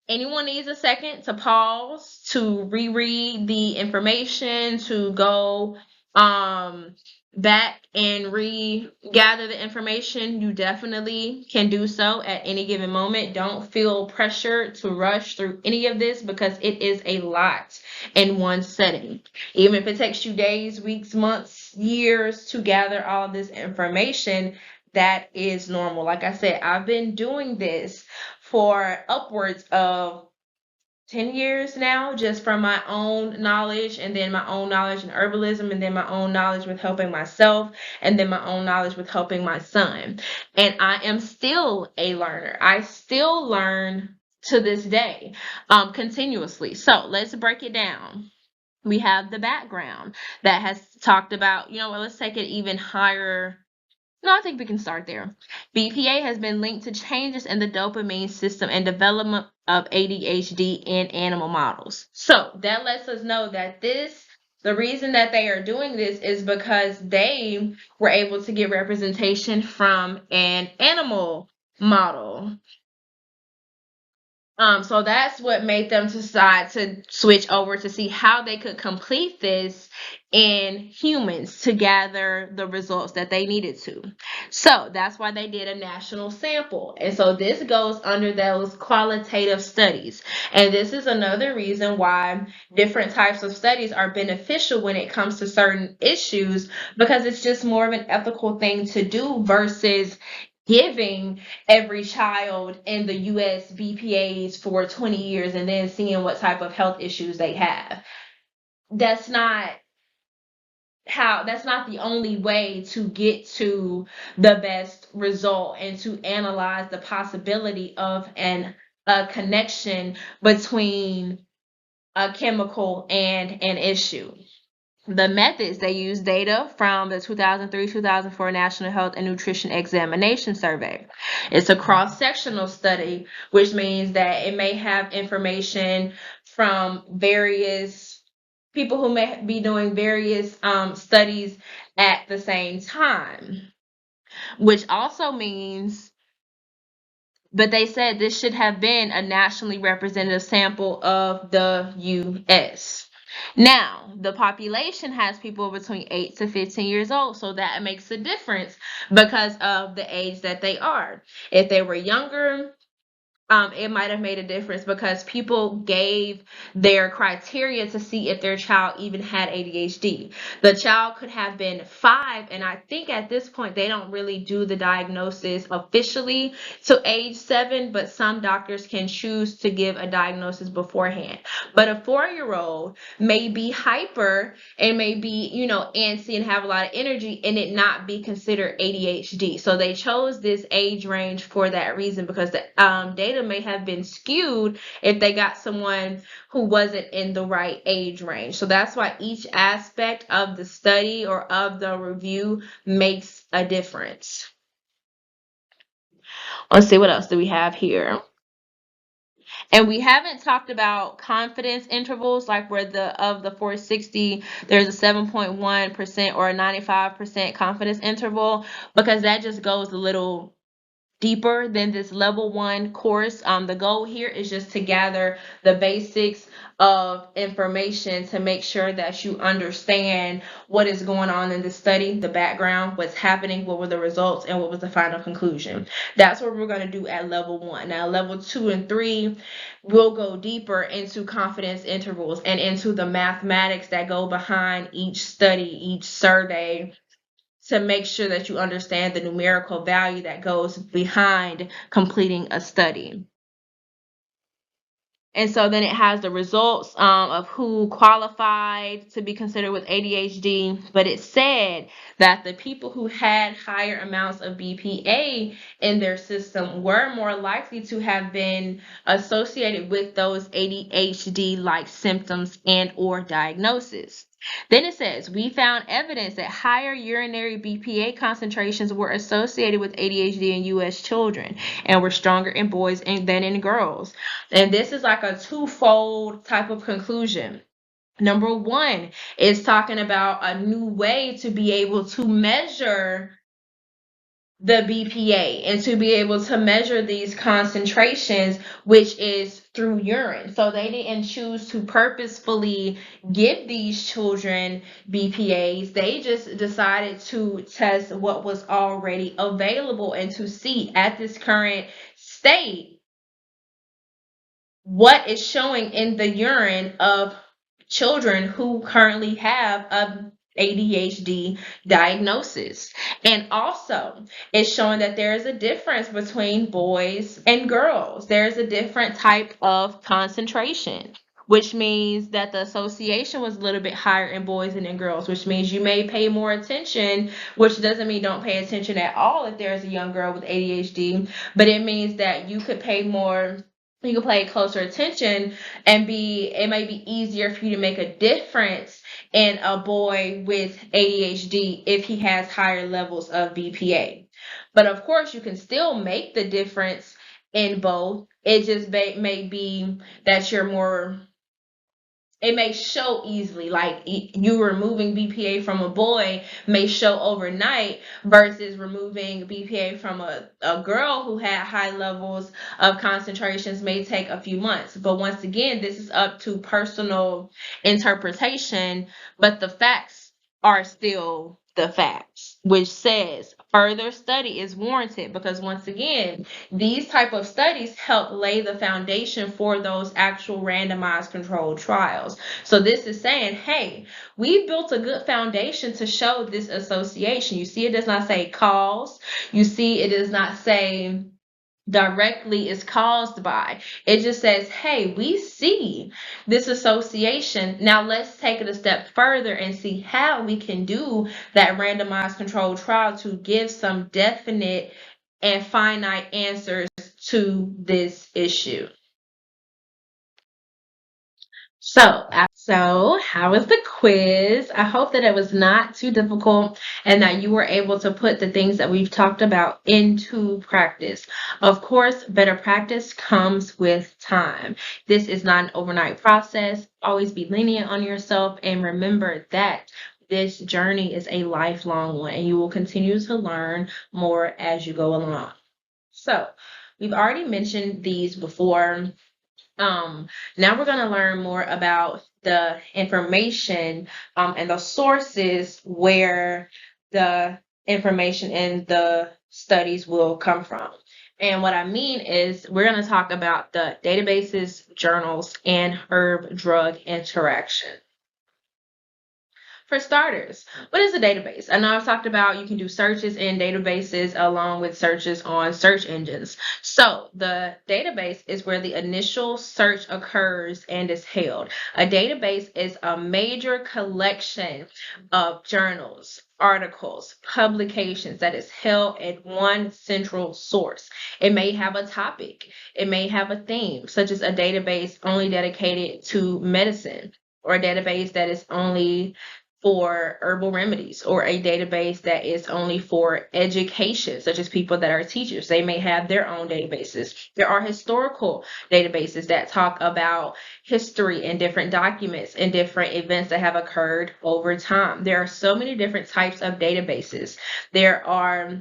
anyone needs a second to pause, to reread the information, to go back and regather the information, you definitely can do so at any given moment. Don't feel pressured to rush through any of this because it is a lot in one setting. Even if it takes you days, weeks, months, years to gather all this information, that is normal. Like I said, I've been doing this for upwards of 10 years now, just from my own knowledge, and then my own knowledge in herbalism, and then my own knowledge with helping myself, and then my own knowledge with helping my son. And I am still a learner. I still learn to this day, continuously. So let's break it down. We have the background that has talked about, let's take it even higher. No, I think we can start there. BPA has been linked to changes in the dopamine system and development of ADHD in animal models. So that lets us know that the reason that they are doing this is because they were able to get representation from an animal model. So that's what made them decide to switch over to see how they could complete this in humans to gather the results that they needed to. So that's why they did a national sample. And so this goes under those qualitative studies. And this is another reason why different types of studies are beneficial when it comes to certain issues, because it's just more of an ethical thing to do versus giving every child in the US BPAs for 20 years and then seeing what type of health issues they have. That's not the only way to get to the best result and to analyze the possibility of a connection between a chemical and an issue. The methods, they use data from the 2003-2004 National Health and Nutrition Examination Survey. It's a cross-sectional study, which means that it may have information from various people who may be doing various studies at the same time, which also means, but they said this should have been a nationally representative sample of the U.S. Now, the population has people between 8 to 15 years old, so that makes a difference because of the age that they are. If they were younger, it might have made a difference because people gave their criteria to see if their child even had ADHD. The child could have been 5, and I think at this point they don't really do the diagnosis officially to age 7, but some doctors can choose to give a diagnosis beforehand. But a 4-year-old may be hyper and may be, antsy and have a lot of energy and it not be considered ADHD. So they chose this age range for that reason, because the data may have been skewed if they got someone who wasn't in the right age range. So that's why each aspect of the study or of the review makes a difference. Let's see, what else do we have here? And we haven't talked about confidence intervals, like where of the 460, there's a 7.1% or a 95% confidence interval, because that just goes a little deeper than this level 1 course. The goal here is just to gather the basics of information to make sure that you understand what is going on in the study, the background, what's happening, what were the results, and what was the final conclusion. That's what we're going to do at level 1. Now, level 2 and 3, we'll go deeper into confidence intervals and into the mathematics that go behind each study, each survey, to make sure that you understand the numerical value that goes behind completing a study. And so then it has the results of who qualified to be considered with ADHD. But it said that the people who had higher amounts of BPA in their system were more likely to have been associated with those ADHD-like symptoms and or diagnosis. Then it says, we found evidence that higher urinary BPA concentrations were associated with ADHD in U.S. children and were stronger in boys than in girls. And this is like a twofold type of conclusion. Number one is talking about a new way to be able to measure the BPA and to be able to measure these concentrations, which is through urine. So they didn't choose to purposefully give these children BPAs. They just decided to test what was already available and to see at this current state what is showing in the urine of children who currently have a ADHD diagnosis. And also, it's showing that there is a difference between boys and girls. There's a different type of concentration, which means that the association was a little bit higher in boys than in girls, which means you may pay more attention, which doesn't mean don't pay attention at all if there's a young girl with ADHD, but it means that you could pay closer attention and it may be easier for you to make a difference in a boy with ADHD if he has higher levels of BPA. But of course, you can still make the difference in both. It just may be that it may show easily, like you removing BPA from a boy may show overnight versus removing BPA from a girl who had high levels of concentrations may take a few months. But once again, this is up to personal interpretation, but the facts are still the facts, which says further study is warranted because once again, these type of studies help lay the foundation for those actual randomized controlled trials. So this is saying, hey, we've built a good foundation to show this association. You see, it does not say cause. You see, it does not say directly is caused by. It just says, hey, we see this association. Now let's take it a step further and see how we can do that randomized controlled trial to give some definite and finite answers to this issue. So how was the quiz? I hope that it was not too difficult and that you were able to put the things that we've talked about into practice. Of course, better practice comes with time. This is not an overnight process. Always be lenient on yourself and remember that this journey is a lifelong one and you will continue to learn more as you go along. So, we've already mentioned these before. Now we're going to learn more about the information and the sources where the information and the studies will come from. And what I mean is we're going to talk about the databases, journals, and herb-drug interaction. For starters, what is a database? I know I've talked about you can do searches in databases along with searches on search engines. So the database is where the initial search occurs and is held. A database is a major collection of journals, articles, publications that is held at one central source. It may have a topic, it may have a theme, such as a database only dedicated to medicine, or a database that is only for herbal remedies, or a database that is only for education, such as people that are teachers. They may have their own databases. There are historical databases that talk about history and different documents and different events that have occurred over time. There are so many different types of databases. There are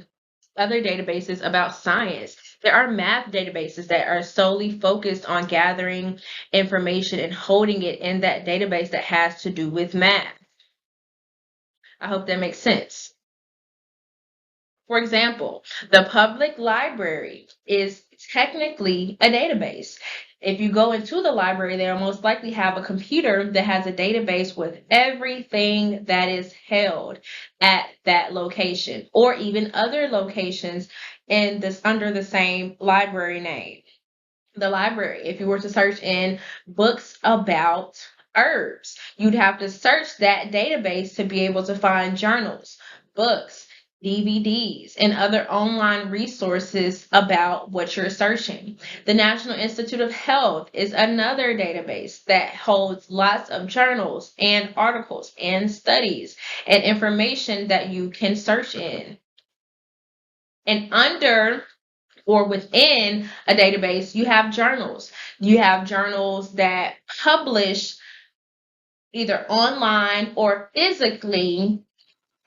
other databases about science. There are math databases that are solely focused on gathering information and holding it in that database that has to do with math. I hope that makes sense. For example, the public library is technically a database. If you go into the library, they'll most likely have a computer that has a database with everything that is held at that location, or even other locations under the same library name. the library. If you were to search in books about herbs, you'd have to search that database to be able to find journals, books, DVDs, and other online resources about what you're searching. The National Institute of Health is another database that holds lots of journals and articles and studies and information that you can search in. And under or within a database, you have journals. You have journals that publish either online or physically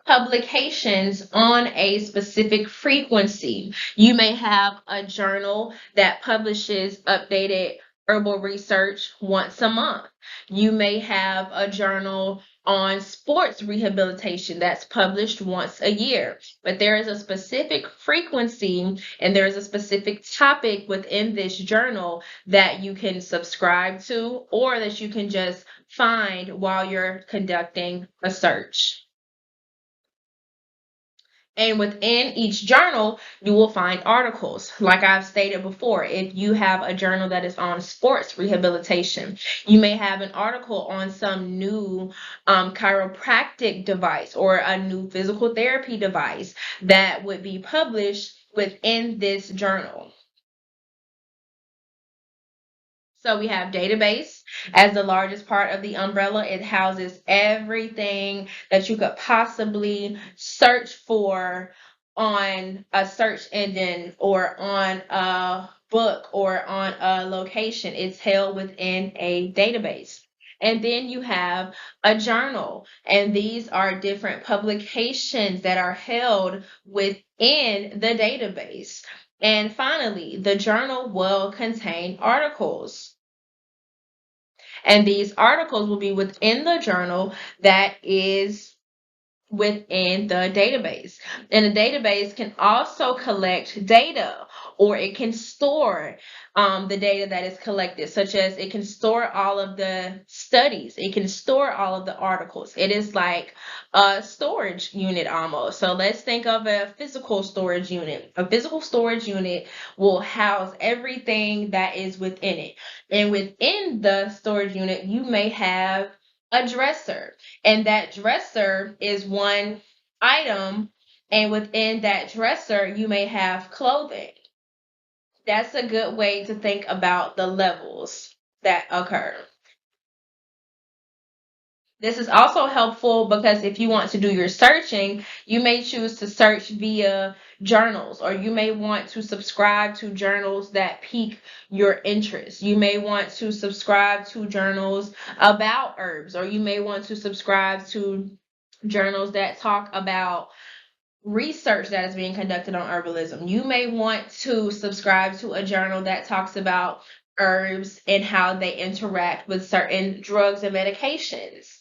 publications on a specific frequency. You may have a journal that publishes updated herbal research once a month. You may have a journal on sports rehabilitation that's published once a year. But there is a specific frequency and there is a specific topic within this journal that you can subscribe to or that you can just find while you're conducting a search. And within each journal, you will find articles. Like I've stated before, if you have a journal that is on sports rehabilitation, you may have an article on some new chiropractic device or a new physical therapy device that would be published within this journal. So we have database as the largest part of the umbrella. It houses everything that you could possibly search for on a search engine or on a book or on a location. It's held within a database. And then you have a journal, and these are different publications that are held within the database. And finally, the journal will contain articles. And these articles will be within the journal that is within the database. And the database can also collect data or it can store the data that is collected, such as it can store all of the studies, it can store all of the articles. It is like a storage unit almost. So let's think of a physical storage unit. A physical storage unit will house everything that is within it. And within the storage unit, you may have a dresser, and that dresser is one item, and within that dresser, you may have clothing. That's a good way to think about the levels that occur. This is also helpful because if you want to do your searching, you may choose to search via journals, or you may want to subscribe to journals that pique your interest. You may want to subscribe to journals about herbs, or you may want to subscribe to journals that talk about research that is being conducted on herbalism. You may want to subscribe to a journal that talks about herbs and how they interact with certain drugs and medications.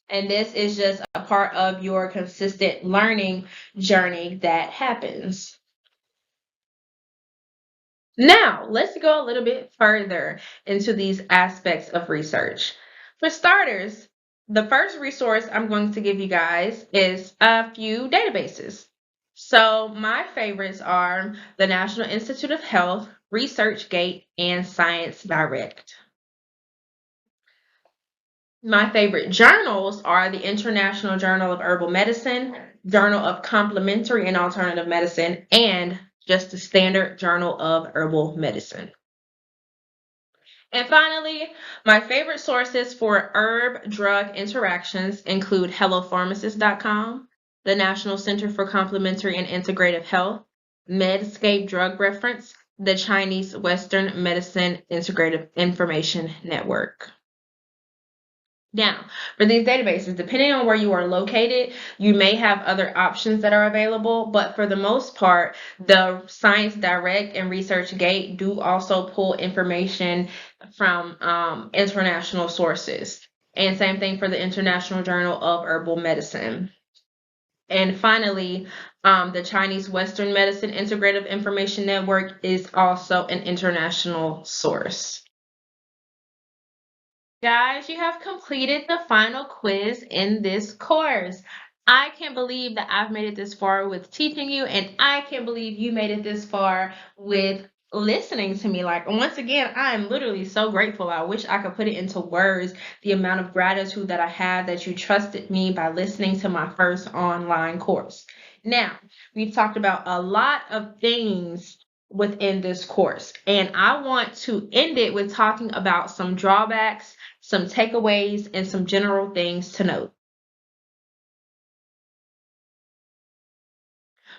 And this is just a part of your consistent learning journey that happens. Now, let's go a little bit further into these aspects of research. For starters, the first resource I'm going to give you guys is a few databases. So, my favorites are the National Institute of Health, ResearchGate, and Science Direct. My favorite journals are the International Journal of Herbal Medicine, Journal of Complementary and Alternative Medicine, and just the Standard Journal of Herbal Medicine. And finally, my favorite sources for herb drug interactions include hellopharmacist.com, the National Center for Complementary and Integrative Health, Medscape Drug Reference, the Chinese Western Medicine Integrative Information Network. Now, for these databases, depending on where you are located, you may have other options that are available, but for the most part, the Science Direct and ResearchGate do also pull information from international sources. And same thing for the International Journal of Herbal Medicine. And finally, the Chinese Western Medicine Integrative Information Network is also an international source. Guys, you have completed the final quiz in this course. I can't believe that I've made it this far with teaching you, and I can't believe you made it this far with listening to me. Like, once again, I am literally so grateful. I wish I could put it into words, the amount of gratitude that I have that you trusted me by listening to my first online course. Now, we've talked about a lot of things within this course, and I want to end it with talking about some drawbacks, some takeaways, and some general things to note.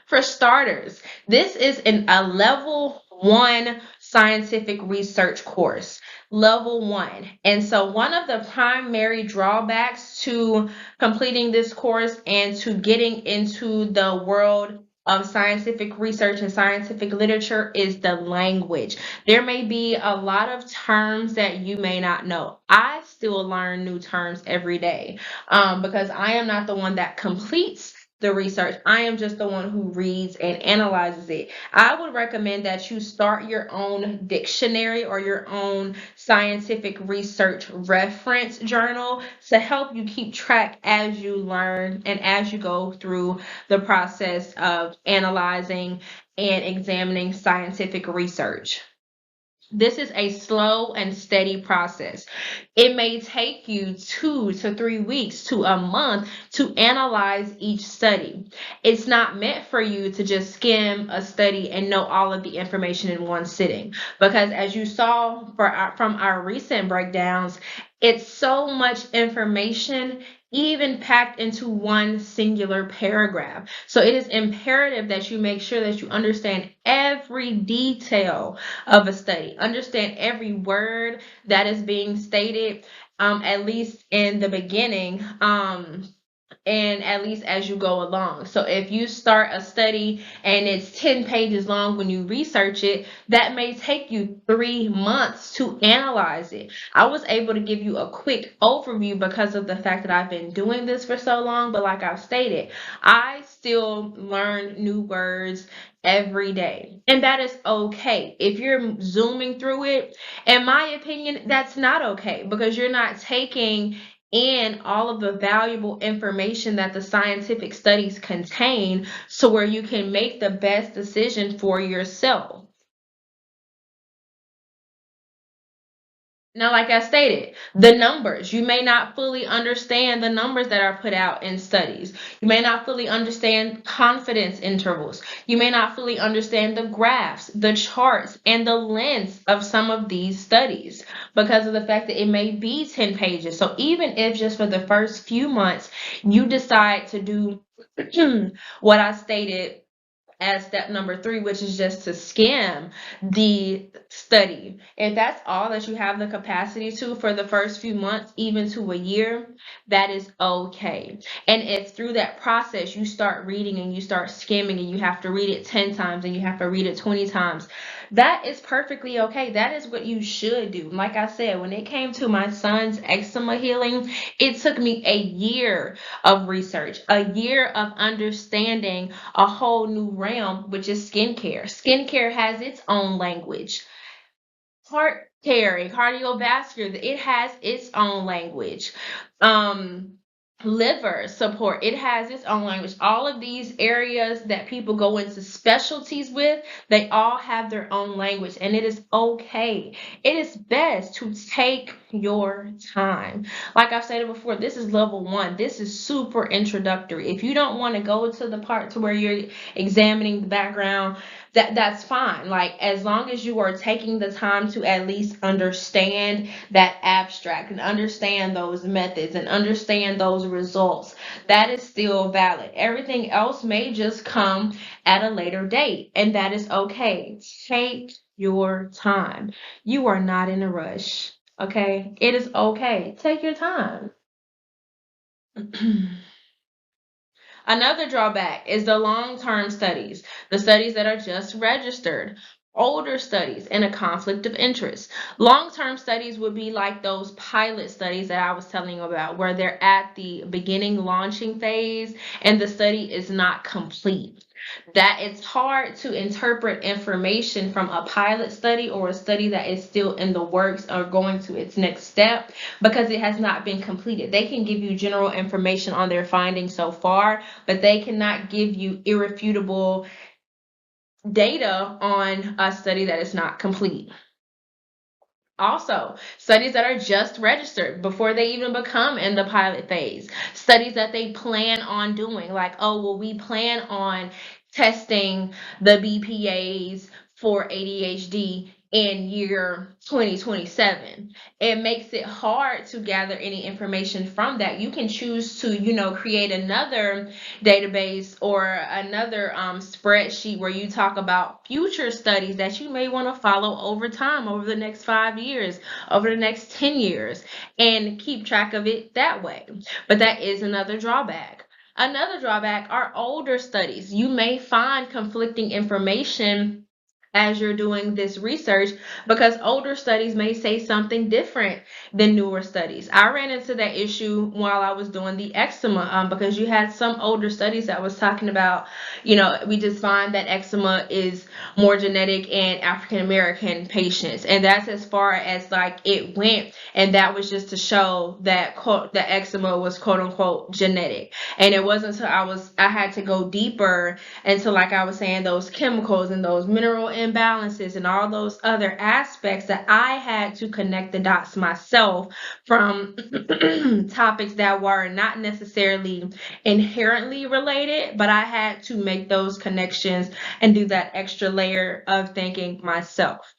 For starters, this is a level one scientific research course. Level one. And so, one of the primary drawbacks to completing this course and to getting into the world of scientific research and scientific literature is the language. There may be a lot of terms that you may not know. I still learn new terms every day because I am not the one that completes the research. I am just the one who reads and analyzes it. I would recommend that you start your own dictionary or your own scientific research reference journal to help you keep track as you learn and as you go through the process of analyzing and examining scientific research. This is a slow and steady process. It may take you 2 to 3 weeks to a month to analyze each study. It's not meant for you to just skim a study and know all of the information in one sitting. Because as you saw from our recent breakdowns, it's so much information even packed into one singular paragraph. So it is imperative that you make sure that you understand every detail of a study, understand every word that is being stated, at least in the beginning. And at least as you go along. So if you start a study and it's 10 pages long when you research it, that may take you 3 months to analyze it. I was able to give you a quick overview because of the fact that I've been doing this for so long, but like I've stated, I still learn new words every day. And that is okay. If you're zooming through it, in my opinion, that's not okay because you're not taking and all of the valuable information that the scientific studies contain so where you can make the best decision for yourself. Now, like I stated, the numbers, you may not fully understand the numbers that are put out in studies. You may not fully understand confidence intervals. You may not fully understand the graphs, the charts, and the lengths of some of these studies because of the fact that it may be 10 pages. So even if just for the first few months you decide to do what I stated as step number three, which is just to skim the study. If that's all that you have the capacity to for the first few months, even to a year, that is okay. And if through that process you start reading and you start skimming and you have to read it 10 times and you have to read it 20 times, that is perfectly okay. That is what you should do. Like I said, when it came to my son's eczema healing, it took me a year of research, a year of understanding a whole new realm, which is skincare. Skincare has its own language. Heart care, cardiovascular, it has its own language. Um, Liver support, it has its own language. All of these areas that people go into specialties with, they all have their own language, and it is okay. It is best to take your time. Like I've stated before, this is level one. This is super introductory. If you don't want to go to the part to where you're examining the background, that's fine. Like, as long as you are taking the time to at least understand that abstract and understand those methods and understand those results, that is still valid. Everything else may just come at a later date, and that is okay. Take your time. You are not in a rush. Okay, it is okay. Take your time. Another drawback is the long term studies, the studies that are just registered, older studies, and a conflict of interest. Long term studies would be like those pilot studies that I was telling you about, where they're at the beginning launching phase and the study is not complete. That it's hard to interpret information from a pilot study or a study that is still in the works or going to its next step because it has not been completed. They can give you general information on their findings so far, but they cannot give you irrefutable data on a study that is not complete. Also, studies that are just registered before they even become in the pilot phase. Studies that they plan on doing, like, oh, well, we plan on testing the BPAs for ADHD in year 2027. It makes it hard to gather any information from that. You can choose to, create another database or another spreadsheet where you talk about future studies that you may want to follow over time, over the next 5 years, over the next 10 years, and keep track of it that way. But that is another drawback. Another drawback are older studies. You may find conflicting information as you're doing this research because older studies may say something different than newer studies. I ran into that issue while I was doing the eczema because you had some older studies that was talking about, we just find that eczema is more genetic in African American patients, and that's as far as like it went, and that was just to show that the eczema was quote unquote genetic. And it wasn't until I had to go deeper into, like I was saying, those chemicals and those mineral imbalances and all those other aspects that I had to connect the dots myself from topics that were not necessarily inherently related, but I had to make those connections and do that extra layer of thinking myself.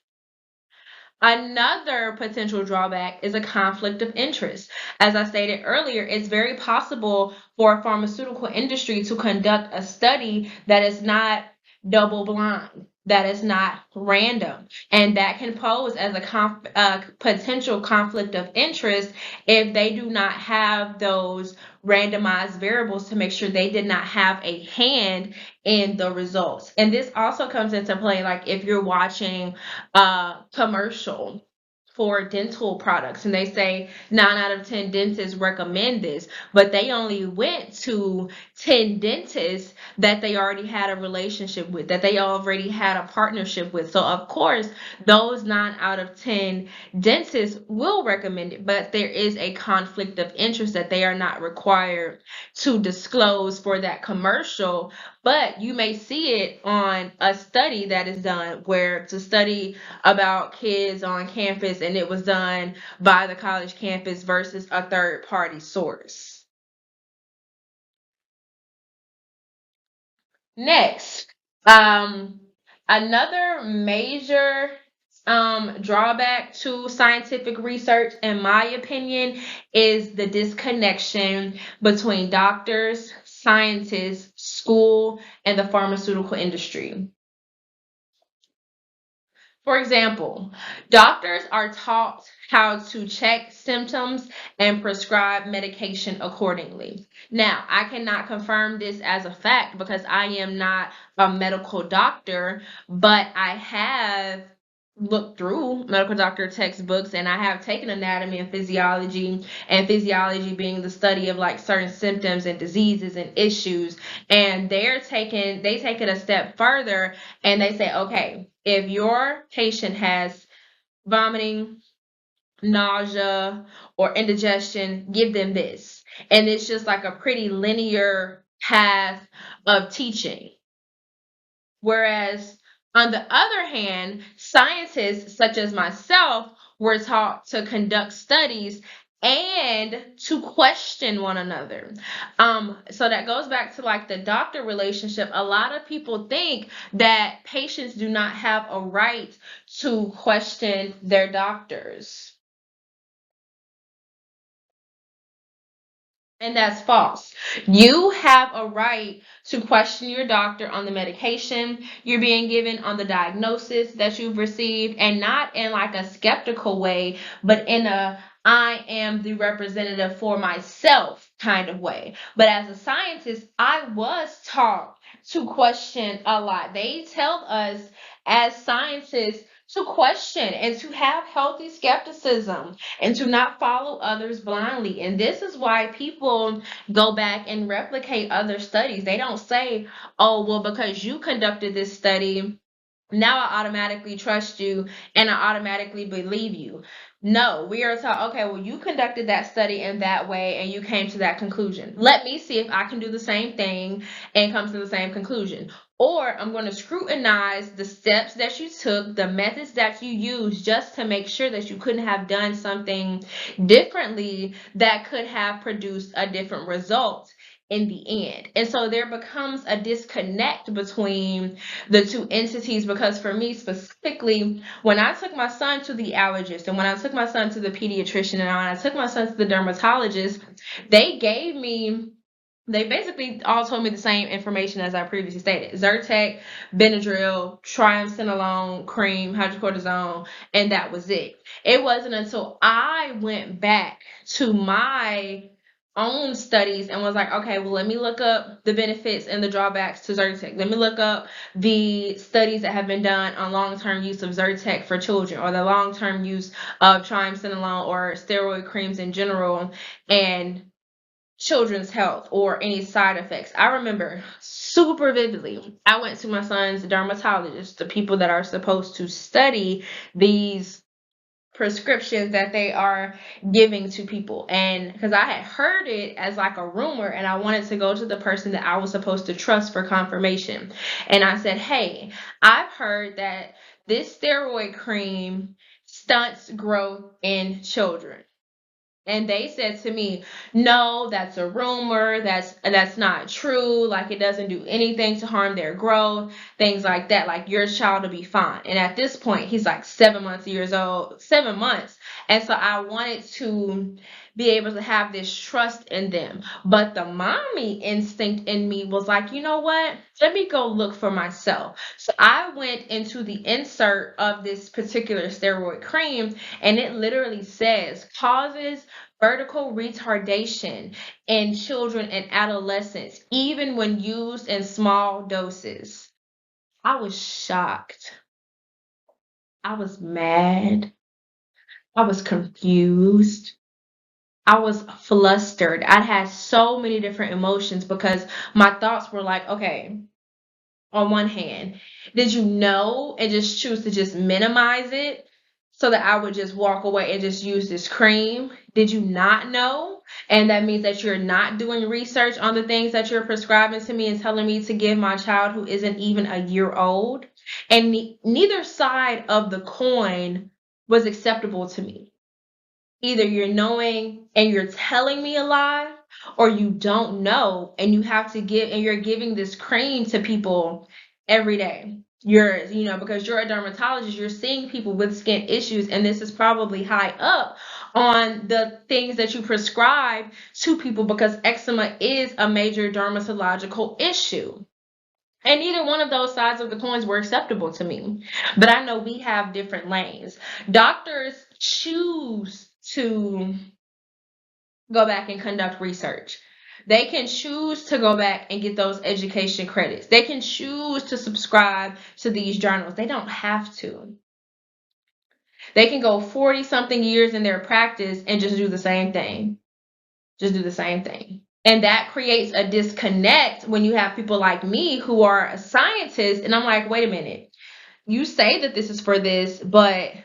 Another potential drawback is a conflict of interest. As I stated earlier, it's very possible for a pharmaceutical industry to conduct a study that is not double blind, that is not random, and that can pose as a potential conflict of interest if they do not have those randomized variables to make sure they did not have a hand in the results. And this also comes into play, like if you're watching commercial for dental products and they say 9 out of 10 dentists recommend this, but they only went to 10 dentists that they already had a relationship with, that they already had a partnership with. So of course those 9 out of 10 dentists will recommend it, but there is a conflict of interest that they are not required to disclose for that commercial. But you may see it on a study that is done where it's a study about kids on campus and it was done by the college campus versus a third party source. Next, um, another major drawback to scientific research, in my opinion, is the disconnection between doctors, scientists, school, and the pharmaceutical industry. For example, doctors are taught how to check symptoms and prescribe medication accordingly. Now, I cannot confirm this as a fact because I am not a medical doctor, but I have looked through medical doctor textbooks and I have taken anatomy and physiology being the study of like certain symptoms and diseases and issues, and they take it a step further and they say, okay, if your patient has vomiting, nausea, or indigestion, give them this. And it's just like a pretty linear path of teaching. Whereas, on the other hand, scientists such as myself were taught to conduct studies and to question one another. So that goes back to like the doctor relationship. A lot of people think that patients do not have a right to question their doctors. And that's false. You have a right to question your doctor on the medication you're being given, on the diagnosis that you've received, and not in like a skeptical way, but in a I am the representative for myself kind of way. But as a scientist, I was taught to question a lot. They tell us as scientists to question and to have healthy skepticism and to not follow others blindly. And this is why people go back and replicate other studies. They don't say, oh, well, because you conducted this study, Now I automatically trust you and I automatically believe you. No, we are taught, okay, well, you conducted that study in that way and you came to that conclusion. Let me see if I can do the same thing and come to the same conclusion. Or I'm going to scrutinize the steps that you took, the methods that you used, just to make sure that you couldn't have done something differently that could have produced a different result in the end. And so there becomes a disconnect between the two entities, because for me specifically, when I took my son to the allergist and when I took my son to the pediatrician and when I took my son to the dermatologist, they gave me they basically all told me the same information as I previously stated: Zyrtec, Benadryl, triamcinolone cream, hydrocortisone, and that was it. It wasn't until I went back to my own studies and was like, okay, well, let me look up the benefits and the drawbacks to Zyrtec. Let me look up the studies that have been done on long-term use of Zyrtec for children, or the long-term use of triamcinolone or steroid creams in general, and children's health or any side effects. I remember super vividly, I went to my son's dermatologist, the people that are supposed to study these prescriptions that they are giving to people. And because I had heard it as like a rumor and I wanted to go to the person that I was supposed to trust for confirmation. And I said, hey, I've heard that this steroid cream stunts growth in children. And they said to me, no, that's a rumor. That's not true. Like, it doesn't do anything to harm their growth, things like that. Like, your child will be fine. And at this point, he's like 7 old, 7 months. And so I wanted to be able to have this trust in them. But the mommy instinct in me was like, you know what? Let me go look for myself. So I went into the insert of this particular steroid cream, and it literally says causes vertical retardation in children and adolescents, even when used in small doses. I was shocked. I was mad. I was confused. I was flustered. I had so many different emotions because my thoughts were like, okay, on one hand, did you know and just choose to just minimize it so that I would just walk away and just use this cream? Did you not know? And that means that you're not doing research on the things that you're prescribing to me and telling me to give my child who isn't even a year old. And neither side of the coin was acceptable to me. Either you're knowing and you're telling me a lie, or you don't know and you have to give, and you're giving this cream to people every day. Because you're a dermatologist, you're seeing people with skin issues, and this is probably high up on the things that you prescribe to people, because eczema is a major dermatological issue. And neither one of those sides of the coins were acceptable to me. But I know we have different lanes. Doctors choose to go back and conduct research. They can choose to go back and get those education credits. They can choose to subscribe to these journals. They don't have to. They can go 40 something years in their practice and just do the same thing. Just do the same thing. And that creates a disconnect when you have people like me who are a scientist. And I'm like, wait a minute. You say that this is for this, and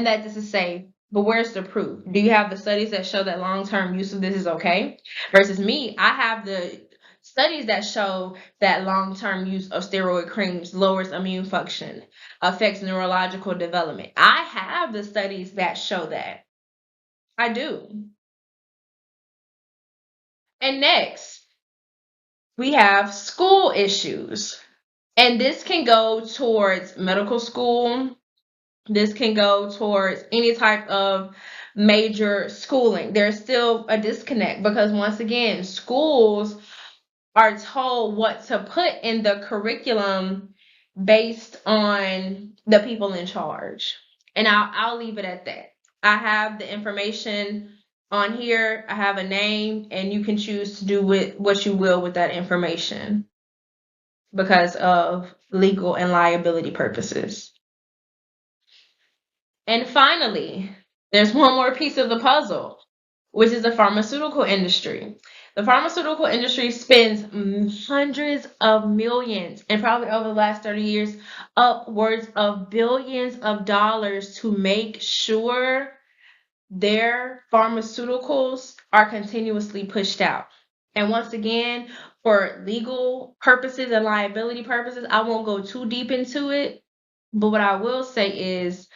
that this is safe, but where's the proof? Do you have the studies that show that long-term use of this is okay? Versus me, I have the studies that show that long-term use of steroid creams lowers immune function, affects neurological development. I have the studies that show that. I do. And next, we have school issues. And this can go towards medical school. This can go towards any type of major schooling. There's still a disconnect because, once again, schools are told what to put in the curriculum based on the people in charge. And I'll leave it at that. I have the information on here. I have a name, and you can choose to do with what you will with that information because of legal and liability purposes. And finally, there's one more piece of the puzzle, which is the pharmaceutical industry. The pharmaceutical industry spends hundreds of millions and probably over the last 30 years, upwards of billions of dollars to make sure their pharmaceuticals are continuously pushed out. And once again, for legal purposes and liability purposes, I won't go too deep into it. But what I will say is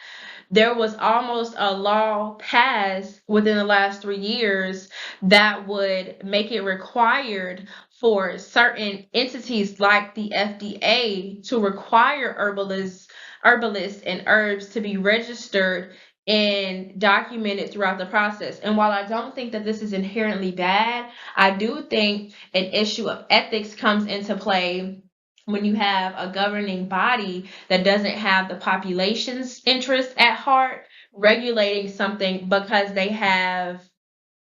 there was almost a law passed within the last 3 years that would make it required for certain entities like the FDA to require herbalists and herbs to be registered and documented throughout the process. And while I don't think that this is inherently bad, I do think an issue of ethics comes into play when you have a governing body that doesn't have the population's interest at heart regulating something because they have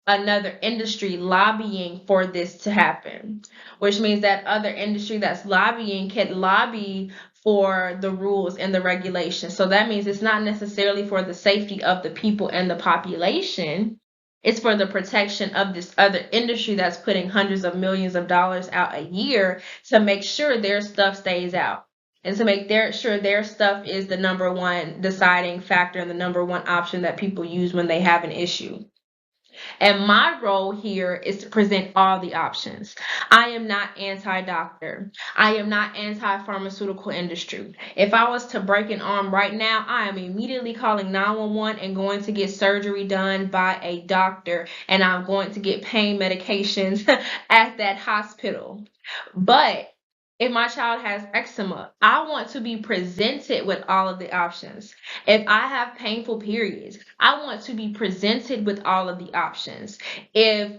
another industry lobbying for this to happen, which means that other industry that's lobbying can lobby for the rules and the regulations. So that means it's not necessarily for the safety of the people and the population. It's for the protection of this other industry that's putting hundreds of millions of dollars out a year to make sure their stuff stays out and to make sure their stuff is the number one deciding factor and the number one option that people use when they have an issue. And my role here is to present all the options. I am not anti-doctor. I am not anti-pharmaceutical industry. If I was to break an arm right now, I am immediately calling 911 and going to get surgery done by a doctor. And I'm going to get pain medications at that hospital. But if my child has eczema, I want to be presented with all of the options. If I have painful periods, I want to be presented with all of the options. If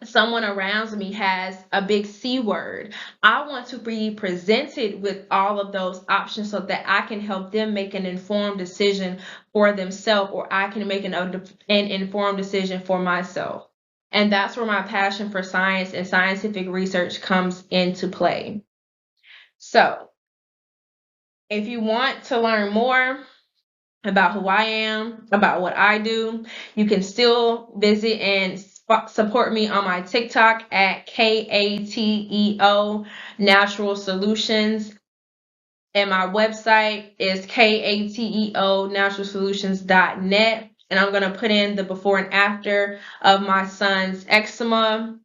someone around me has a big C word, I want to be presented with all of those options so that I can help them make an informed decision for themselves, or I can make an informed decision for myself. And that's where my passion for science and scientific research comes into play. So, if you want to learn more about who I am, about what I do, you can still visit and support me on my TikTok at KATEO Natural Solutions. And my website is KATEONaturalsolutions.net. And I'm going to put in the before and after of my son's eczema.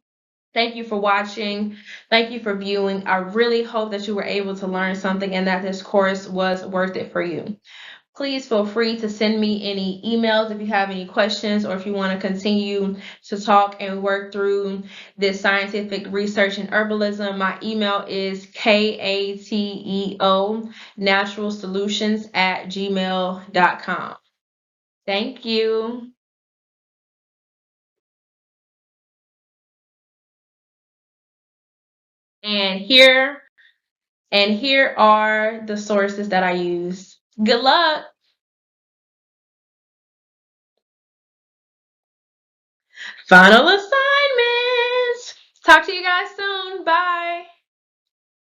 Thank you for watching. Thank you for viewing. I really hope that you were able to learn something and that this course was worth it for you. Please feel free to send me any emails if you have any questions or if you want to continue to talk and work through this scientific research in herbalism. My email is KATEONaturalsolutions@gmail.com. Thank you. And here are the sources that I use. Good luck. Final assignments. Talk to you guys soon. Bye.